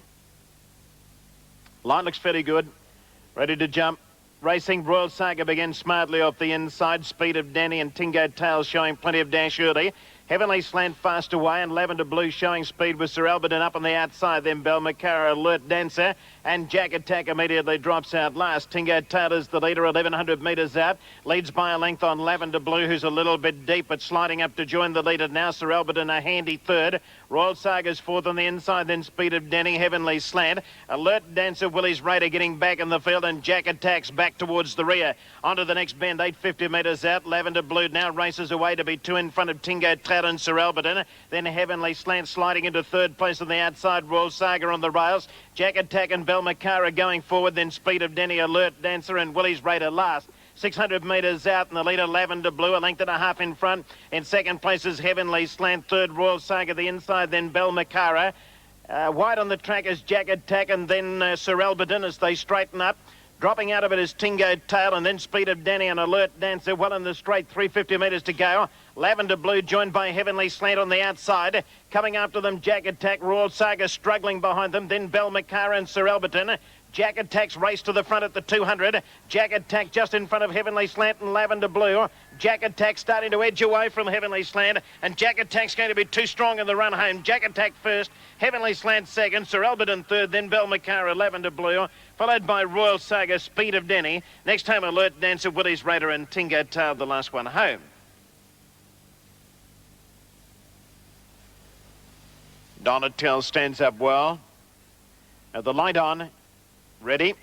Line looks fairly good. Ready to jump. Racing, Royal Saga begins smartly off the inside. Speed of Danny and Tingo Tail showing plenty of dash early. Heavenly Slant fast away, and Lavender Blue showing speed with Sir Alberton up on the outside. Then Belmacara, Alert Dancer, and Jack Attack immediately drops out last. Tingo Taylor's the leader, 1,100 metres out. Leads by a length on Lavender Blue, who's a little bit deep, but sliding up to join the leader now. Sir Alberton a handy third. Royal Saga's fourth on the inside, then Speed of Danny, Heavenly Slant. Alert Dancer, Willie's Raider getting back in the field, and Jack Attack's back towards the rear. Onto the next bend, 850 metres out. Lavender Blue now races away to be 2 in front of Tingo Taylor and Sir Alberton. Then Heavenly Slant sliding into third place on the outside. Royal Saga on the rails. Jack Attack and Belmacara going forward. Then Speed of Danny, Alert Dancer, and Willie's Raider last. 600 metres out, and the leader Lavender Blue a length and a half in front. In second place is Heavenly Slant. Third Royal Saga the inside, then Belmacara. Wide on the track is Jack Attack, and then Sir Alberton as they straighten up. Dropping out of it is Tingo Tail, and then Speed of Danny and Alert Dancer well in the straight, 350 metres to go. Lavender Blue joined by Heavenly Slant on the outside. Coming after them, Jack Attack, Royal Saga struggling behind them, then Belmacara and Sir Alberton. Jack Attack's race to the front at the 200. Jack Attack just in front of Heavenly Slant and Lavender Blue. Jack Attack starting to edge away from Heavenly Slant, and Jack Attack's going to be too strong in the run home. Jack Attack first, Heavenly Slant second, Sir Albert in third, then Belmacara, Lavender Blue, followed by Royal Saga, Speed of Denny. Next home, Alert Dancer, Willie's Raider and Tingo Tail, the last one home. Donatel stands up well. The light on. Ready.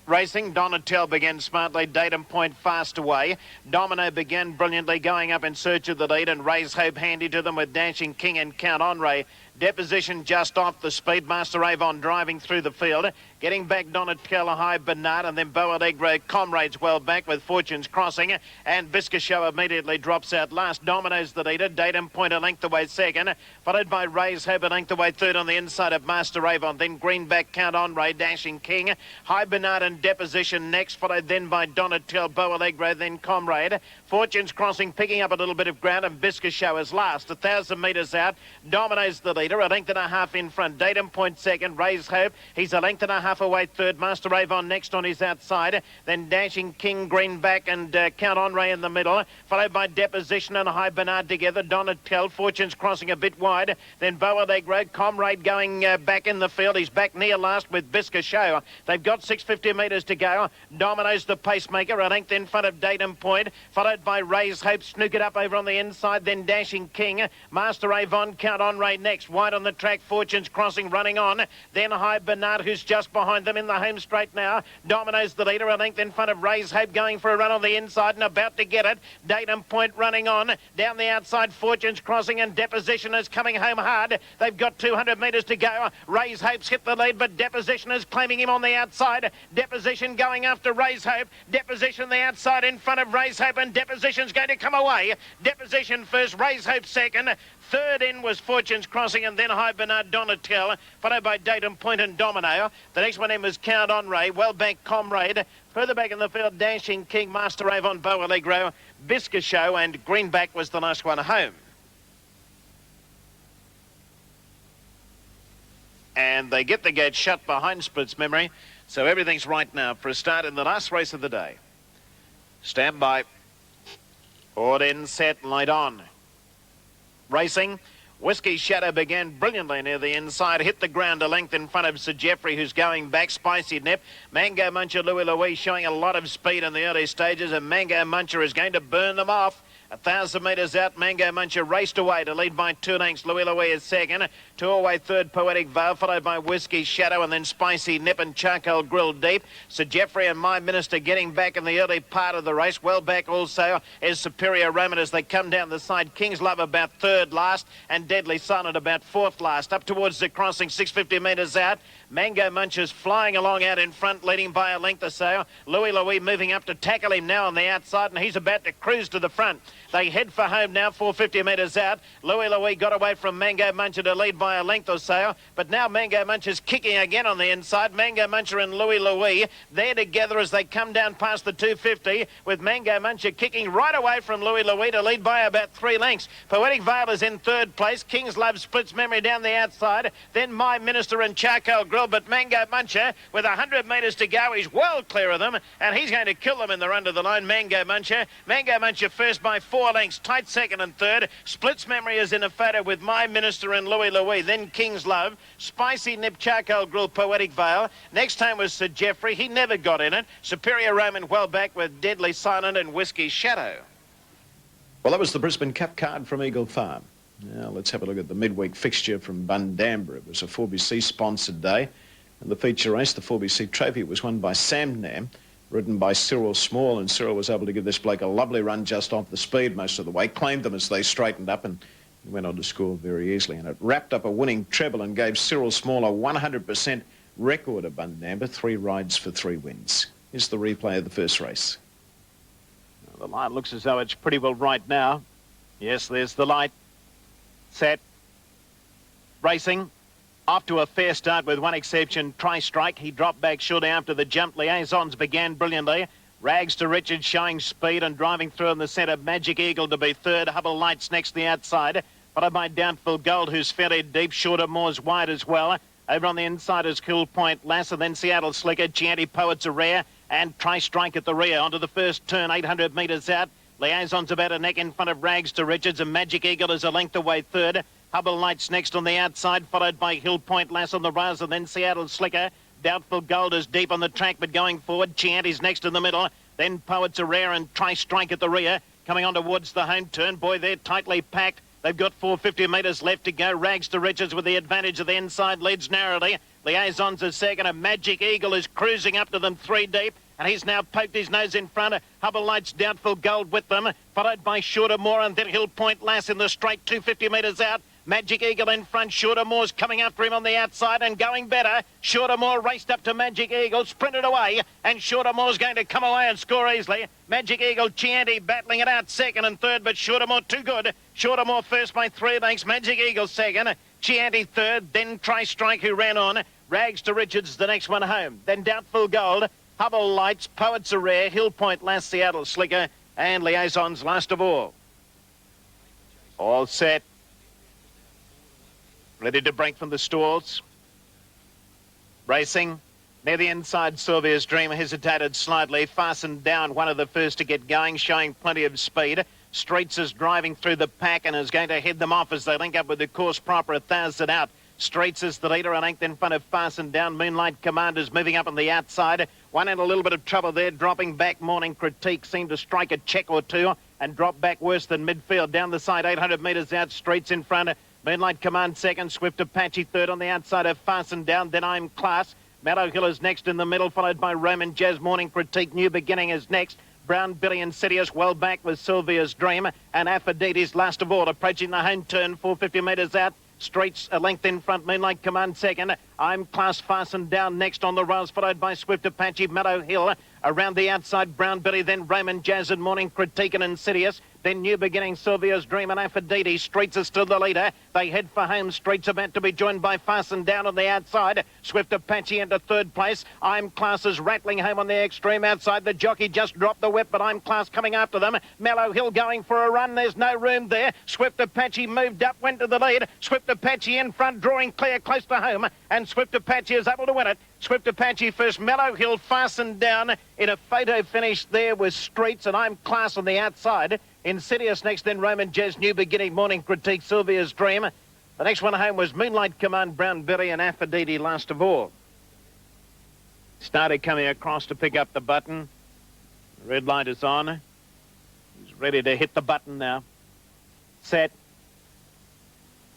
Racing, Donatel began smartly, Datum Point fast away. Domino began brilliantly, going up in search of the lead, and Raise Hope handy to them with Dashing King and Count Henri. Deposition just off the speed. Master Avon driving through the field. Getting back Donatel, High Bernard, and then Boa Alegre Comrades well back with Fortune's Crossing. And Bisca Show immediately drops out last. Domino's the leader. Datum Point a length away second. Followed by Raise Hope a length away third on the inside of Master Avon. Then Greenback, Count Henri, Dashing King. High Bernard and Deposition next. Followed then by Donatel, Boa Alegre, then Comrade. Fortune's Crossing picking up a little bit of ground, and Bisca Show is last. 1,000 metres out. Domino's the leader. A length and a half in front. Datum Point second. Raise Hope. He's a length and a half away third. Master Avon next on his outside. Then Dashing King, Greenback and Count Henri in the middle. Followed by Deposition and High Bernard together. Donatel, Fortune's Crossing a bit wide. Then Boa Alegre, Comrade going back in the field. He's back near last with Bisca Show. They've got 650 metres to go. Domino's the pacemaker. A length in front of Datum Point. Followed by Raise Hope. Snook it up over on the inside. Then Dashing King. Master Avon, Count Henri next. Wide on the track, Fortune's Crossing running on. Then High Bernard, who's just behind them in the home straight now. Domino's the leader, a length in front of Raise Hope, going for a run on the inside and about to get it. Datum Point running on. Down the outside, Fortune's Crossing, and Deposition is coming home hard. They've got 200 metres to go. Raise Hope's hit the lead, but Deposition is claiming him on the outside. Deposition going after Raise Hope. Deposition the outside in front of Raise Hope, and Deposition's going to come away. Deposition first, Raise Hope second. Third in was Fortune's Crossing, and then High Bernard, Donatel, followed by Datum Point and Domino. The next one in was Count Henri, well back Comrade. Further back in the field, Dashing King, Master Avon, Boa Alegre, Bisca Show, and Greenback was the last one home. And they get the gate shut behind Split's Memory, so everything's right now for a start in the last race of the day. Stand by. All in, set, light on. Racing. Whiskey Shadow began brilliantly near the inside, hit the ground a length in front of Sir Geoffrey, who's going back. Spicy Nip. Mango Muncher, Louis Louis showing a lot of speed in the early stages, and Mango Muncher is going to burn them off. 1,000 metres out, Mango Muncher raced away to lead by 2 lengths. Louis Louis is second. 2 away third, Poetic Veil, followed by Whiskey Shadow, and then Spicy Nip and Charcoal Grill deep. Sir Geoffrey and My Minister getting back in the early part of the race. Well back also is Superior Roman as they come down the side. King's Love about third last, and Deadly Silent about fourth last. Up towards the crossing, 650 metres out. Mango Muncher's flying along out in front, leading by a length or so. Louis Louis moving up to tackle him now on the outside, and he's about to cruise to the front. They head for home now, 450 metres out. Louis Louis got away from Mango Muncher to lead by a length or so, but now Mango Muncher's kicking again on the inside. Mango Muncher and Louis Louis, they're together as they come down past the 250, with Mango Muncher kicking right away from Louis Louis to lead by about 3 lengths. Poetic Veil is in third place. King's Love Splits Memory down the outside. Then My Minister and Charcoal Grill, but Mango Muncher, with 100 metres to go, he's well clear of them, and he's going to kill them in the run to the line. Mango Muncher first by 4 lengths, tight second and third. Splits Memory is in a photo with My Minister and Louis Louis. Then King's Love, Spicy Nip, Charcoal Grill, Poetic Veil. Next time was Sir Geoffrey. He never got in it. Superior Roman well back with Deadly Silent and Whiskey Shadow. Well, that was the Brisbane Cup card from Eagle Farm. Now let's have a look at the midweek fixture from Bundamba. It was a 4BC sponsored day, and the feature race, the 4BC Trophy, was won by Sam Nam, ridden by Cyril Small, and Cyril was able to give this bloke a lovely run just off the speed most of the way, claimed them as they straightened up, and went on to score very easily. And it wrapped up a winning treble and gave Cyril Small a 100% record at Bundamba, 3 rides for 3 wins. Here's the replay of the first race. The line looks as though it's pretty well right now. Yes, there's the light. Set. Racing. Off to a fair start with one exception, Tri-Strike. He dropped back shortly after the jump. Liaisons began brilliantly. Rags to Richard showing speed and driving through in the centre. Magic Eagle to be third. Hubble Lights next the outside. Followed by Doubtful Gold, who's fairly deep. Shorter Moore's wide as well. Over on the inside is Cool Point Lass, and then Seattle Slicker, Chianti Poets are rare, and Try Strike at the rear. Onto the first turn, 800 metres out. Liaison's about a neck in front of Rags to Richards, and Magic Eagle is a length away third. Hubble Lights next on the outside, followed by Hill Point Lass on the rails, and then Seattle Slicker. Doubtful Gold is deep on the track, but going forward. Chianti's next in the middle. Then Poets are rare, and Try Strike at the rear. Coming on towards the home turn. Boy, they're tightly packed. They've got 450 metres left to go. Rags to Richards with the advantage of the inside, leads narrowly. Liaison's a second, and Magic Eagle is cruising up to them 3 deep. And he's now poked his nose in front. Hubble Lights, Doubtful Gold with them, followed by Shorter Moore, and then Hill Point Lass in the straight, 250 metres out. Magic Eagle in front. Shorter Moore's coming after him on the outside and going better. Shorter Moore raced up to Magic Eagle, sprinted away, and Shorter Moore's going to come away and score easily. Magic Eagle, Chianti battling it out second and third, but Shorter Moore too good. Shorter Moore first by 3 lengths. Magic Eagle second. Chianti third. Then Try Strike, who ran on. Rags to Richards, the next one home. Then Doubtful Gold. Hubble Lights, Poets are rare, Hill Point Lass, Seattle Slicker, and Liaison's last of all. All set. Ready to break from the stalls. Racing. Near the inside, Sylvia's Dream hesitated slightly, fastened down, one of the first to get going, showing plenty of speed. Streets is driving through the pack and is going to head them off as they link up with the course proper, 1,000 out. Streets is the leader, a length in front of Fastened Down. Moonlight Commander's moving up on the outside. One in a little bit of trouble there, dropping back. Morning Critique seemed to strike a check or two and drop back worse than midfield. Down the side, 800 metres out, Streets in front. Moonlight Command second, Swift Apache third on the outside of Fastened Down. Then I'm Class. Meadow Hill is next in the middle, followed by Roman Jazz. Morning Critique, New Beginning is next. Brown Billy Insidious well back with Sylvia's Dream, and Aphrodite's last of all, approaching the home turn, 450 metres out. Streets a length in front, Moonlight Command second. I'm Class Fastened Down next on the rails, followed by Swift Apache, Meadow Hill. Around the outside, Brown Billy, then Raymond Jazz and Morning Critique and Insidious. Then New Beginning, Sylvia's Dream and Aphrodite. Streets is still the leader. They head for home. Streets about to be joined by Fastened Down on the outside. Swift Apache into third place. I'm Class is rattling home on the extreme outside. The jockey just dropped the whip, but I'm Class coming after them. Mallow Hill going for a run. There's no room there. Swift Apache moved up, went to the lead. Swift Apache in front, drawing clear close to home. And Swift Apache is able to win it. Swift Apache first, Mallow Hill Fastened Down in a photo finish there with Streets, and I'm Class on the outside. Insidious next, then Roman Jazz, New Beginning, Morning Critique, Sylvia's Dream. The next one home was Moonlight Command, Brown Billy and Aphrodite last of all. Started coming across to pick up the button. The red light is on. He's ready to hit the button now. Set.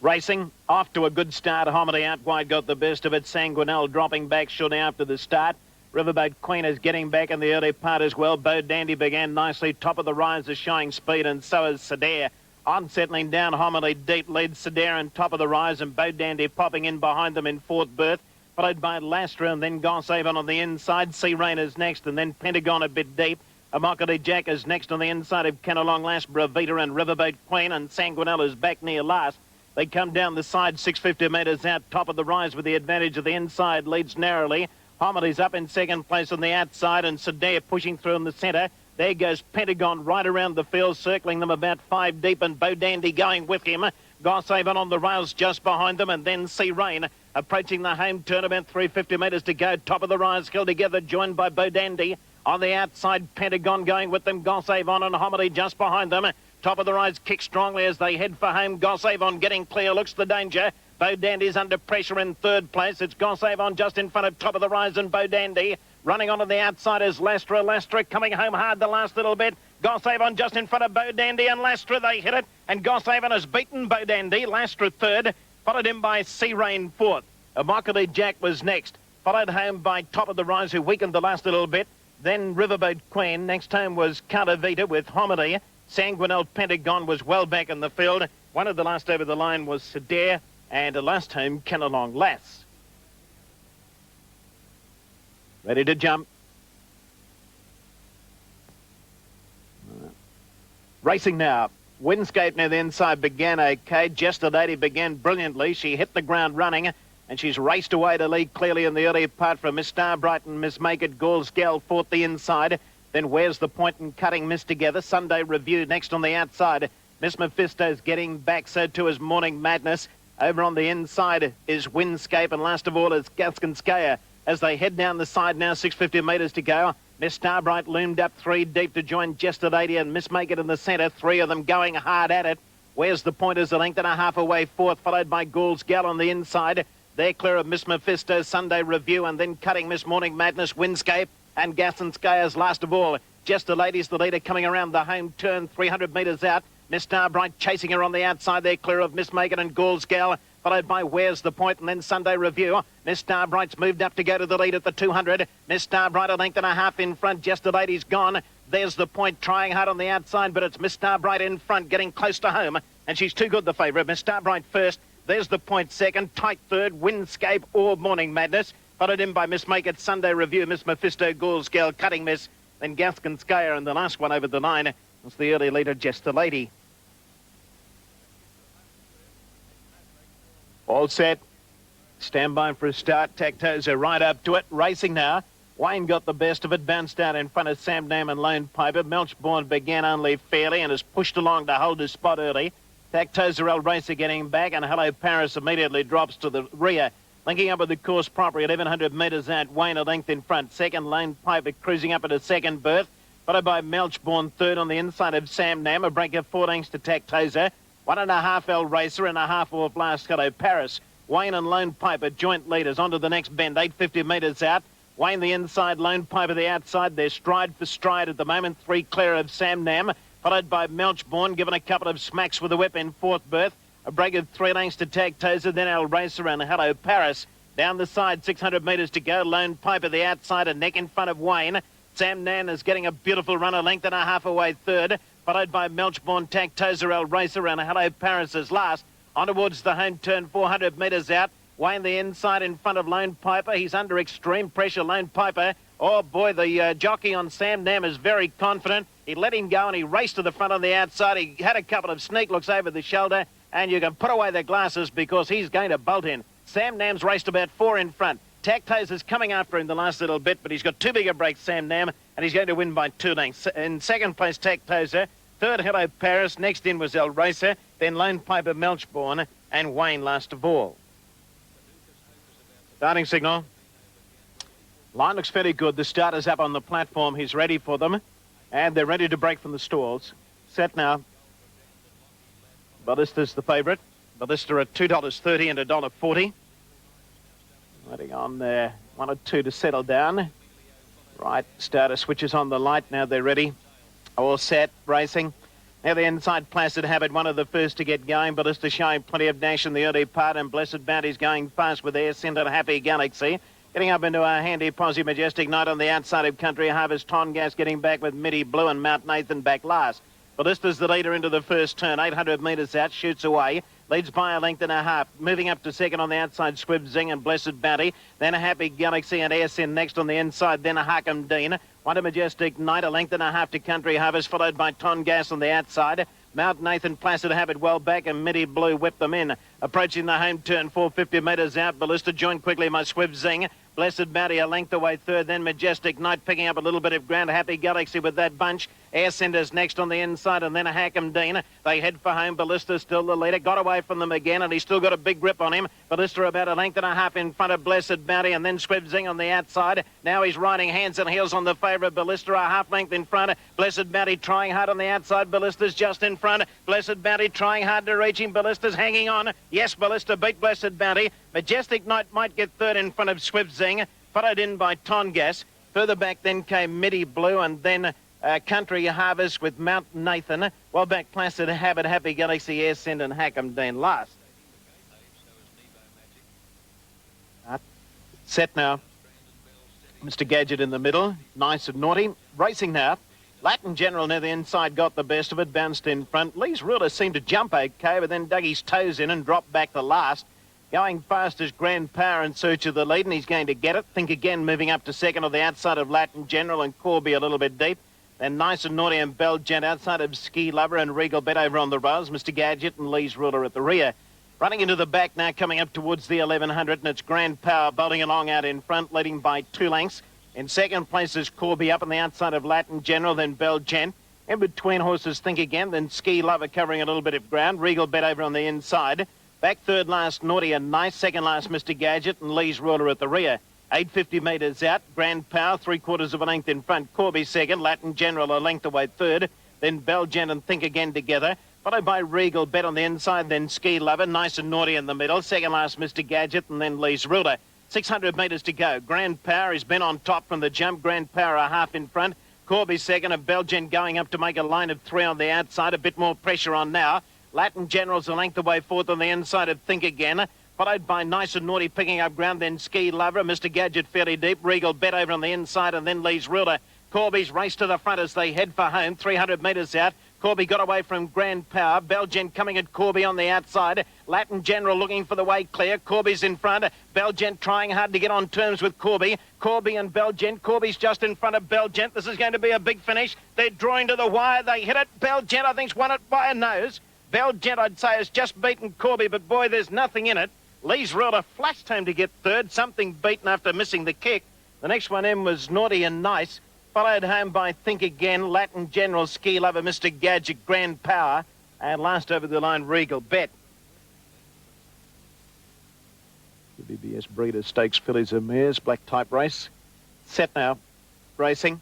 Racing, off to a good start. Homily out wide got the best of it. Sanguinel dropping back shortly after the start. Riverboat Queen is getting back in the early part as well. Bo Dandy began nicely. Top of the rise is showing speed, and so is Sedair. On settling down, Homily deep leads Sedair and top of the rise, and Bo Dandy popping in behind them in fourth berth. Followed by Lastra and then Gossavon on the inside. Sea Rain is next, and then Pentagon a bit deep. Amokali Jack is next on the inside of Kenalong Lass, Bravita and Riverboat Queen, and Sanguinel is back near last. They come down the side 650 metres out, top of the rise with the advantage of the inside, leads narrowly. Homily's up in second place on the outside, and Sedair pushing through in the centre. There goes Pentagon right around the field, circling them about 5 deep, and Bo Dandy going with him. Gossavon on the rails just behind them, and then Sea Rain approaching the home turn, about 350 metres to go. Top of the rise, held together, joined by Bo Dandy. On the outside, Pentagon going with them. Gossavon and Homily just behind them. Top of the rise, kick strongly as they head for home. Gossavon getting clear, looks the danger. Bo Dandy's under pressure in third place. It's Gossavon just in front of top of the rise and Bo Dandy. Running on to the outside is Lastra. Lastra coming home hard the last little bit. Gossavon just in front of Bo Dandy and Lastra. They hit it. And Gossavon has beaten Bo Dandy. Lastra third. Followed him by Sea Rain fourth. Amokali Jack was next. Followed home by top of the rise, who weakened the last little bit. Then Riverboat Queen. Next home was Calavita with Homily. Sanguinel Pentagon was well back in the field. One of the last over the line was Sedair. And the last home, Kenalong Lass. Ready to jump. Racing now. Windscape near the inside began okay. Jester Lady began brilliantly. She hit the ground running, and she's raced away to lead clearly in the early part from Miss Starbright and Miss Make It. Gall's Gal fought the inside. Then Where's the Point and Cutting Miss together. Sunday Review next on the outside. Miss Mephisto's getting back, so too is Morning Madness. Over on the inside is Windscape, and last of all is Gaskinskaya. As they head down the side now, 650 metres to go. Miss Starbright loomed up 3 deep to join Just a Lady and Miss Make It in the centre. 3 of them going hard at it. Where's the Pointers? A length and a half away fourth, followed by Gould's Gal on the inside. They're clear of Miss Mephisto, Sunday Review, and then cutting Miss Morning Madness, Windscape, and Gaskinskaya's last of all. Just a Lady's the leader coming around the home turn, 300 metres out. Miss Starbright chasing her on the outside. They're clear of Miss Make It and Gould's Gal, followed by Where's the Point, and then Sunday Review. Miss Starbright's moved up to go to the lead at the 200. Miss Starbright a length and a half in front. Just a Lady's gone. There's the Point trying hard on the outside, but it's Miss Starbright in front, getting close to home, and she's too good, the favourite. Miss Starbright first. There's the Point second. Tight third, Windscape or Morning Madness, followed in by Miss Make It, Sunday Review, Miss Mephisto, Gould's Gal, Cutting Miss, then Gaskinskaya, and the last one over the line was the early leader, Just a Lady. All set. Stand by for a start. Tactos are right up to it. Racing now. Wayne got the best of it. Bounced out in front of Sam Nam and Lone Piper. Melchbourne began only fairly and has pushed along to hold his spot early. Tactozarel Racer getting back, and Hello Paris immediately drops to the rear. Linking up with the course properly at 1100 metres out. Wayne a length in front. Second, Lone Piper cruising up at a second berth. Followed by Melchbourne third on the inside of Sam Nam. A break of 4 lengths to Tactoza. 1.5 L Racer and a half off last Hello Paris. Wayne and Lone Piper joint leaders onto the next bend, 850 metres out. Wayne the inside, Lone Piper the outside. They're stride for stride at the moment. 3 clear of Sam Nam, followed by Melchbourne, given a couple of smacks with the whip in fourth berth. A break of 3 lengths to Tactoza, then El Racer and Hello Paris. Down the side, 600 metres to go. Lone Piper the outside, a neck in front of Wayne. Sam Nam is getting a beautiful run, a length and a half away third, followed by Melchbourne, Tactozarel Racer and Hello Paris is last. On towards the home turn, 400 metres out. Wayne the inside in front of Lone Piper. He's under extreme pressure, Lone Piper. Oh boy, the jockey on Sam Nam is very confident. He let him go and he raced to the front on the outside. He had a couple of sneak looks over the shoulder, and you can put away the glasses because he's going to bolt in. Sam Nam's raced about 4 in front. Tactoza's coming after him the last little bit, but he's got too big a break, Sam Nam, and he's going to win by 2 lengths. In second place, Tactoza. Third, Hello Paris. Next in was El Racer. Then Lone Piper, Melchbourne, and Wayne last of all. Starting signal. Line looks fairly good. The starter's up on the platform. He's ready for them. And they're ready to break from the stalls. Set now. Ballista's the favourite. Ballista at $2.30 and $1.40. Letting on there 1 or 2 to settle down. Right, starter switches on the light. Now they're ready. All set, racing. Now the inside, Placid Habit, one of the first to get going. Ballista showing plenty of dash in the early part, and Blessed Bounty's going fast with Air Scent and Happy Galaxy. Getting up into a handy Posse Majestic Night on the outside of Country Harvest. Tongas getting back with Mitty Blue and Mount Nathan back last. Ballista's the leader into the first turn, 800 metres out, shoots away. Leads by a length and a half. Moving up to second on the outside, Squib Zing and Blessed Bounty. Then a Happy Galaxy and Airsin next on the inside. Then a Harkham Dean. Wonder Majestic Night, a length and a half to Country Harvest, followed by Tongas on the outside. Mount Nathan, Placid Habit well back, and Mitty Blue whipped them in. Approaching the home turn, 450 metres out. Ballista joined quickly by Squib Zing. Blessed Bounty a length away third, then Majestic Night picking up a little bit of ground. Happy Galaxy with that bunch. Air Centers next on the inside, and then a Harkham Dean. They head for home. Ballista still the leader. Got away from them again, and he's still got a big grip on him. Ballista about a length and a half in front of Blessed Bounty, and then Squib Zing on the outside. Now he's riding hands and heels on the favourite. Ballista a half length in front. Blessed Bounty trying hard on the outside. Ballista's just in front. Blessed Bounty trying hard to reach him. Ballista's hanging on. Yes, Ballista beat Blessed Bounty. Majestic Night might get third in front of Squib Zing, followed in by Tongas. Further back then came Mitty Blue, and then Country Harvest with Mount Nathan. Well back, Placid Habit, Happy Galaxy, Air Send and Harkham Dean last. Set now. Mr. Gadget in the middle. Nice and naughty. Racing now. Latin General near the inside got the best of it. Bounced in front. Lee's Ruler seemed to jump okay, but then dug his toes in and dropped back the last. Going fast as Grand Power in search of the lead, and he's going to get it. Think again, moving up to second on the outside of Latin General, and Corby a little bit deep. Then Nice and Naughty and Bell Gent outside of Ski Lover, and Regal Bet over on the rails. Mr. Gadget and Lee's Ruler at the rear. Running into the back now, coming up towards the 1100, and it's Grand Power bolting along out in front, leading by 2 lengths. In second place is Corby up on the outside of Latin General, then Bell Gent. In between horses, Think Again, then Ski Lover covering a little bit of ground. Regal Bet over on the inside. Back third last, Naughty and Nice. Second last, Mr. Gadget, and Lee's Ruler at the rear. 850 metres out. Grand Power, 3/4 of a length in front. Corby second. Latin General a length away third. Then Belgian and Think Again together. Followed by Regal Bet on the inside. Then Ski Lover, Nice and Naughty in the middle. Second last, Mr. Gadget, and then Lee's Ruler. 600 metres to go. Grand Power has been on top from the jump. Grand Power a half in front. Corby second, and Belgian going up to make a line of 3 on the outside. A bit more pressure on now. Latin General's a length away fourth on the inside of Think Again, followed by Nice and Naughty picking up ground, then Ski Lover, Mr. Gadget fairly deep, Regal Bet over on the inside, and then Lee's Ruler. Corby's race to the front as they head for home, 300 metres out. Corby got away from Grand Power. Belgian coming at Corby on the outside. Latin General looking for the way clear. Corby's in front. Belgian trying hard to get on terms with Corby. Corby and Belgian. Corby's just in front of Belgian. This is going to be a big finish. They're drawing to the wire. They hit it. Belgian, I think's won it by a nose. Belgian, I'd say, has just beaten Corby, but boy, there's nothing in it. Lee's Ruler flashed home to get third. Something beaten after missing the kick. The next one in was Naughty and Nice, followed home by Think Again, Latin General, Ski Lover, Mr. Gadget, Grand Power, and last over the line, Regal Bet. The BBS Breeders' Stakes Fillies and Mares, black type race. Set now, racing.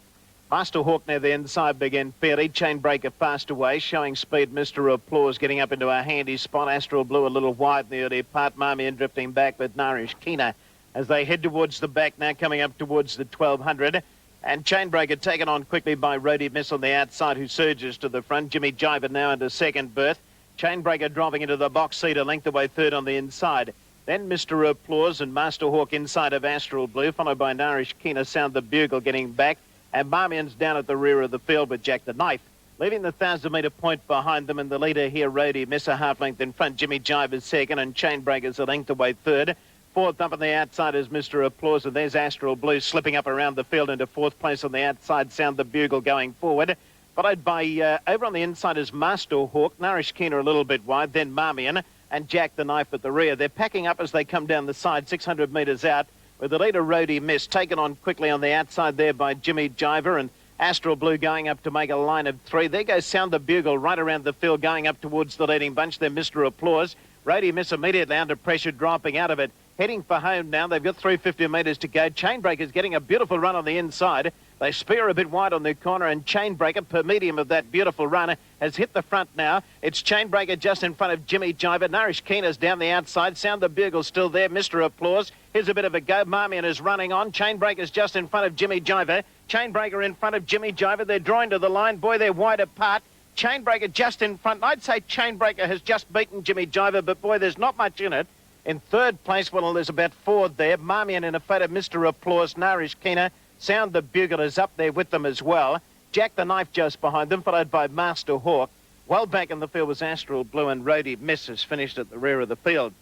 Master Hawk near the inside began fairly. Chainbreaker fast away, showing speed. Mr. Applause getting up into a handy spot. Astral Blue a little wide in the early part. Marmion drifting back with Narish Keener as they head towards the back now, coming up towards the 1200. And Chainbreaker taken on quickly by Roadie Miss on the outside, who surges to the front. Jimmy Jiver now into second berth. Chainbreaker dropping into the box seat, a length away third on the inside. Then Mr. Applause and Master Hawk inside of Astral Blue, followed by Narish Keener, Sound the Bugle getting back. And Marmion's down at the rear of the field with Jack the Knife, leaving the 1,000-metre point behind them. And the leader here, Roadie Miss, a half-length in front. Jimmy Jiver's second, and Chainbreaker's a length away third. Fourth up on the outside is Mr. Applause, and there's Astral Blue slipping up around the field into fourth place on the outside. Sound the Bugle going forward. Followed by, over on the inside is Master Hawk, Narish Keener a little bit wide, then Marmion, and Jack the Knife at the rear. They're packing up as they come down the side, 600 metres out, with the leader, Roadie Miss, taken on quickly on the outside there by Jimmy Jiver, and Astral Blue going up to make a line of 3. There goes Sound the Bugle right around the field, going up towards the leading bunch. Then Mr. Applause. Roadie Miss immediately under pressure, dropping out of it. Heading for home now. They've got 350 metres to go. Chainbreaker's getting a beautiful run on the inside. They spear a bit wide on the corner, and Chainbreaker, per medium of that beautiful run, has hit the front now. It's Chainbreaker just in front of Jimmy Jiver. Narish Keener's down the outside. Sound the Bugle still there. Mr. Applause. Here's a bit of a go. Marmion is running on. Chainbreaker's just in front of Jimmy Jiver. Chainbreaker in front of Jimmy Jiver. They're drawing to the line. Boy, they're wide apart. Chainbreaker just in front. I'd say Chainbreaker has just beaten Jimmy Jiver, but boy, there's not much in it. In third place, well, there's about 4 there. Marmion in a fate of Mr. Applause. Narish Keener. Sound the Bugle is up there with them as well. Jack the Knife just behind them, followed by Master Hawk. Well back in the field was Astral Blue, and Roadie Miss has finished at the rear of the field.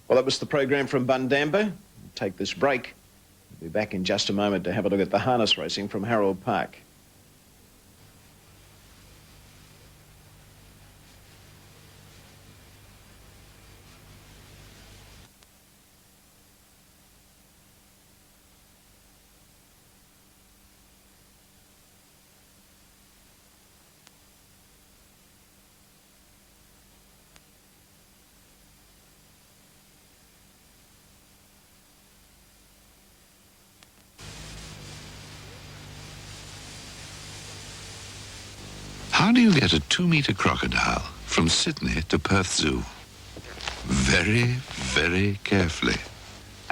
Well, that was the program from Bundamba. Take this break. We'll be back in just a moment to have a look at the harness racing from Harold Park. How do you get a 2-metre crocodile from Sydney to Perth Zoo? Very, very carefully.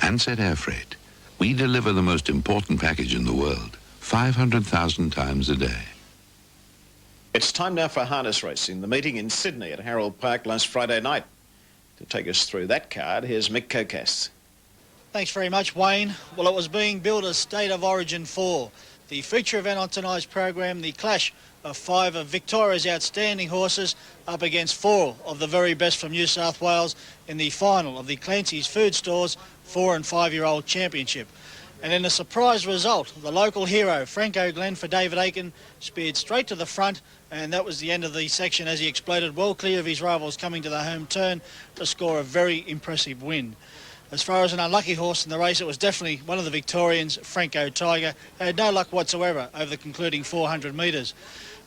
Ansett Air Freight. We deliver the most important package in the world, 500,000 times a day. It's time now for harness racing. The meeting in Sydney at Harold Park last Friday night. To take us through that card, here's Mick Kokas. Thanks very much, Wayne. Well, it was being billed as State of Origin 4. The feature event on tonight's program, the clash of 5 of Victoria's outstanding horses up against 4 of the very best from New South Wales in the final of the Clancy's Food Stores 4 and 5-year-old championship. And in a surprise result, the local hero, Franco Glenn for David Aiken, speared straight to the front, and that was the end of the section as he exploded well clear of his rivals coming to the home turn to score a very impressive win. As far as an unlucky horse in the race, it was definitely one of the Victorians, Franco Tiger, who had no luck whatsoever over the concluding 400 metres.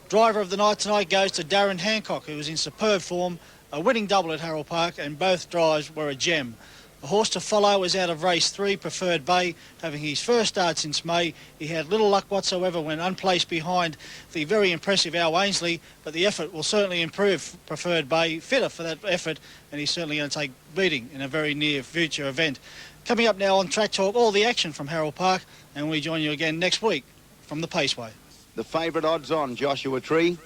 Driver of the night tonight goes to Darren Hancock, who was in superb form a winning double at Harold Park, and both drives were a gem. The horse to follow was out of race 3, Preferred Bay, having his first start since May. He had little luck whatsoever when unplaced behind the very impressive Al Ainsley, but the effort will certainly improve Preferred Bay, fitter for that effort, and he's certainly going to take beating in a very near future event. Coming up now on Track Talk, all the action from Harold Park, and we join you again next week from the Paceway. The favourite odds on, Joshua Tree,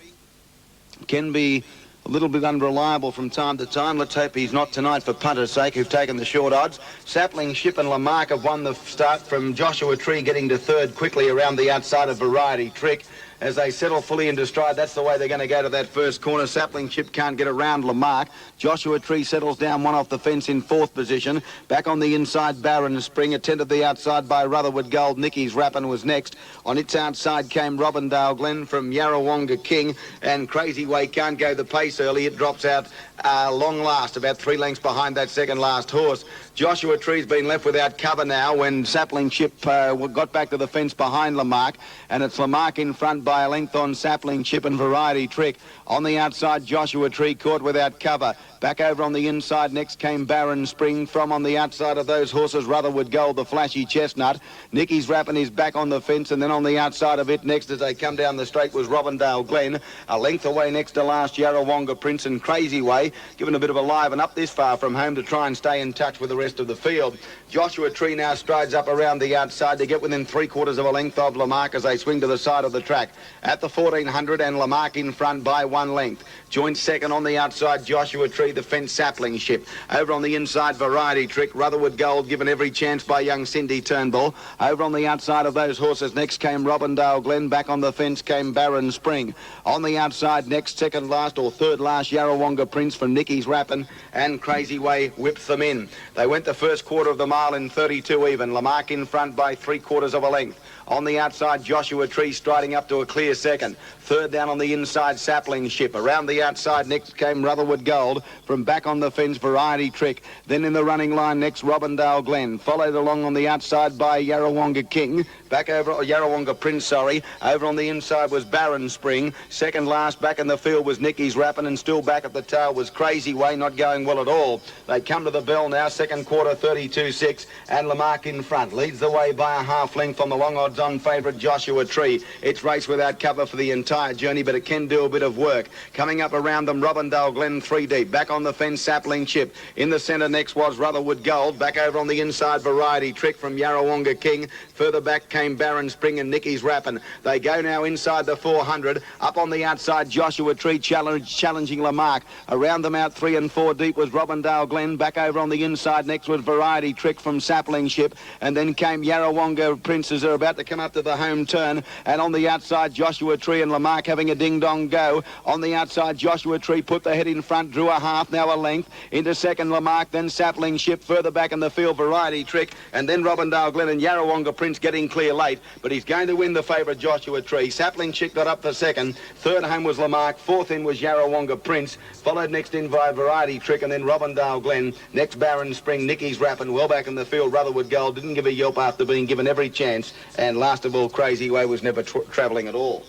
can be a little bit unreliable from time to time. Let's hope he's not tonight for punter's sake, who've taken the short odds. Sapling Ship and Lamarck have won the start from Joshua Tree getting to third quickly around the outside of Variety Trick. As they settle fully into stride, that's the way they're going to go to that first corner. Sapling Ship can't get around Lamarck. Joshua Tree settles down one off the fence in 4th position. Back on the inside, Barron Spring, attended the outside by Rutherwood Gold. Nicky's Rappin was next. On its outside came Robindale Glen from Yarrawonga King, and Crazy Way can't go the pace early. It drops out long last, about 3 lengths behind that second last horse. Joshua Tree's been left without cover now when Sapling Ship got back to the fence behind Lamarck, and it's Lamarck in front by a length on Sapling Ship and Variety Trick. On the outside, Joshua Tree caught without cover. Back over on the inside, next came Barron Spring. From on the outside of those horses, Rutherwood Gold, the flashy chestnut. Nicky's Rappin is back on the fence, and then on the outside of it, next as they come down the straight, was Robindale Glen. A length away next to last, Yarrawonga Prince and Crazy Way, given a bit of a live and up this far from home to try and stay in touch with the rest of the field. Joshua Tree now strides up around the outside to get within 3/4 of a length of Lamarck as they swing to the side of the track. At the 1400, and Lamarck in front by 1 length. Joint second on the outside, Joshua Tree, the fence Sapling Ship. Over on the inside, Variety Trick. Rutherwood Gold given every chance by young Cindy Turnbull. Over on the outside of those horses, next came Robindale Glen. Back on the fence came Barron Spring. On the outside, next, second last or third last, Yarrawonga Prince from Nicky's Rappin, and Crazy Way whips them in. They went the first quarter of the mile in 32 even. Lamarck in front by 3/4 of a length. On the outside, Joshua Tree striding up to a clear second. Third down on the inside, Sapling Ship. Around the outside, next came Rutherwood Gold. From back on the fence, Variety Trick. Then in the running line, next, Robindale Glen. Followed along on the outside by Yarrawonga King. Back over, Yarrawonga Prince, sorry. Over on the inside was Barron Spring. Second last back in the field was Nicky's Rappin, and still back at the tail was Crazy Way, not going well at all. They come to the bell now, second quarter, 32-6, and Lamarck in front. Leads the way by a half length on the long odds on favourite Joshua Tree. It's race without cover for the entire journey, but it can do a bit of work. Coming up around them, Robindale Glen 3 deep. Back on the fence, Sapling Ship. In the centre next was Rutherwood Gold. Back over on the inside, Variety Trick from Yarrawonga King. Further back came Barron Spring and Nicky's Rappin. They go now inside the 400. Up on the outside, Joshua Tree challenging Lamarck. Around them out 3 and 4 deep was Robindale Glen. Back over on the inside next was Variety Trick from Sapling Ship. And then came Yarrawonga Princes, are about to come up to the home turn. And on the outside, Joshua Tree and Lamarck having a ding-dong go. On the outside, Joshua Tree put the head in front, drew a half, now a length. Into second, Lamarck, then Sapling Ship. Further back in the field, Variety Trick. And then Robindale Glen and Yarrawonga Prince getting clear late. But he's going to win the favourite Joshua Tree. Sapling Ship got up for second. Third home was Lamarck. Fourth in was Yarrawonga Prince. Followed next in by Variety Trick and then Robindale Glen. Next, Barron Spring. Nicky's Rappin. Well back in the field, Rutherwood Gold didn't give a yelp after being given every chance. And last of all, Crazy Way was never travelling at all.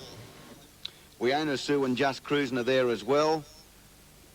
We own a Sue and Just Cruising are there as well.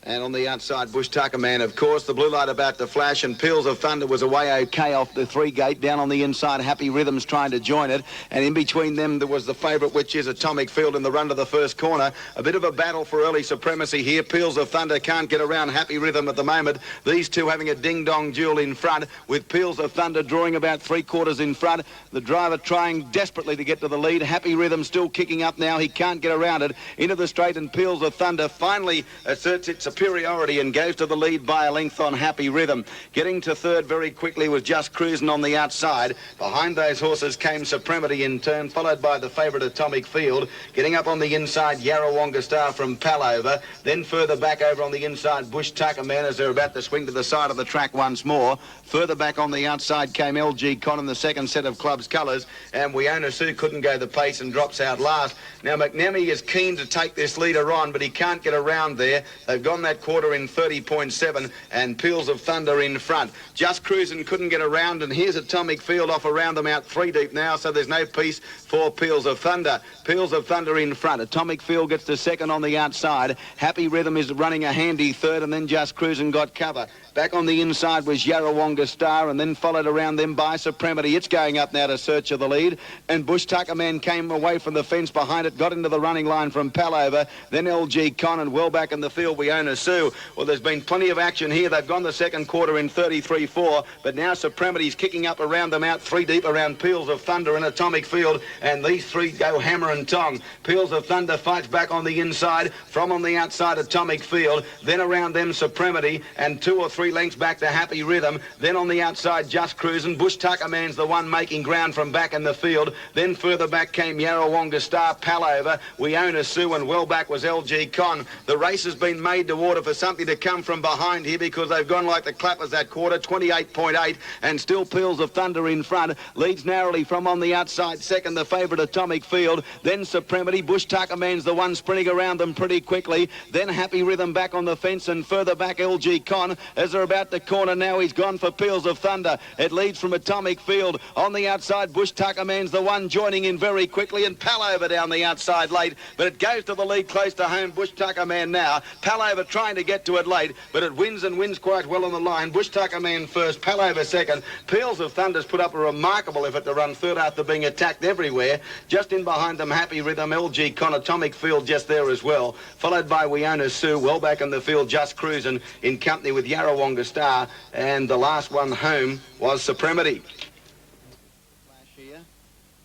And on the outside, Bush Tucker Man, of course. The blue light about to flash, and Peals of Thunder was away okay off the 3 gate. Down on the inside, Happy Rhythms trying to join it. And in between them, there was the favourite, which is Atomic Field in the run to the first corner. A bit of a battle for early supremacy here. Peals of Thunder can't get around Happy Rhythm at the moment. These two having a ding-dong duel in front, with Peals of Thunder drawing about 3/4 in front. The driver trying desperately to get to the lead. Happy Rhythm still kicking up now. He can't get around it. Into the straight, and Peals of Thunder finally asserts its superiority and goes to the lead by a length on Happy Rhythm. Getting to third very quickly was Just Cruising on the outside. Behind those horses came Supremacy in turn, followed by the favourite Atomic Field. Getting up on the inside, Yarrawonga Star from Palover. Then further back over on the inside, Bush Tucker Man as they're about to swing to the side of the track once more. Further back on the outside came LG Con in the second set of club's colours, and Weona Sue couldn't go the pace and drops out last. Now McNamee is keen to take this leader on, but he can't get around there. They've gone that quarter in 30.7, and Peals of Thunder in front. Just Cruising couldn't get around, and here's Atomic Field off around them out 3 deep now, so there's no peace for Peals of Thunder. Peals of Thunder in front. Atomic Field gets to second on the outside. Happy Rhythm is running a handy third, and then Just Cruising got cover. Back on the inside was Yarrawonga Star, and then followed around them by Supremacy. It's going up now to search of the lead, and Bush Tucker Man came away from the fence behind it, got into the running line from Palover, then LG Con, and well back in the field we own a Sue. Well, there's been plenty of action here. They've gone the second quarter in 33.4, but now Supremacy's kicking up around them out 3 deep around Peals of Thunder and Atomic Field, and these three go hammer and tong. Peals of Thunder fights back on the inside, from on the outside Atomic Field, then around them Supremacy, and 2 or 3 lengths back to Happy Rhythm, then on the outside Just Cruising. Bush Tucker Man's the one making ground from back in the field, then further back came Yarrawonga Star, Palover, We Own a Sue, and well back was LG Con. The race has been made to order for something to come from behind here, because they've gone like the clappers that quarter, 28.8, and still Peals of Thunder in front, leads narrowly from on the outside second, the favourite Atomic Field, then Supremacy. Bush Tucker Man's the one sprinting around them pretty quickly, then Happy Rhythm back on the fence, and further back LG Con. As they're about to corner now, he's gone for Peals of Thunder. It leads from Atomic Field. On the outside, Bush Tucker Man's the one joining in very quickly, and Palover down the outside late, but it goes to the lead close to home. Bush Tucker Man now. Palover trying to get to it late, but it wins and wins quite well on the line. Bush Tucker Man first, Palover second. Peals of Thunder's put up a remarkable effort to run third after being attacked everywhere. Just in behind them, Happy Rhythm, LG Con, Atomic Field just there as well, followed by We Own a Sue. Well back in the field, Just Cruising in company with Yarrawonga Star, and the last one home was Supremacy.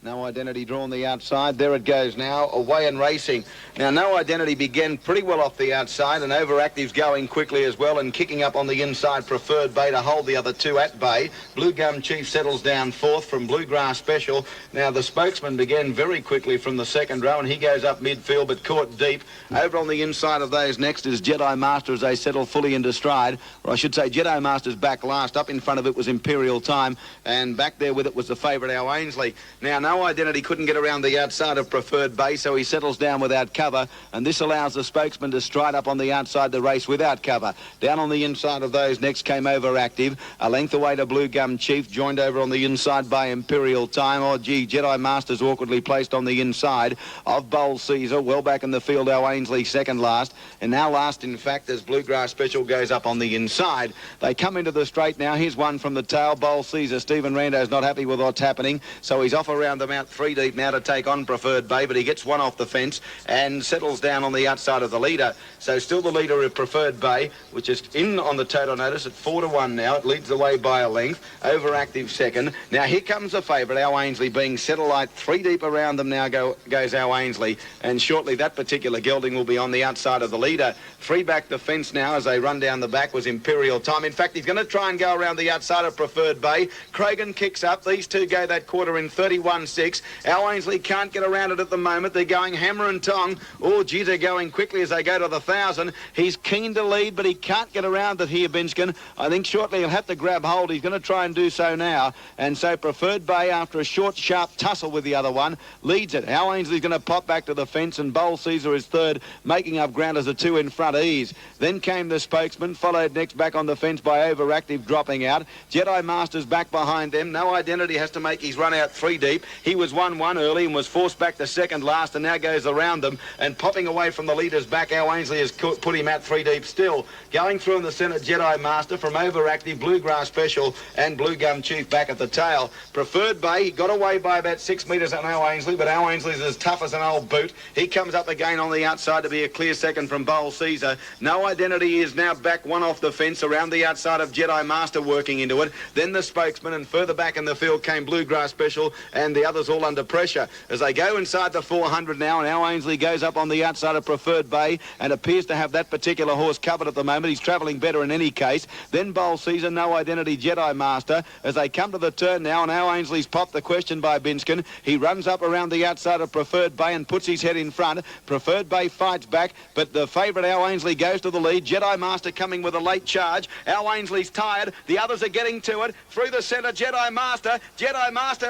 No Identity drawn the outside. There it goes now, away and racing. Now, No Identity began pretty well off the outside, and Overactive's going quickly as well and kicking up on the inside, Preferred Bay to hold the other two at bay. Blue Gum Chief settles down fourth from Bluegrass Special. Now, the Spokesman began very quickly from the second row, and he goes up midfield but caught deep. Over on the inside of those next is Jedi Master as they settle fully into stride. Or I should say Jedi Master's back last. Up in front of it was Imperial Time, and back there with it was the favourite, Our Ainsley. Now, No Identity couldn't get around the outside of Preferred Bay, so he settles down without cover, and this allows the Spokesman to stride up on the outside the race without cover. Down on the inside of those next came Overactive, a length away to Blue Gum Chief, joined over on the inside by Imperial Time. Oh gee, Jedi Master's awkwardly placed on the inside of Bowl Caesar. Well back in the field, Our Ainsley second last, and now last in fact as Bluegrass Special goes up on the inside. They come into the straight now. Here's one from the tail, Bowl Caesar. Stephen Rando's not happy with what's happening, so he's off around them out 3 deep now to take on Preferred Bay, but he gets one off the fence and settles down on the outside of the leader. So still the leader of Preferred Bay, which is in on the total notice at 4-1 now. It leads the way by a length. Overactive second. Now here comes the favourite, Our Ainsley, being satellite 3 deep around them now goes Our Ainsley, and shortly that particular gelding will be on the outside of the leader. 3 back the fence now as they run down the back was Imperial Time. In fact, he's going to try and go around the outside of Preferred Bay. Cragen kicks up. These two go that quarter in 31.6. Our Ainsley can't get around it at the moment. They're going hammer and tong. Oh, gee, they're going quickly as they go to the 1,000. He's keen to lead, but he can't get around it here, Binskin. I think shortly he'll have to grab hold. He's going to try and do so now. And so Preferred Bay, after a short, sharp tussle with the other one, leads it. Our Ainsley's going to pop back to the fence, and Bowl Caesar is third, making up ground as the 2 in front ease. Then came the Spokesman, followed next back on the fence by Overactive dropping out. Jedi Master's back behind them. No Identity has to make his run out 3 deep. He was 1-1 early and was forced back to second last, and now goes around them and popping away from the leaders back. Our Ainsley has put him out 3 deep still. Going through in the centre, Jedi Master from Overactive, Bluegrass Special and Blue Gum Chief back at the tail. Preferred Bay, he got away by about 6 metres on Our Ainsley, but Our Ainsley's as tough as an old boot. He comes up again on the outside to be a clear second from Bowl Caesar. No Identity is now back 1 off the fence around the outside of Jedi Master working into it. Then the Spokesman, and further back in the field came Bluegrass Special and the others all under pressure as they go inside the 400 now, and Our Ainsley goes up on the outside of Preferred Bay and appears to have that particular horse covered at the moment. He's travelling better in any case. Then Bowl Caesar, No Identity, Jedi Master as they come to the turn now, and Our Ainsley's popped the question by Binskin. He runs up around the outside of Preferred Bay and puts his head in front. Preferred Bay fights back, but the favourite Our Ainsley goes to the lead. Jedi Master coming with a late charge. Our Ainsley's tired. The others are getting to it. Through the centre, Jedi Master,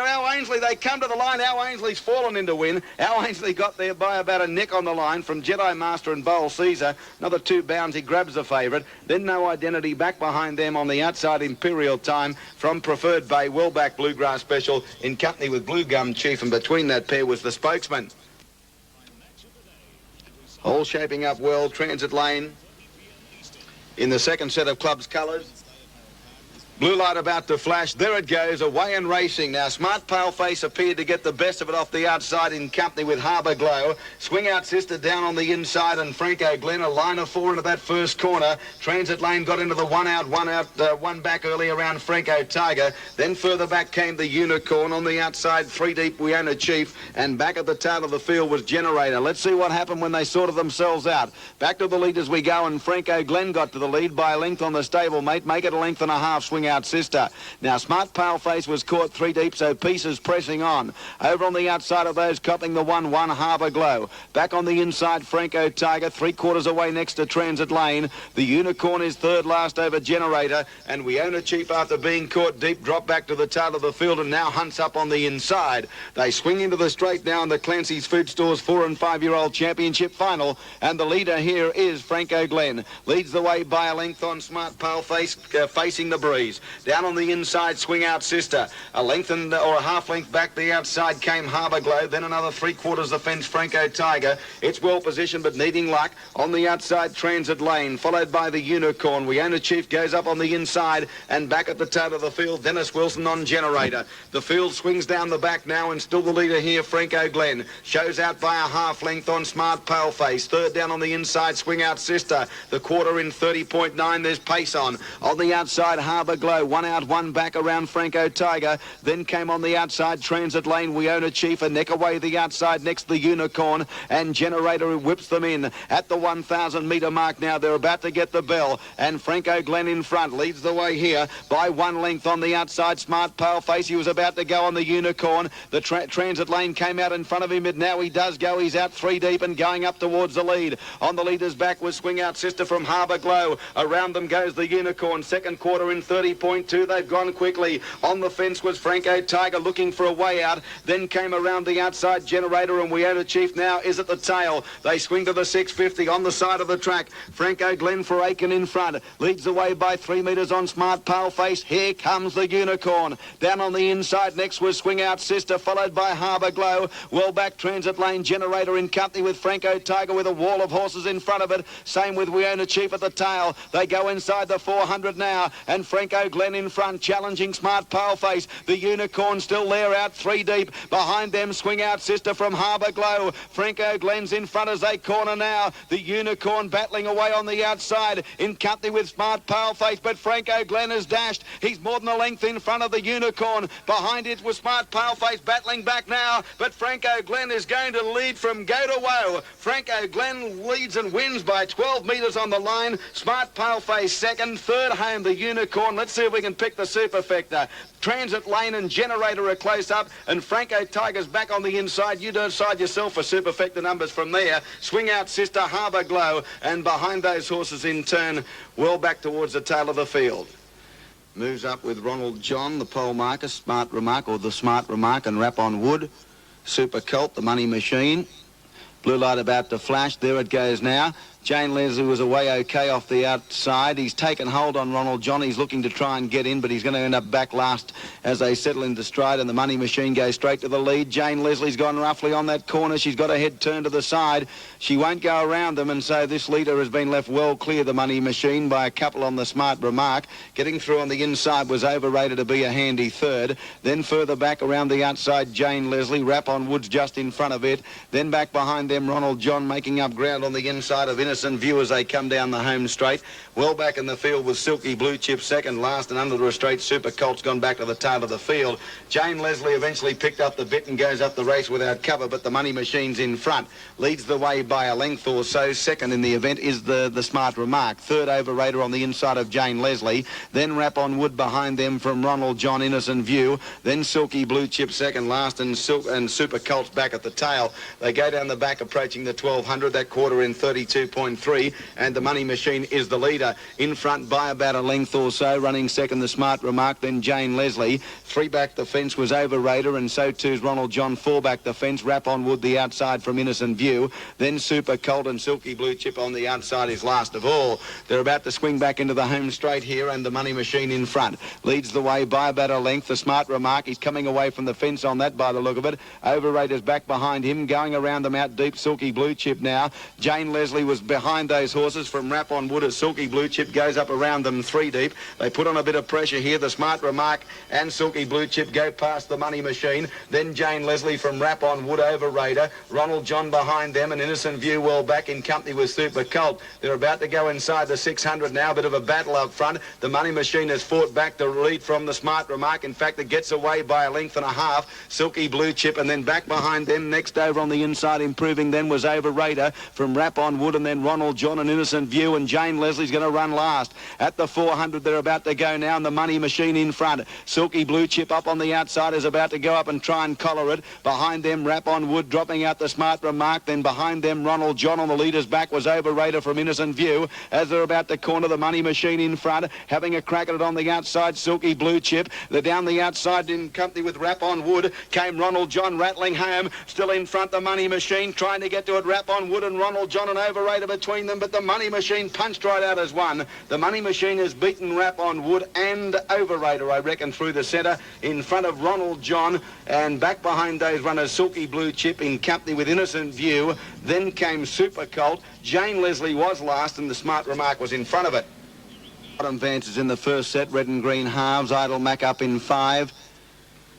Our Ainsley, they come come to the line. Al Ainsley's fallen into win. Al Ainsley got there by about a neck on the line from Jedi Master and Bowl Caesar. Another 2 bounds. He grabs the favourite. Then No Identity back behind them on the outside. Imperial Time from Preferred Bay. Wellback Bluegrass Special in company with Blue Gum Chief, and between that pair was the spokesman. All shaping up well. Transit Lane in the second set of club's colours. Blue light about to flash. There it goes, away and racing. Now, Smart Paleface appeared to get the best of it off the outside in company with Harbour Glow. Swing Out Sister down on the inside, and Franco Glen, a line of 4 into that first corner. Transit Lane got into the one back early around Franco Tiger. Then further back came the Unicorn. On the outside, 3 deep, We Own a Chief. And back at the tail of the field was Generator. Let's see what happened when they sorted themselves out. Back to the lead as we go, and Franco Glen got to the lead by a length on the stablemate. Make it a length and a half. Swing Out Sister. Now, Smart Paleface was caught 3 deep, so Pieces pressing on. Over on the outside of those, copping the 1-1, Harbour Glow. Back on the inside, Franco Tiger, 3/4 away next to Transit Lane. The Unicorn is third last over Generator, and We Own a Chief, after being caught deep, dropped back to the tail of the field and now hunts up on the inside. They swing into the straight now in the Clancy's Food Stores 4- and 5-year-old championship final, and the leader here is Franco Glen. Leads the way by a length on Smart Paleface, facing the breeze. Down on the inside, Swing Out Sister. A length or a half length back the outside came Harbour Glow. Then another 3/4 the fence, Franco Tiger. It's well positioned but needing luck. On the outside, Transit Lane, followed by the Unicorn. We Own a Chief goes up on the inside, and back at the tail of the field, Dennis Wilson on Generator. The field swings down the back now, and still the leader here, Franco Glen. Shows out by a half length on Smart Paleface. Third down on the inside, Swing Out Sister. The quarter in 30.9, there's pace on. On the outside, Harbour Glow. 1 out, 1 back around Franco Tiger. Then came on the outside, Transit Lane, We Own a Chief, a neck away the outside next the Unicorn, and Generator whips them in at the 1,000 metre mark now. They're about to get the bell, and Franco Glen in front leads the way here by 1 length on the outside. Smart Paleface, he was about to go on the Unicorn. The Transit Lane came out in front of him, but now he does go. He's out 3 deep and going up towards the lead. On the leader's back was Swing Out Sister from Harbour Glow. Around them goes the Unicorn. Second quarter in 30.2. They've gone quickly. On the fence was Franco Tiger looking for a way out. Then came around the outside, Generator, and We Own a Chief now is at the tail. They swing to the 650 on the side of the track. Franco Glen for Aiken in front. Leads the way by 3 metres on Smart Paleface. Here comes the Unicorn. Down on the inside next was Swing Out Sister, followed by Harbour Glow. Well back, Transit Lane, Generator in company with Franco Tiger with a wall of horses in front of it. Same with We Own a Chief at the tail. They go inside the 400 now, and Franco Glen in front, challenging Smart Paleface. The Unicorn still there, out 3 deep. Behind them, Swing Out Sister from Harbour Glow. Franco Glen's in front as they corner now. The Unicorn battling away on the outside in company with Smart Paleface, but Franco Glen has dashed. He's more than a length in front of the Unicorn. Behind it was Smart Paleface battling back now, but Franco Glen is going to lead from go to woe. Franco Glen leads and wins by 12 metres on the line. Smart Paleface second, third home the Unicorn. Let's see if we can pick the superfecta. Transit Lane and Generator are close up, and Franco Tiger's back on the inside. You decide yourself for superfecta numbers from there. Swing Out Sister, Harbour Glow, and behind those horses in turn, well back towards the tail of the field. Moves up with Ronald John, the pole marker, Smart Remark, or the Smart Remark, and Rap on Wood. Super Colt, the Money Machine. Blue light about to flash. There it goes now. Jane Leslie was away okay off the outside. He's taken hold on Ronald John. He's looking to try and get in, but he's going to end up back last as they settle into stride, and the Money Machine goes straight to the lead. Jane Leslie's gone roughly on that corner. She's got her head turned to the side. She won't go around them, and so this leader has been left well clear, the Money Machine, by a couple on the Smart Remark. Getting through on the inside was overrated to be a handy third. Then further back around the outside, Jane Leslie. Rap on Woods just in front of it. Then back behind them, Ronald John making up ground on the inside of Innocent View as they come down the home straight. Well back in the field with Silky Blue Chip second last, and under the restraint, Super Colt's gone back to the tail of the field. Jane Leslie eventually picked up the bit and goes up the race without cover, but the Money Machine's in front. Leads the way by a length or so. Second in the event is the Smart Remark. Third overrater on the inside of Jane Leslie. Then Rap on Wood behind them from Ronald John, Innocent View. Then Silky Blue Chip second last, and Super Colt's back at the tail. They go down the back approaching the 1200. That quarter in 32. 31.3, and the Money Machine is the leader. In front by about a length or so, running second the Smart Remark, then Jane Leslie. 3 back the fence was Over Raider, and so too's Ronald John. 4 back the fence, Rap on Wood the outside from Innocent View, then Super Colt and Silky Blue Chip on the outside is last of all. They're about to swing back into the home straight here, and the Money Machine in front leads the way by about a length. The Smart Remark, he's coming away from the fence on that by the look of it. Over Raider's back behind him, going around them out deep. Silky Blue Chip now. Jane Leslie was behind those horses from Rap on Wood as Silky Blue Chip goes up around them 3 deep. They put on a bit of pressure here. The Smart Remark and Silky Blue Chip go past the Money Machine. Then Jane Leslie from Rap on Wood, Over Raider. Ronald John behind them, and Innocent View well back in company with Super Colt. They're about to go inside the 600 now. Bit of a battle up front. The Money Machine has fought back the lead from the Smart Remark. In fact, it gets away by a length and a half. Silky Blue Chip, and then back behind them. Next over on the inside, improving then was Over Raider from Rap on Wood, and then Ronald John and Innocent View, and Jane Leslie's going to run last. At the 400, they're about to go now, and the Money Machine in front. Silky Blue Chip up on the outside is about to go up and try and collar it. Behind them, Rap on Wood dropping out the Smart Remark. Then behind them, Ronald John on the leader's back was Over Raider from Innocent View. As they're about to corner, the Money Machine in front, having a crack at it on the outside, Silky Blue Chip. They're down the outside in company with Rap on Wood. Came Ronald John rattling home. Still in front, the Money Machine trying to get to it. Rap on Wood and Ronald John and Over Raider between them, but the Money Machine punched right out as one. The Money Machine has beaten Rap on Wood and Over Raider, I reckon, through the centre in front of Ronald John, and back behind those runners, Silky Blue Chip in company with Innocent View. Then came Super Colt. Jane Leslie was last, and the Smart Remark was in front of it. Bottom Vances in the first set, red and green halves. Idle Mac up in 5.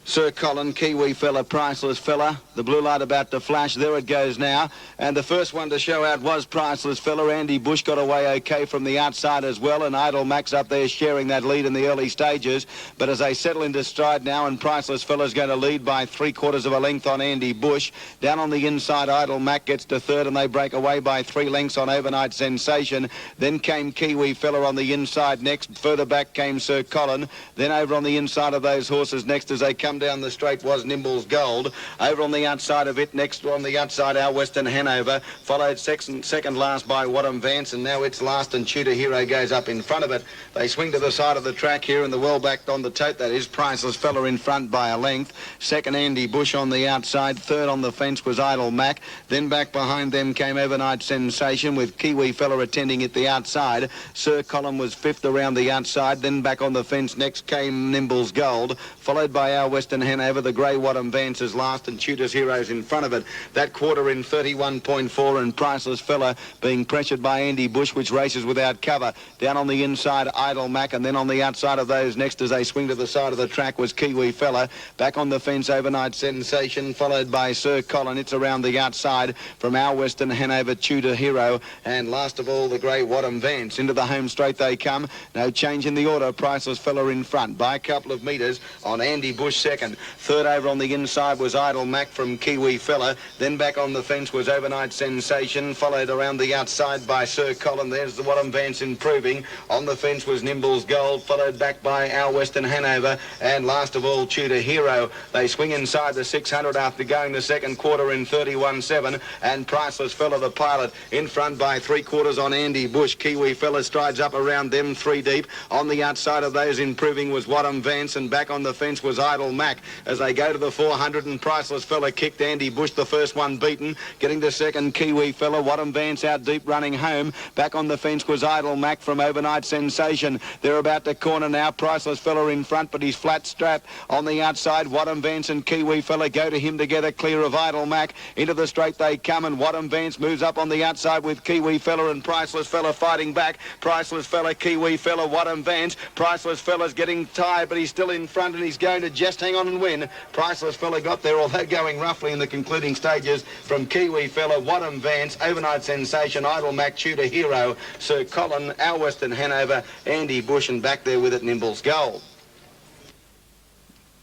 Sir Colin, Kiwi Fella, Priceless Fella. The blue light about to flash. There it goes now. And the first one to show out was Priceless Fella. Andy Bush got away okay from the outside as well. And Idle Mac's up there sharing that lead in the early stages. But as they settle into stride now, and Priceless Fella's going to lead by 3/4 of a length on Andy Bush. Down on the inside, Idle Mac gets to third, and they break away by 3 lengths on Overnight Sensation. Then came Kiwi Fella on the inside next. Further back came Sir Colin. Then over on the inside of those horses next as they come down the straight was Nimble's Gold. Over on the outside of it, next on the outside, our Western Hanover, followed second last by Wadham Vance, and now it's last, and Tudor Hero goes up in front of it. They swing to the side of the track here, and the well backed on the tote, that is Priceless Fella in front by a length. Second, Andy Bush on the outside. Third on the fence was Idle Mac. Then back behind them came Overnight Sensation with Kiwi Fella attending at the outside. Sir Colin was fifth around the outside. Then back on the fence next came Nimble's Gold, followed by our Western Hanover. The grey Wadham Vance is last, and Tudor's Heroes in front of it. That quarter in 31.4, and Priceless Fella being pressured by Andy Bush, which races without cover. Down on the inside, Idle Mac, and then on the outside of those next as they swing to the side of the track was Kiwi Fella. Back on the fence, Overnight Sensation, followed by Sir Colin. It's around the outside from our Western Hanover, Tudor Hero, and last of all, the grey Wadham Vance. Into the home straight they come. No change in the order. Priceless Fella in front by a couple of metres on Andy Bush second. Third over on the inside was Idle Mac from Kiwi Fella. Then back on the fence was Overnight Sensation, followed around the outside by Sir Colin. There's the Wadham Vance improving. On the fence was Nimble's Gold, followed back by our Western Hanover, and last of all, Tudor Hero. They swing inside the 600 after going the second quarter in 31.7, and Priceless Fella, the pilot, in front by 3/4 on Andy Bush. Kiwi Fella strides up around them 3 deep. On the outside of those improving was Wadham Vance, and back on the fence was Idle Mac. As they go to the 400, and Priceless Fella kicked Andy Bush, the first one beaten. Getting to second, Kiwi Fella. Wadham Vance out deep running home. Back on the fence was Idle Mac from Overnight Sensation. They're about to corner now. Priceless Fella in front, but he's flat strap. On the outside, Wadham Vance and Kiwi Fella go to him together, clear of Idle Mac. Into the straight they come, and Wadham Vance moves up on the outside with Kiwi Fella and Priceless Fella fighting back. Priceless Fella, Kiwi Fella, Wadham Vance. Priceless Fella's getting tired, but he's still in front, and he's going to just hang on and win. Priceless Fella got there, although going roughly in the concluding stages from Kiwi Fella, Wadham Vance, Overnight Sensation, Idle Mac, Tudor Hero, Sir Colin, our Western Hanover, Andy Bush, and back there with it, Nimble's Gold.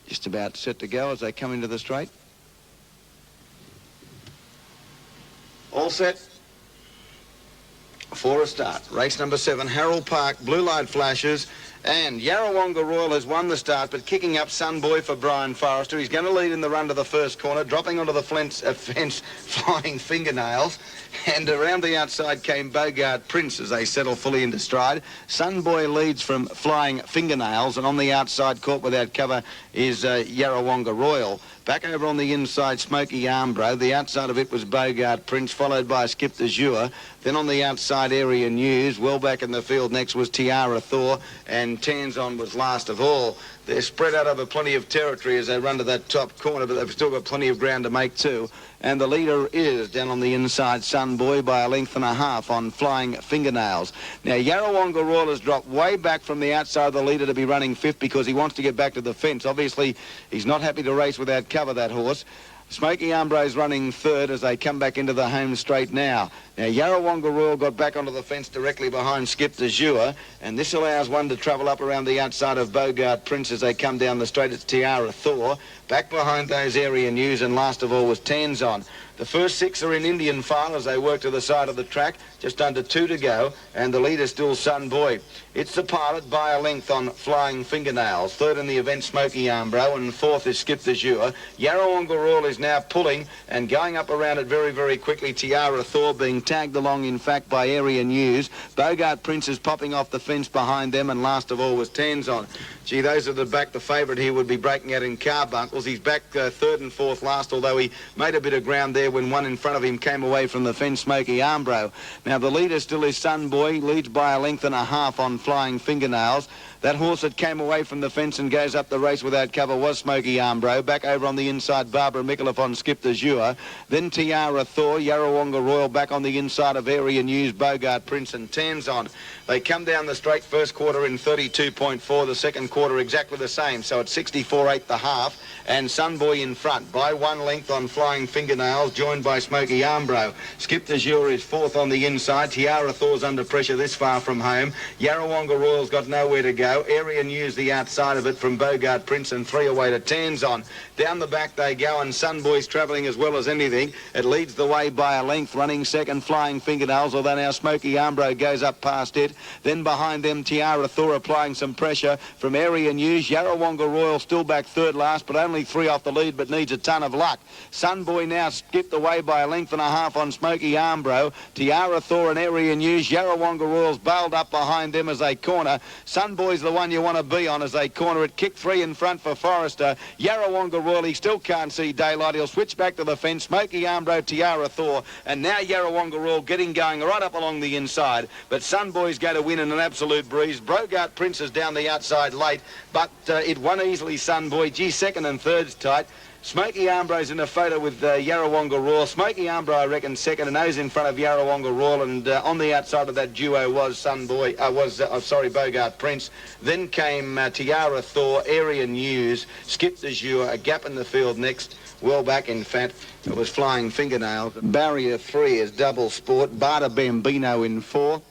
Just about set to go as they come into the straight. All set for a start. Race number 7, Harold Park, blue light flashes, And Yarrawonga Royal has won the start, but kicking up Sunboy for Brian Forrester. He's going to lead in the run to the first corner, dropping onto the fence, flying fingernails. And around the outside came Bogart Prince as they settle fully into stride. Sunboy leads from flying fingernails, and on the outside, caught without cover, is Yarrawonga Royal. Back over on the inside, Smoky Armbro. The outside of it was Bogart Prince, followed by Skip the Jour. Then on the outside, Area News. Well back in the field next was Tiara Thor, and Tanzon was last of all. They're spread out over plenty of territory as they run to that top corner, but they've still got plenty of ground to make too. And the leader is down on the inside, Sunboy, by a length and a half on Flying Fingernails. Now, Yarrawonga Royal has dropped way back from the outside of the leader to be running fifth because he wants to get back to the fence. Obviously, he's not happy to race without cover, that horse. Smoky Armbro's running third as they come back into the home straight now. Now, Yarrawonga Royal got back onto the fence directly behind Skip the Jour, and this allows one to travel up around the outside of Bogart Prince as they come down the straight. It's Tiara Thor. Back behind those, Area News, and last of all was Tanzon. The first six are in Indian file as they work to the side of the track. Just under 2 to go, and the leader still Sunboy. It's the pilot by a length on Flying Fingernails. Third in the event, Smoky Armbro, and fourth is Skip the Jour. Yarrawonga Royal is now pulling and going up around it very, very quickly. Tiara Thor being tagged along, in fact, by Area News. Bogart Prince is popping off the fence behind them, and last of all was Tanzon. Gee, those are the back. The favourite here would be breaking out in carbuncles. He's back third and fourth last, although he made a bit of ground there when one in front of him came away from the fence, Smoky Armbro. Now, the leader still is Sunboy, leads by a length and a half on Flying Fingernails. That horse that came away from the fence and goes up the race without cover was Smoky Armbro. Back over on the inside, Barbara Micallef on Skip the Jour. Then Tiara Thor, Yarrawonga Royal back on the inside of Area News, Bogart Prince and Tanzon. They come down the straight, first quarter in 32.4, the second quarter exactly the same, so it's 64.8 the half, and Sunboy in front by 1 length on Flying Fingernails, joined by Smoky Armbro. Skip the Jour is fourth on the inside. Tiara Thor's under pressure this far from home. Yarrawonga Royal's got nowhere to go. Area News the outside of it from Bogart Prince, and 3 away to Tanzon. Down the back they go, and Sunboy's travelling as well as anything. It leads the way by a length, running second Flying Fingernails, although now Smoky Armbro goes up past it. Then behind them, Tiara Thor applying some pressure from Area News. Yarrawonga Royal still back third last, but only 3 off the lead, but needs a ton of luck. Sunboy now skipped away by a length and a half on Smoky Armbro. Tiara Thor and Area News. Yarrawonga Royal's bailed up behind them as they corner. Sunboy's the one you want to be on as they corner it. Kick 3 in front for Forrester. Yarrawonga Royal, he still can't see daylight. He'll switch back to the fence. Smoky Armbro, Tiara Thor, and now Yarrawonga Royal getting going right up along the inside. But Sunboy's going to win in an absolute breeze. Bogart Prince is down the outside late, but it won easily, Sunboy. Gee, second and third's tight. Smoky Armbro's in a photo with Yarrawonga Royal. Smoky Armbro, I reckon, second, and those in front of Yarrawonga Royal. And on the outside of that duo was Bogart Prince. Then came Tiara Thor, Area News, Skip the Jour, a gap in the field next. Well back, in fact, it was Flying Fingernails. Barrier 3 is Double Sport. Bada Bambino in 4.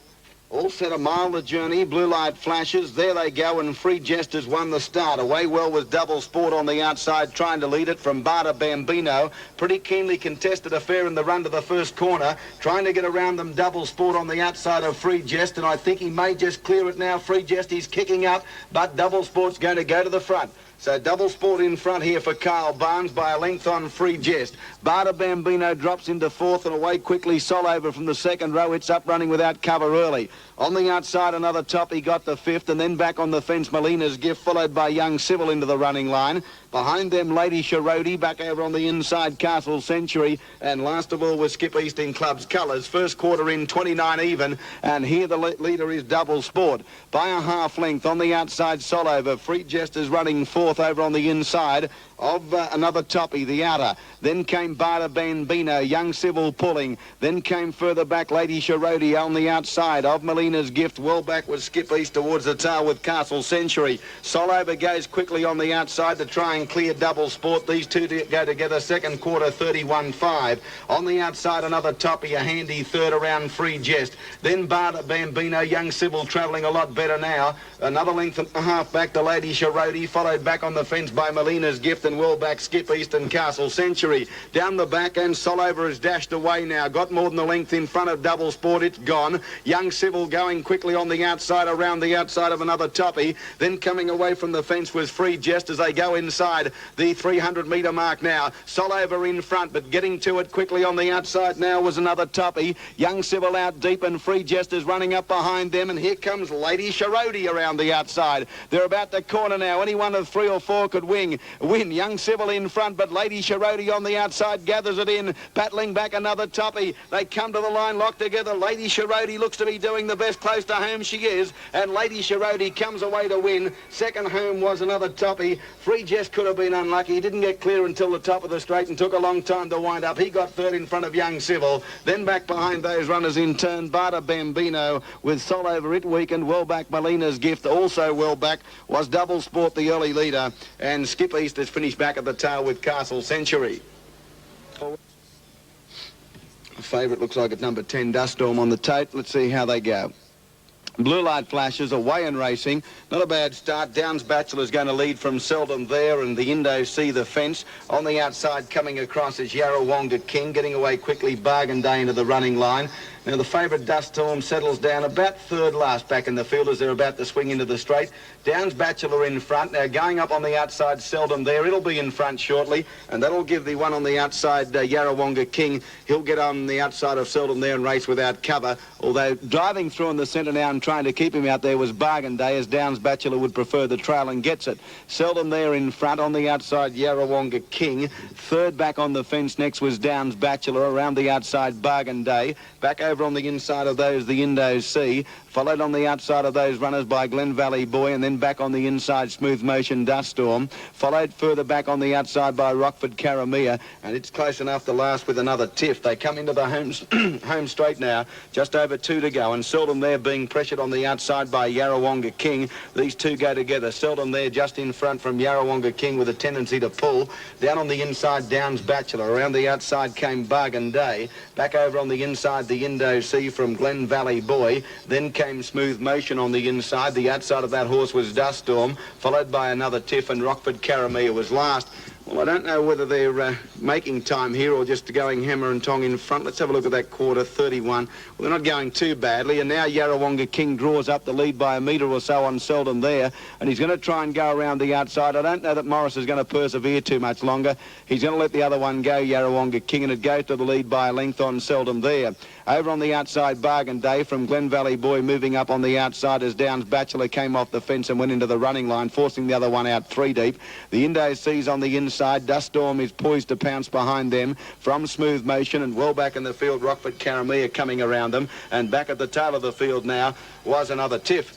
All set a mile the journey, blue light flashes, there they go, and Free Jesters won the start. Away well was Double Sport on the outside, trying to lead it from Bada Bambino. Pretty keenly contested affair in the run to the first corner, trying to get around them, Double Sport on the outside of Free Jest, and I think he may just clear it now. Free Jest, he's kicking up, but Double Sport's going to go to the front. So Double Sport in front here for Kyle Barnes by a length on Free Jest. Bada Bambino drops into fourth and away quickly. Solover from the second row. It's up running without cover early. On the outside, another top. He got the fifth, and then back on the fence, Molina's Gift, followed by Young Civil into the running line. Behind them, Lady Sharodi, back over on the inside, Castle Century, and last of all was Skip East in Club's colours. First quarter in 29 even, and here the leader is Double Sport. By a half length on the outside, Solover. Free Jesters running fourth over on the inside of another toppy, the outer. Then came Bada Bambino, Young Civil pulling. Then came further back Lady Sharodi on the outside of Molina's Gift. Well back was Skip East towards the tail with Castle Century. Solover goes quickly on the outside to try and clear Double Sport. These two go together, second quarter 31.5. On the outside, another toppy, a handy third around Free Jest. Then Bada Bambino, Young Civil travelling a lot better now. Another length and a half back to Lady Sharodi, followed back back on the fence by Molina's Gift and well back Skip Eastern Castle Century. Down the back and Solover has dashed away now. Got more than the length in front of Double Sport. It's gone. Young Civil going quickly on the outside, around the outside of another toppy. Then coming away from the fence was Free Jest as they go inside the 300-metre mark now. Solover in front, but getting to it quickly on the outside now was another toppy. Young Civil out deep and Free Jest is running up behind them, and here comes Lady Sharody around the outside. They're about to corner now. Any one of 3 or 4 could win. Young Civil in front, but Lady Sharody on the outside gathers it in, battling back another toppy. They come to the line locked together. Lady Sharody looks to be doing the best. Close to home she is, and Lady Sharody comes away to win. Second home was another toppy. Free Jest could have been unlucky. He didn't get clear until the top of the straight and took a long time to wind up. He got third in front of Young Civil. Then back behind those runners in turn, Bada Bambino with Solover it weakened. Well back Molina's Gift, also well back was Double Sport, the early leader, and Skip East has finished back at the tail with Castle Century. Favourite looks like it's number 10, Dust Storm on the tote. Let's see how they go. Blue Light Flashes away and racing. Not a bad start. Downs Bachelor's going to lead from Seldom There, and the Indo See the Fence. On the outside coming across is Yarrawonga King, getting away quickly. Bargain Day into the running line. Now the favourite Dust Storm settles down about third last back in the field as they're about to swing into the straight. Downs Bachelor in front. Now going up on the outside, Seldom There. It'll be in front shortly, and that'll give the one on the outside, Yarrawonga King. He'll get on the outside of Seldom There and race without cover. Although driving through in the centre now and trying to keep him out there was Bargain Day, as Downs Bachelor would prefer the trail and gets it. Seldom There in front. On the outside, Yarrawonga King. Third back on the fence next was Downs Bachelor. Around the outside, Bargain Day. Back over on the inside of those, the Indo Sea. Followed on the outside of those runners by Glen Valley Boy, and then back on the inside, Smooth Motion Dust Storm. Followed further back on the outside by Rockford Karamia, and it's close enough to last with another tiff. They come into the home straight now, just over 2 to go, and Seldom There being pressured on the outside by Yarrawonga King. These two go together. Seldom There just in front from Yarrawonga King with a tendency to pull. Down on the inside, Downs Bachelor. Around the outside came Bargain Day. Back over on the inside, the Indo Sea from Glen Valley Boy. Then came Smooth Motion on the inside. The outside of that horse was Dust Storm, followed by another tiff, and Rockford Karamia was last. Well, I don't know whether they're making time here or just going hammer and tong in front. Let's have a look at that quarter, 31. Well, they're not going too badly, and now Yarrawonga King draws up the lead by a metre or so on Seldom There, and he's going to try and go around the outside. I don't know that Morris is going to persevere too much longer. He's going to let the other one go, Yarrawonga King, and it goes to the lead by a length on Seldom There. Over on the outside, Bargain Day from Glen Valley Boy moving up on the outside as Downs Bachelor came off the fence and went into the running line, forcing the other one out 3 deep. The Indo Sea's on the inside. Dust Storm is poised to pounce behind them from Smooth Motion, and well back in the field, Rockford Karamia coming around them. And back at the tail of the field now was another tiff.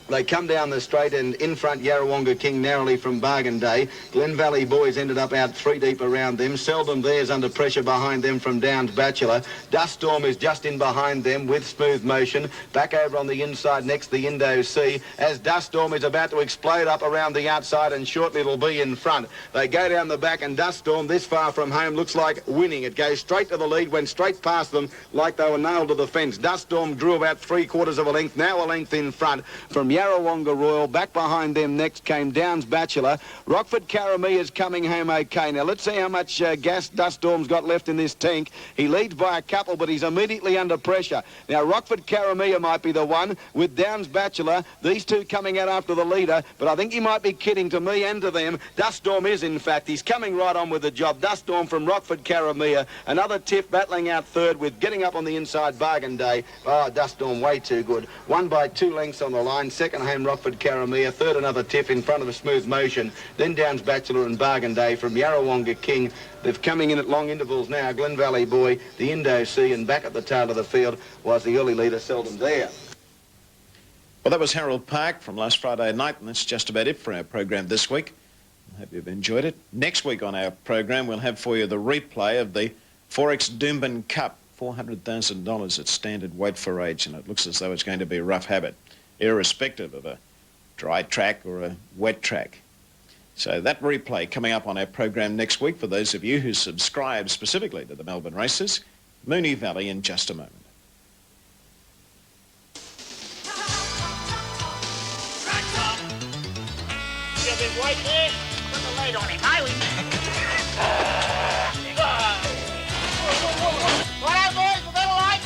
They come down the straight, and in front Yarrawonga King narrowly from Bargain Day. Glen Valley Boys ended up out 3 deep around them. Seldom There's under pressure behind them from Downs Bachelor. Dust Storm is just in behind them with Smooth Motion. Back over on the inside next the Indo Sea, as Dust Storm is about to explode up around the outside, and shortly it'll be in front. They go down the back, and Dust Storm this far from home looks like winning. It goes straight to the lead, went straight past them like they were nailed to the fence. Dust Storm drew about 3/4 of a length, now a length in front from Yarrawonga Royal. Back behind them next came Downs Bachelor. Rockford Karamia is coming home okay. Now let's see how much gas Dust Storm's got left in this tank. He leads by a couple, but he's immediately under pressure. Now Rockford Karamia might be the one with Downs Bachelor. These two coming out after the leader, but I think he might be kidding to me and to them. Dust Storm is, in fact. He's coming right on with the job. Dust Storm from Rockford Karamia. Another tiff battling out third with getting up on the inside Bargain Day. Oh, Dust Storm way too good. Won by 2 lengths on the line. Second home Rockford Karamia. Third another tiff in front of a Smooth Motion. Then Downs Bachelor and Bargain Day from Yarrawonga King. They're coming in at long intervals now. Glen Valley Boy, the Indo Sea, and back at the tail of the field was the early leader, Seldom There. Well, that was Harold Park from last Friday night, and that's just about it for our program this week. I hope you've enjoyed it. Next week on our program, we'll have for you the replay of the Forex Doomben Cup, $400,000 at standard weight for age, and it looks as though it's going to be a rough habit, irrespective of a dry track or a wet track. So that replay coming up on our program next week for those of you who subscribe specifically to the Melbourne Races. Moonee Valley in just a moment. you a big weight there. Put the lead on him, eh? Right, boys, we've got a light.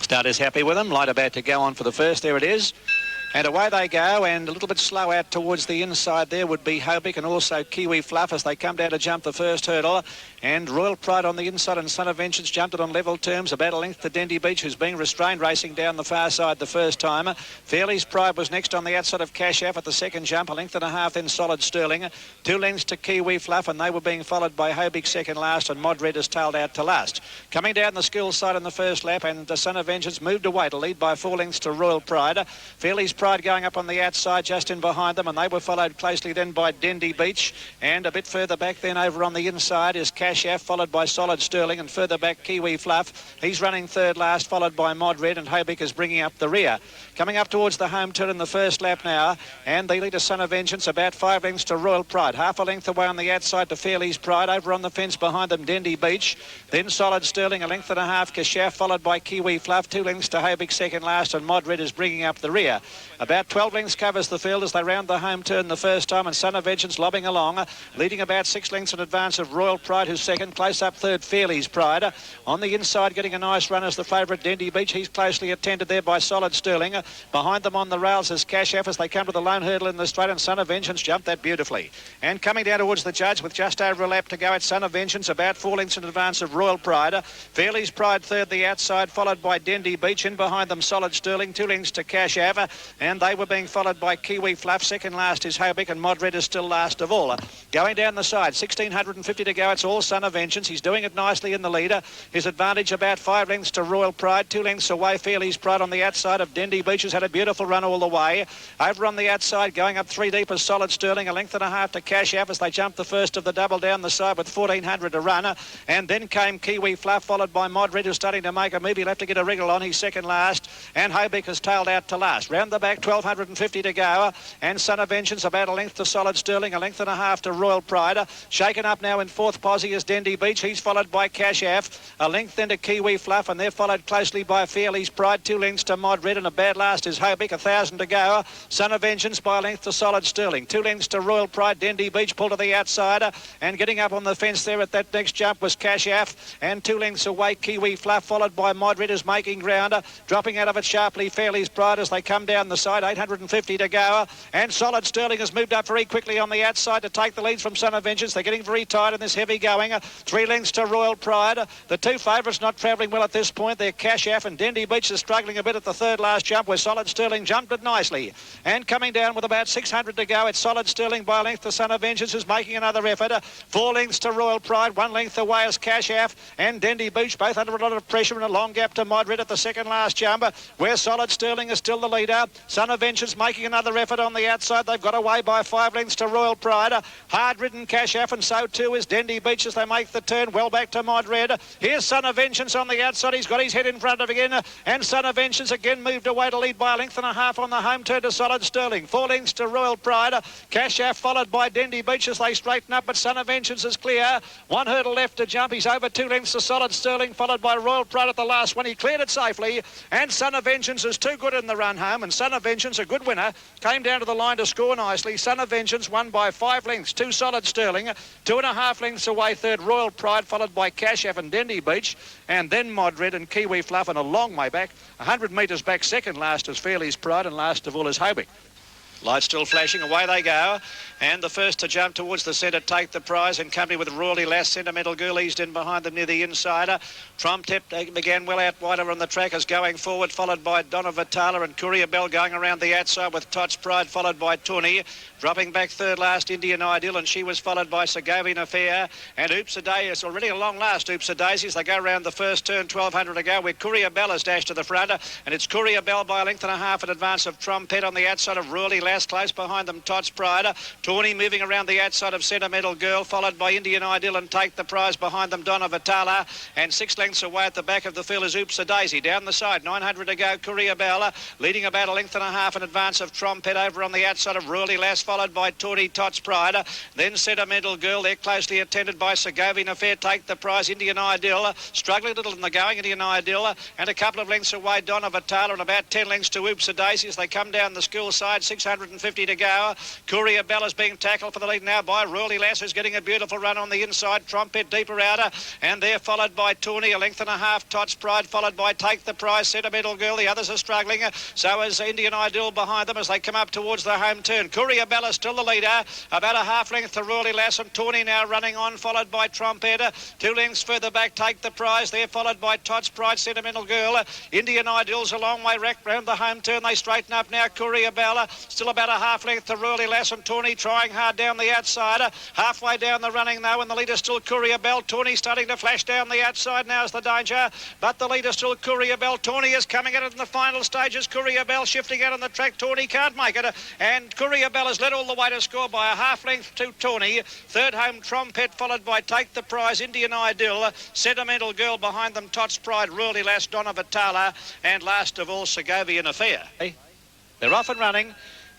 Starter's happy with them. Light about to go on for the first. There it is. And away they go, and a little bit slow out towards the inside there would be Hobick and also Kiwi Fluff as they come down to jump the first hurdle. And Royal Pride on the inside and Son of Vengeance jumped it on level terms, about a length to Dendy Beach, who's being restrained racing down the far side the first time. Fairley's Pride was next on the outside of Cash App at the second jump, a length and a half, then Solid Sterling. 2 lengths to Kiwi Fluff, and they were being followed by Hobick second last, and Mod Red is tailed out to last. Coming down the school side in the first lap, and the Son of Vengeance moved away to lead by 4 lengths to Royal Pride. Fairley's Pride going up on the outside just in behind them, and they were followed closely then by Dendy Beach, and a bit further back then over on the inside is Cash App, followed by Solid Sterling, and further back Kiwi Fluff. He's running third last, followed by Mod Red, and Hobick is bringing up the rear. Coming up towards the home turn in the first lap now, and the leader Son of Vengeance about 5 lengths to Royal Pride, half a length away on the outside to Fairley's Pride, over on the fence behind them Dendy Beach, then Solid Sterling, a length and a half Cash App, followed by Kiwi Fluff, 2 lengths to Hobick second last, and Mod Red is bringing up the rear. About 12 lengths covers the field as they round the home turn the first time, and Son of Vengeance lobbing along, leading about 6 lengths in advance of Royal Pride, who's second. Close up third Fairley's Pride. On the inside getting a nice run as the favourite Dendy Beach. He's closely attended there by Solid Sterling. Behind them on the rails is Cash App as they come to the lone hurdle in the straight, and Son of Vengeance jumped that beautifully. And coming down towards the judge with just over a lap to go, it's Son of Vengeance about 4 lengths in advance of Royal Pride. Fairley's Pride third the outside, followed by Dendy Beach. In behind them Solid Sterling, 2 lengths to Cash App, and they were being followed by Kiwi Fluff. Second last is Hobick, and Mod Red is still last of all. Going down the side, 1650 to go. It's all Son of Vengeance. He's doing it nicely in the leader. His advantage about 5 lengths to Royal Pride, 2 lengths away Fairley's Pride on the outside of Dendy Beach, has had a beautiful run all the way. Over on the outside, going up 3 deep is Solid Sterling, a length and a half to Cash App as they jump the first of the double down the side with 1400 to run. And then came Kiwi Fluff, followed by Mod Red, who's starting to make a move. He'll have to get a wriggle on. He's second last, and Hobick has tailed out to last. Round the back, 1250 to go, and Son of Vengeance about a length to Solid Sterling, a length and a half to Royal Pride. Shaken up now in fourth posse is Dendy Beach. He's followed by Cash App, a length then to Kiwi Fluff, and they're followed closely by Fairley's Pride. 2 lengths to Mod Red, and a bad last is Hobick, 1000 to go. Son of Vengeance by a length to Solid Sterling. 2 lengths to Royal Pride. Dendy Beach pulled to the outside, and getting up on the fence there at that next jump was Cash App, and 2 lengths away Kiwi Fluff, followed by Mod Red is making ground. Dropping out of it sharply Fairley's Pride as they come down the side. 850 to go, and Solid Sterling has moved up very quickly on the outside to take the leads from Son of Vengeance. They're getting very tight in this heavy going. 3 lengths to Royal Pride. The 2 favourites not travelling well at this point. They're Cash App, and Dendy Beach is struggling a bit at the third last jump where Solid Sterling jumped it nicely. And coming down with about 600 to go, it's Solid Sterling by a length to Son of Vengeance, who's making another effort. 4 lengths to Royal Pride, 1 length away is Cash App and Dendy Beach, both under a lot of pressure, and a long gap to Mod Red at the second last jump where Solid Sterling is still the leader. Son of Vengeance making another effort on the outside. They've got away by 5 lengths to Royal Pride. Hard-ridden Cash App, and so too is Dendy Beach as they make the turn well back to Mod Red. Here's Son of Vengeance on the outside. He's got his head in front of again, and Son of Vengeance again moved away to lead by a length and a half on the home turn to Solid Sterling. 4 lengths to Royal Pride. Cash App followed by Dendy Beach as they straighten up, but Son of Vengeance is clear. 1 hurdle left to jump. He's over 2 lengths to Solid Sterling, followed by Royal Pride at the last one. He cleared it safely, and Son of Vengeance is too good in the run home, and Son of Vengeance, a good winner, came down to the line to score nicely. Son of Vengeance won by 5 lengths to Solid Sterling. 2.5 lengths away third Royal Pride, followed by Cash App and Dendy Beach, and then Mod Red and Kiwi Fluff, and a long way back, 100 metres back second last is Fairley's Pride, and last of all is Hobick. Lights still flashing, away they go. And the first to jump towards the centre, Take the Prize, in company with Royally Lass. Sentimental Girl eased in behind them near the insider. Trompet began well out wider on the track as going forward, followed by Donna Vitala and Courier Bell going around the outside with Tots Pride, followed by Tony. Dropping back third last, Indian Ideal, and she was followed by Segovian Affair. And Oops a Daisy, it's already a long last, Oops a Daisy, as they go around the first turn, 1200 to go, where Courier Bell has dashed to the front. And it's Courier Bell by a length and a half in advance of Trompet on the outside of Royally Lass, close behind them Tots Pride. Tawny moving around the outside of Sentimental Girl, followed by Indian Ideal and Take the Prize behind them Donna Vitala. And 6 lengths away at the back of the field is Oops a Daisy. Down the side, 900 to go, Courier Bell, leading about a length and a half in advance of Trompet over on the outside of Royally Lass, followed by Tawny, Tots Pride. Then Sentimental Girl, they're closely attended by Segovian Affair, Take the Prize, Indian Ideal, struggling a little in the going, Indian Ideal, and a couple of lengths away, Donna Vitala, and about 10 lengths to Oops a Daisy as they come down the school side, 650 to go. Courier Bell is being tackled for the lead now by Royally Lass, who's getting a beautiful run on the inside. Trompet deeper outer, and they're followed by Tawny, a length and a half. Tots Pride followed by Take the Prize, Sentimental Girl. The others are struggling. So is Indian Ideal behind them as they come up towards the home turn. Courier Bell is still the leader, about a half length to Royally Lass, and Tawny now running on, followed by Trompet. 2 lengths further back, Take the Prize. They're followed by Tots Pride, Sentimental Girl. Indian Ideal's a long way round the home turn. They straighten up now. Courier Bell still about a half length to Royally Lass, and Tawny trying hard down the outside. Halfway down the running now, and the leader still Courier Bell. Tawny starting to flash down the outside now is the danger, but the leader still Courier Bell. Tawny is coming at it in the final stages. Courier Bell shifting out on the track. Tawny can't make it, and Courier Bell has led all the way to score by a half length to Tawny. Third home Trompet, followed by Take the Prize, Indian Ideal, Sentimental Girl behind them, Tots Pride, Royally Lass, Donna Vitala, and last of all Segovian Affair. They're off and running.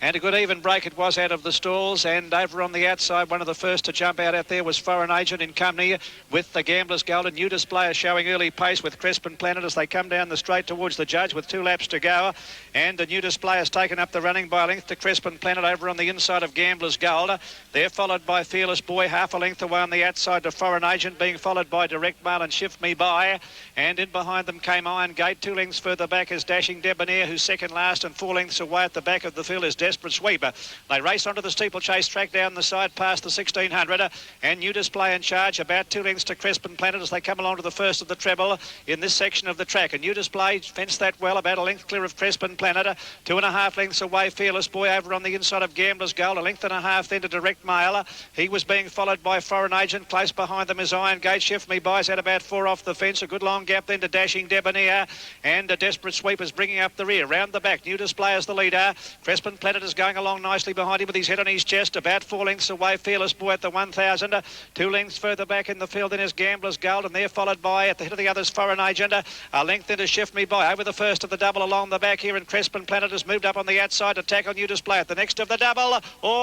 And a good even break it was out of the stalls. And over on the outside, one of the first to jump out there was Foreign Agent in company with the Gambler's Gold. And New Displayer showing early pace with Crespin Planet as they come down the straight towards the judge with 2 laps to go. And the New Displayer has taken up the running by a length to Crespin Planet over on the inside of Gambler's Gold. They're followed by Fearless Boy, half a length away on the outside to Foreign Agent, being followed by Direct Mail and Shift Me By. And in behind them came Iron Gate. 2 lengths further back is Dashing Debonair, who's second last, and 4 lengths away at the back of the field is Desperate Sweep. They race onto the steeplechase track down the side past the 1600, and New Display in charge, about 2 lengths to Crespin Planet as they come along to the first of the treble in this section of the track. And New Display fenced that well, about a length clear of Crespin Planet. 2.5 lengths away, Fearless Boy over on the inside of Gambler's Gold, a length and a half then to Direct Mail. He was being followed by Foreign Agent. Close behind them is Iron Gate. Shift Me By's at about 4 off the fence. A good long gap then to Dashing Debonair, and a Desperate Sweep is bringing up the rear. Round the back, New Display is the leader. Crespin Planet is going along nicely behind him with his head on his chest, about 4 lengths away, Fearless Boy at the 1000. 2 lengths further back in the field then is Gambler's Gold, and they're followed by, at the head of the others, Foreign Agent. A length into Shift Me By over the first of the double along the back here, and Crespin Planet has moved up on the outside to tackle New Display at the next of the double.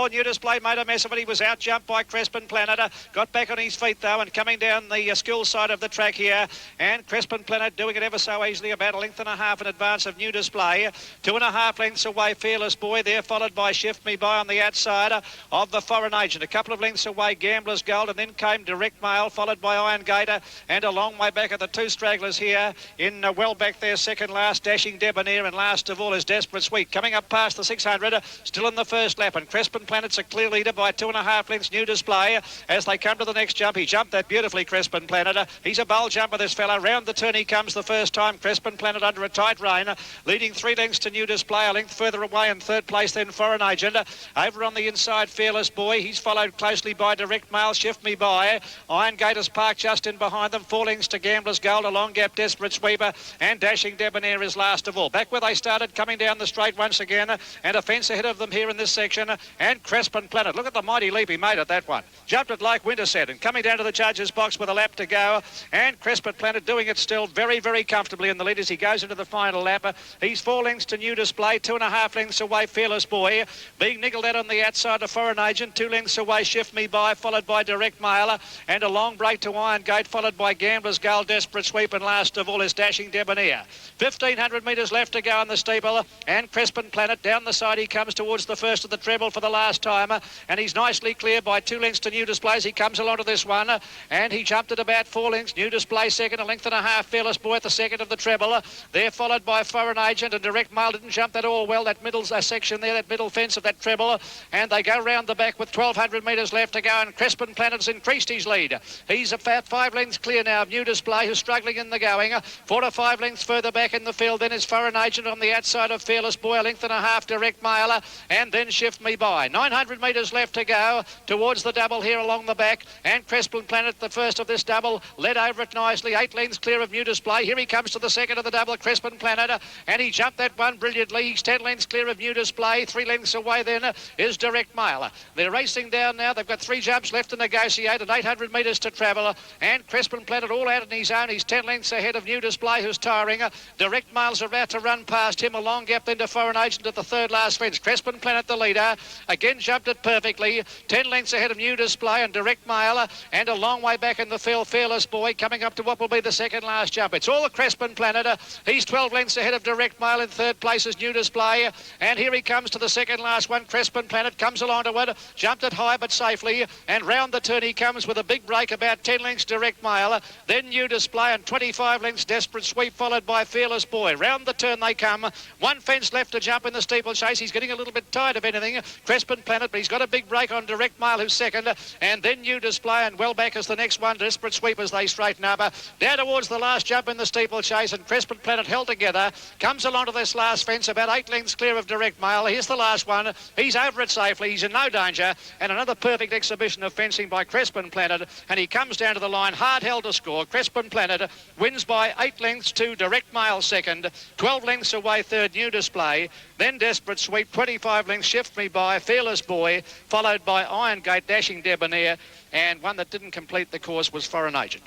New Display made a mess of it. He was out jumped by Crespin Planet. Got back on his feet though, and coming down the school side of the track here, and Crespin Planet doing it ever so easily, about a length and a half in advance of New Display. 2.5 lengths away, Fearless Boy. They're followed by Shift Me By on the outside of the Foreign Agent. A couple of lengths away, Gambler's Gold, and then came Direct Mail, followed by Iron Gator, and a long way back at the 2 stragglers here in well back there, second last, Dashing Debonair, and last of all is Desperate Sweep. Coming up past the 600, still in the first lap, and Crespin Planet's a clear leader by 2.5 lengths, New Display. As they come to the next jump, he jumped that beautifully, Crespin Planet. He's a bold jumper, this fella. Round the turn he comes the first time. Crespin Planet under a tight rein, leading 3 lengths to New Display, a length further away in third place then Foreign Agent. Over on the inside, Fearless Boy. He's followed closely by Direct Mail, Shift Me By. Iron Gate is parked just in behind them. 4 lengths to Gambler's Gold, a long gap, Desperate Sweeper, and Dashing Debonair is last of all. Back where they started, coming down the straight once again, and a fence ahead of them here in this section, and Crespin Planet. Look at the mighty leap he made at that one. Jumped it like Winterset, and coming down to the judge's box with a lap to go, and Crespin Planet doing it still very, very comfortably in the lead as he goes into the final lap. He's 4 lengths to New Display, 2.5 lengths away, Fearless Boy, being niggled out on the outside of Foreign Agent. 2 lengths away, Shift Me By, followed by Direct Mail, and a long break to Iron Gate, followed by Gambler's Gold, Desperate Sweep, and last of all is Dashing Debonair. 1,500 metres left to go in the steeple, and Crespin Planet down the side. He comes towards the first of the treble for the last time, and he's nicely clear by 2 lengths to New New Display as he comes along to this one. And he jumped at about 4 lengths. New Display second, a length and a half. Fearless Boy at the second of the treble. They're followed by Foreign Agent, and Direct Mail didn't jump that all well. That middle section there, that middle fence of that treble. And they go round the back with 1,200 metres left to go. And Crespin Planet's increased his lead. He's about 5 lengths clear now of New Display, who's struggling in the going. 4 to 5 lengths further back in the field. Then is Foreign Agent on the outside of Fearless Boy, a length and a half. Direct Mailer, and then Shift Me By. 900 metres left to go towards the double here along the back. And Crespin Planet, the first of this double, led over it nicely. 8 lengths clear of New Display. Here he comes to the second of the double, Crespin Planet, and he jumped that one brilliantly. He's 10 lengths clear of New Display. 3 lengths away then is Direct Mailer. They're racing down now. They've got 3 jumps left to negotiate and 800 metres to travel. And Crespin Planet all out on his own. He's 10 lengths ahead of New Display, who's tiring. Direct Mailer's about to run past him. A long gap then to Foreign Agent at the third last fence. Crespin Planet the leader. Again jumped it perfectly. 10 lengths ahead of New Display and Direct Mailer. And a long way back in the field, Fearless Boy coming up to what will be the second last jump. It's all the Crespin Planet. He's 12 lengths ahead of Direct Mailer. In third place is New Display. And here he comes to the second last one. Crespin Planet comes along to it. Jumped it high but safely. And round the turn he comes with a big break, about 10 lengths Direct Mailer. Then New Display and 25 lengths Desperate Sweep, followed by Fearless Boy. Round the turn they come. 1 fence left to jump in the steeplechase. He's getting a little bit tired of anything. Crespin Planet, but he's got a big break on Direct Mile, who's second. And then New Display, and well back as the next one. Desperate Sweep as they straighten up. Down towards the last jump in the steeplechase, and Crespin Planet held together. Comes along to this last fence, about 8 lengths clear of Direct Mile. Here's the last one. He's over it safely. He's in no danger. And another perfect exhibition of fencing by Crespin Planet. And he comes down to the line, hard held to score. Crespin Planet wins by 8 lengths to Direct Mile second. 12 lengths away third, New Display. Then Desperate Sweep, 25 lengths, Shift Me By, Fearless Boy, followed by Iron Gate, Dashing Debonair, and one that didn't complete the course was Foreign Agent.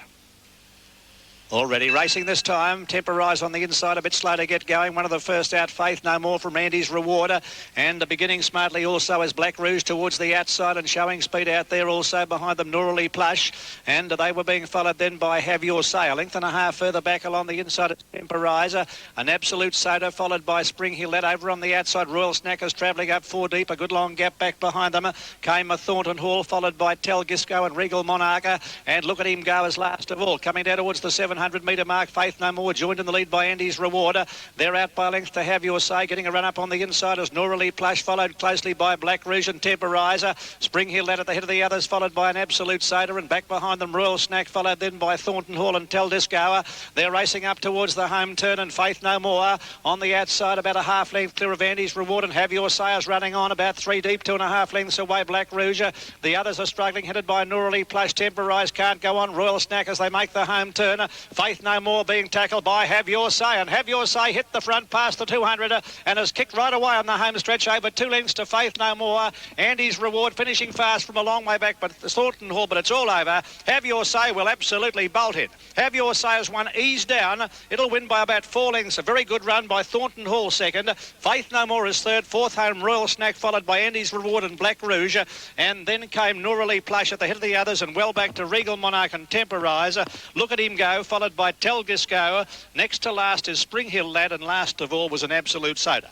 Already racing this time. Temporize on the inside, a bit slow to get going. One of the first out, Faith No More from Andy's Rewarder. And beginning smartly also is Black Rouge towards the outside and showing speed out there also behind them, Noralee Plush. And they were being followed then by Have Your Say. A length and a half further back along the inside of Temporizer. An Absolute Soda followed by Spring Hill. That over on the outside, Royal Snackers travelling up 4 deep. A good long gap back behind them. Came a Thornton Hall followed by Tel Gisco and Regal Monarcha. And look at him go as last of all. Coming down towards the 700-metre mark, Faith No More joined in the lead by Andy's Rewarder. They're out by length to Have Your Say. Getting a run up on the inside as Noralee Plush, followed closely by Black Rouge and Temporizer. Spring Hill led at the head of the others, followed by an Absolute Soda, and back behind them Royal Snack, followed then by Thornton Hall and Tel Disco. They're racing up towards the home turn, and Faith No More on the outside, about a half length clear of Andy's Reward, and Have Your Say is running on about 3 deep, 2.5 lengths away Black Rouge. The others are struggling, headed by Noralee Plush. Temporize can't go on. Royal Snack as they make the home turn. Faith No More being tackled by Have Your Say, and Have Your Say hit the front past the 200 and has kicked right away on the home stretch over 2 lengths to Faith No More. Andy's Reward finishing fast from a long way back, but Thornton Hall, but it's all over. Have Your Say will absolutely bolt it. Have Your Say has won ease down. It'll win by about 4 lengths. A very good run by Thornton Hall second. Faith No More is third. Fourth home Royal Snack, followed by Andy's Reward and Black Rouge. And then came Noralee Plush at the head of the others, and well back to Regal Monarch and Temporize. Look at him go, followed by Tel Gisco. Next to last is Spring Hill Lad, and last of all was an Absolute Soda.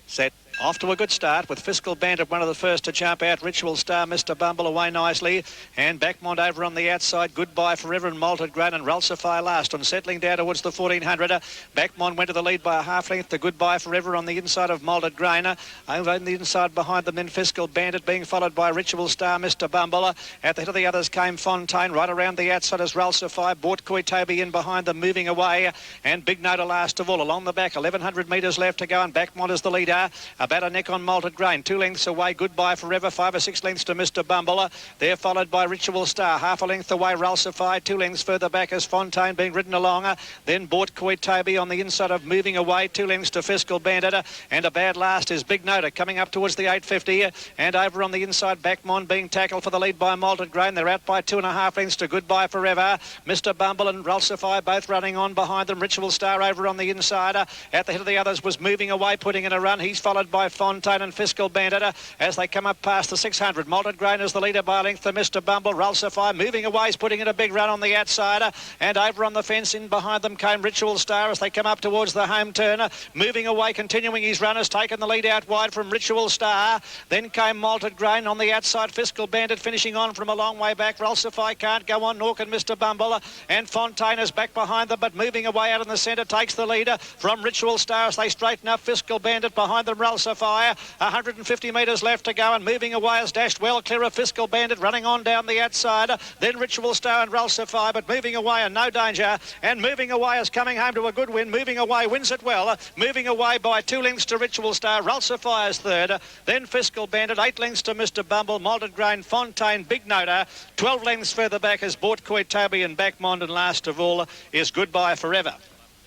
Set. Off to a good start with Fiscal Bandit, one of the first to jump out. Ritual Star, Mr. Bumble away nicely. And Backmont over on the outside. Goodbye Forever and Malted Grain, and Ralsify last. And settling down towards the 1400. Backmont went to the lead by a half length to Goodbye Forever on the inside of Malted Grain. Over on the inside behind them then Fiscal Bandit, being followed by Ritual Star, Mr. Bumble. At the head of the others came Fontaine. Right around the outside is Ralsify. Bought Koi Toby in behind them, moving away. And Big Noda last of all. Along the back, 1100 metres left to go, and Backmont is the leader. About a neck on Malted Grain. 2 lengths away, Goodbye Forever. 5 or 6 lengths to Mr. Bumble. They're followed by Ritual Star. Half a length away, Ralsify. 2 lengths further back as Fontaine being ridden along. Then Bought Koi Toby on the inside of moving away. 2 lengths to Fiscal Bandit. And a bad last is Big Noda coming up towards the 850. And over on the inside, Backmont being tackled for the lead by Malted Grain. They're out by 2.5 lengths to Goodbye Forever. Mr. Bumble and Ralsify both running on behind them. Ritual Star over on the inside. At the head of the others was moving away, putting in a run. He's followed by by Fontaine and Fiscal Bandit as they come up past the 600. Malted Grain is the leader by a length to Mr. Bumble. Rulsify moving away, is putting in a big run on the outside, and over on the fence in behind them came Ritual Star as they come up towards the home turn. Moving away, continuing his run, has taken the lead out wide from Ritual Star. Then came Malted Grain on the outside. Fiscal Bandit finishing on from a long way back. Rulsify can't go on, nor can Mr. Bumble, and Fontaine is back behind them, but moving away out in the centre takes the leader from Ritual Star as they straighten up. Fiscal Bandit behind them. Rulsify, 150 metres left to go, and moving away has dashed well clear of Fiscal Bandit, running on down the outside. Then Ritual Star and Rulsify, but moving away and no danger, and moving away is coming home to a good win. Moving away wins it well, moving away by 2 lengths to Ritual Star. Rulsify is third, then Fiscal Bandit, 8 lengths to Mr. Bumble. Malted Grain, Fontaine, Big Noter, 12 lengths further back is Bortkoi, Toby and Backmond, and last of all is Goodbye Forever.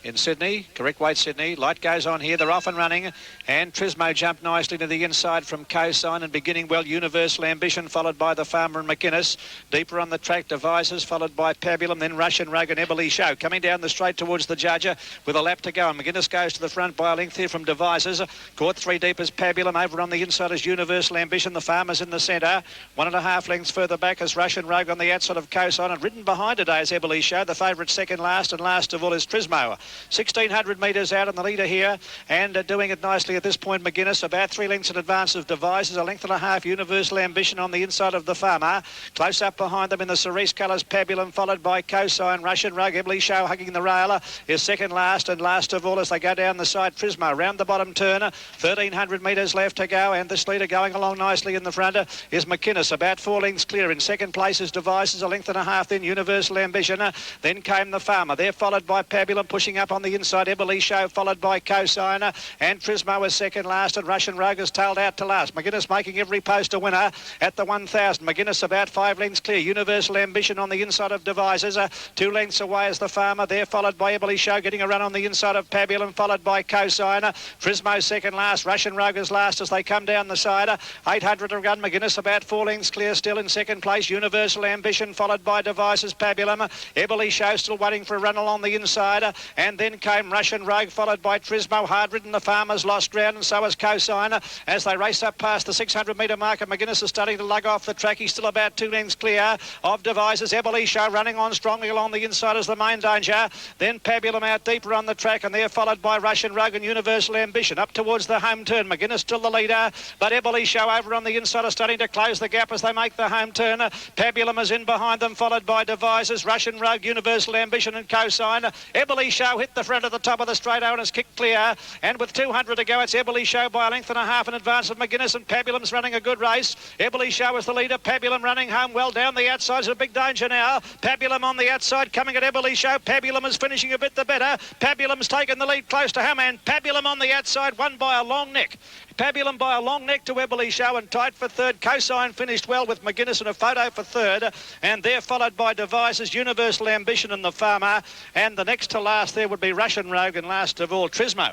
In Sydney, correct weight Sydney, light goes on here, they're off and running, and Trismo jumped nicely to the inside from Cosign, and beginning well Universal Ambition, followed by the Farmer and McInnes. Deeper on the track, Devices, followed by Pabulum, then Russian Rug and Eberly Show. Coming down the straight towards the Judger with a lap to go, and McInnes goes to the front by a length here from Devices. Caught 3 deep as Pabulum, over on the inside is Universal Ambition, the Farmer's in the centre. 1.5 lengths further back is Russian Rug on the outside of Cosign, and ridden behind today is Eberly Show, the favourite second last, and last of all is Trismo. 1,600 metres out on the leader here, and doing it nicely at this point McInnes, about 3 lengths in advance of Devices, a length and a half Universal Ambition on the inside of the Farmer. Close up behind them in the cerise colours Pabulum, followed by Cosign. Russian Rug, Eberly Show hugging the rail is second last, and last of all as they go down the side Trismo round the bottom turn. 1,300 metres left to go, and this leader going along nicely in the front is McInnes, about 4 lengths clear. In second place is Devices, a length and a half then Universal Ambition. Then came the Farmer, they're followed by Pabulum, pushing up on the inside Eberly Show, followed by Cosign, and Trismo is second last, and Russian Rug is tailed out to last. McInnes making every post a winner at the 1,000. McInnes about 5 lengths clear. Universal Ambition on the inside of Devices, 2 lengths away is the Farmer, there followed by Eberly Show, getting a run on the inside of Pabulum, followed by Cosign. Trismo second last, Russian Rug is last as they come down the side. 800 to run. McInnes about 4 lengths clear still in second place. Universal Ambition followed by Devices, Pabulum. Eberly Show still waiting for a run along the inside, and then came Russian Rug, followed by Trismo. Hard ridden, the Farmers lost ground, and so has Cosign as they race up past the 600 metre mark. And McInnes is starting to lug off the track. He's still about 2 lengths clear of Devices. Eberly Show running on strongly along the inside as the main danger. Then Pabulum out deeper on the track, and they're followed by Russian Rug and Universal Ambition up towards the home turn. McInnes still the leader, but Eberly Show over on the inside are starting to close the gap as they make the home turn. Pabulum is in behind them, followed by Devices, Russian Rug, Universal Ambition and Cosign. Eberly Show hit the front of the top of the straight out and has kicked clear, and with 200 to go it's Eberly Show by a length and a half in advance of McInnes, and Pabulum's running a good race. Eberly Show is the leader, Pabulum running home well down the outside is a big danger now. Pabulum on the outside coming at Eberly Show. Pabulum is finishing a bit the better. Pabulum's taken the lead close to home, and Pabulum on the outside won by a long neck. Pabulum by a long neck to Eberly Show, and tight for third. Cosign finished well with McInnes and a photo for third, and they're followed by Devices, Universal Ambition and the Farmer, and the next to last there would be Russian Rogue, and last of all Trismo.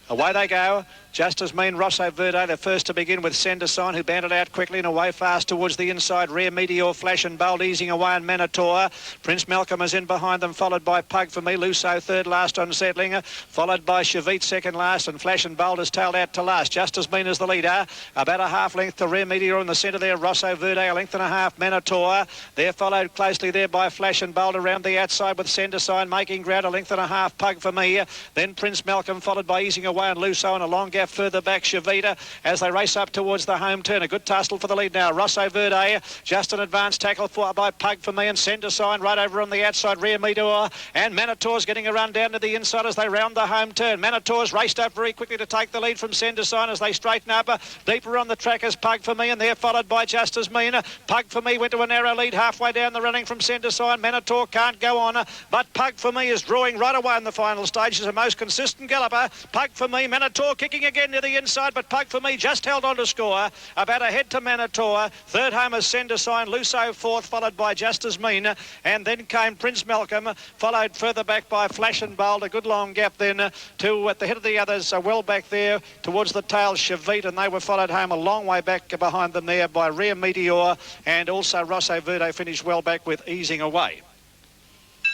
Away they go. Just as mean Rosso Verde, the first to begin with Sendersign, who banded out quickly and away fast towards the inside. Rear Meteor, Flash and Bold easing away on Manitou. Prince Malcolm is in behind them, followed by Pug for me. Lusso third last on settling, followed by Chavit second last, and Flash and Bold is tailed out to last. Just as mean as the leader, about a half length to Rear Meteor in the centre there. Rosso Verde a length and a half. Manitou, they're followed closely there by Flash and Bold around the outside with Sendersign making ground, a length and a half. Pug for me, then Prince Malcolm followed by easing away on Lusso, and a long gap further back Chavita as they race up towards the home turn. A good tussle for the lead now. Rosso Verde just an advanced tackle by Pug for me, and Sendersign right over on the outside. Rear Meteor, and Manitou's getting a run down to the inside as they round the home turn. Manitou's raced up very quickly to take the lead from Sendersign as they straighten up. Deeper on the track is Pug for me, and they're followed by Just as Mean. Pug for me went to a narrow lead halfway down the running from Sendersign. Manitou can't go on, but Pug for me is drawing right away in the final stage. Is a most consistent galloper. Pug for me, Manitou kicking again to the inside, but Pug for me just held on to score. About ahead to Manitou. Third home is Sendersign. Lusso fourth, followed by Just as Mean. And then came Prince Malcolm, followed further back by Flash and Bold. A good long gap then to at the head of the others, well back there towards the tail, Chavit, and they were followed home a long way back behind them there by Rear Meteor, and also Rosso Verde finished well back with Easing Away.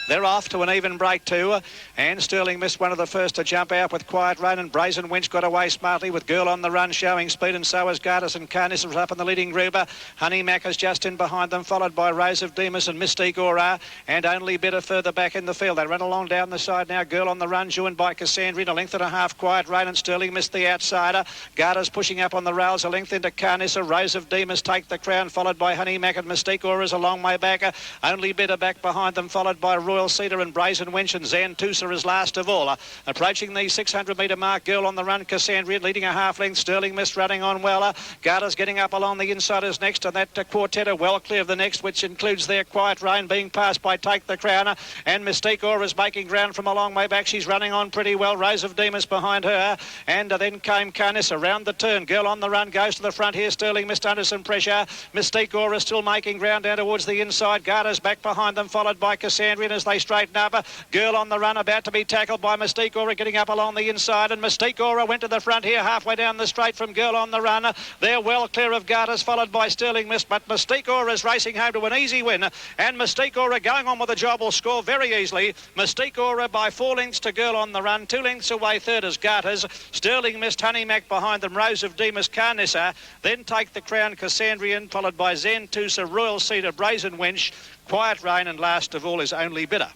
They're off to an even break too. And Sterling missed one of the first to jump out with Quiet Rain, and Brazen Winch got away smartly with Girl on the Run showing speed, and so is Gardas and Carnis was up in the leading group. Honey Mac is just in behind them, followed by Rose of Demas and Mystique Aura, and Only Better further back in the field. They run along down the side now. Girl on the Run joined by Cassandra in a length and a half. Quiet Rain and Sterling missed the outsider. Gardas pushing up on the rails a length into Carnissa. Rose of Demas take the crown, followed by Honey Mac, and Mystique Aura is a long way back. Only Better back behind them, followed by Royal Cedar and Brazen Winch, and Zantusa is last of all. Approaching the 600 metre mark, Girl on the Run, Cassandra leading a half length. Sterling Mist running on well. Gardas getting up along the insiders next, and that quartet are well clear of the next, which includes their Quiet Rain being passed by Take the Crown, and Mystique Aura is making ground from a long way back. She's running on pretty well. Rose of Demas behind her, and then came Carnissa around the turn. Girl on the Run goes to the front here. Sterling Mist under some pressure. Mystique Aura still making ground down towards the inside. Gardas back behind them, followed by Cassandra as they straighten up. Girl on the Run about to be tackled by Mystique Aura, getting up along the inside, and Mystique Aura went to the front here halfway down the straight from Girl on the Run. They're well clear of Gardas, followed by Sterling Mist, but Mystique Aura is racing home to an easy win, and Mystique Aura going on with the job will score very easily. Mystique Aura by 4 lengths to Girl on the Run, 2 lengths away third is Gardas. Sterling Mist, Honey Mac behind them, Rose of Demas, Carnissa, then Take the Crown, Cassandrian, followed by Zantusa, Royal Cedar, Brazen Winch, Quiet Rain, and last of all is Only Better.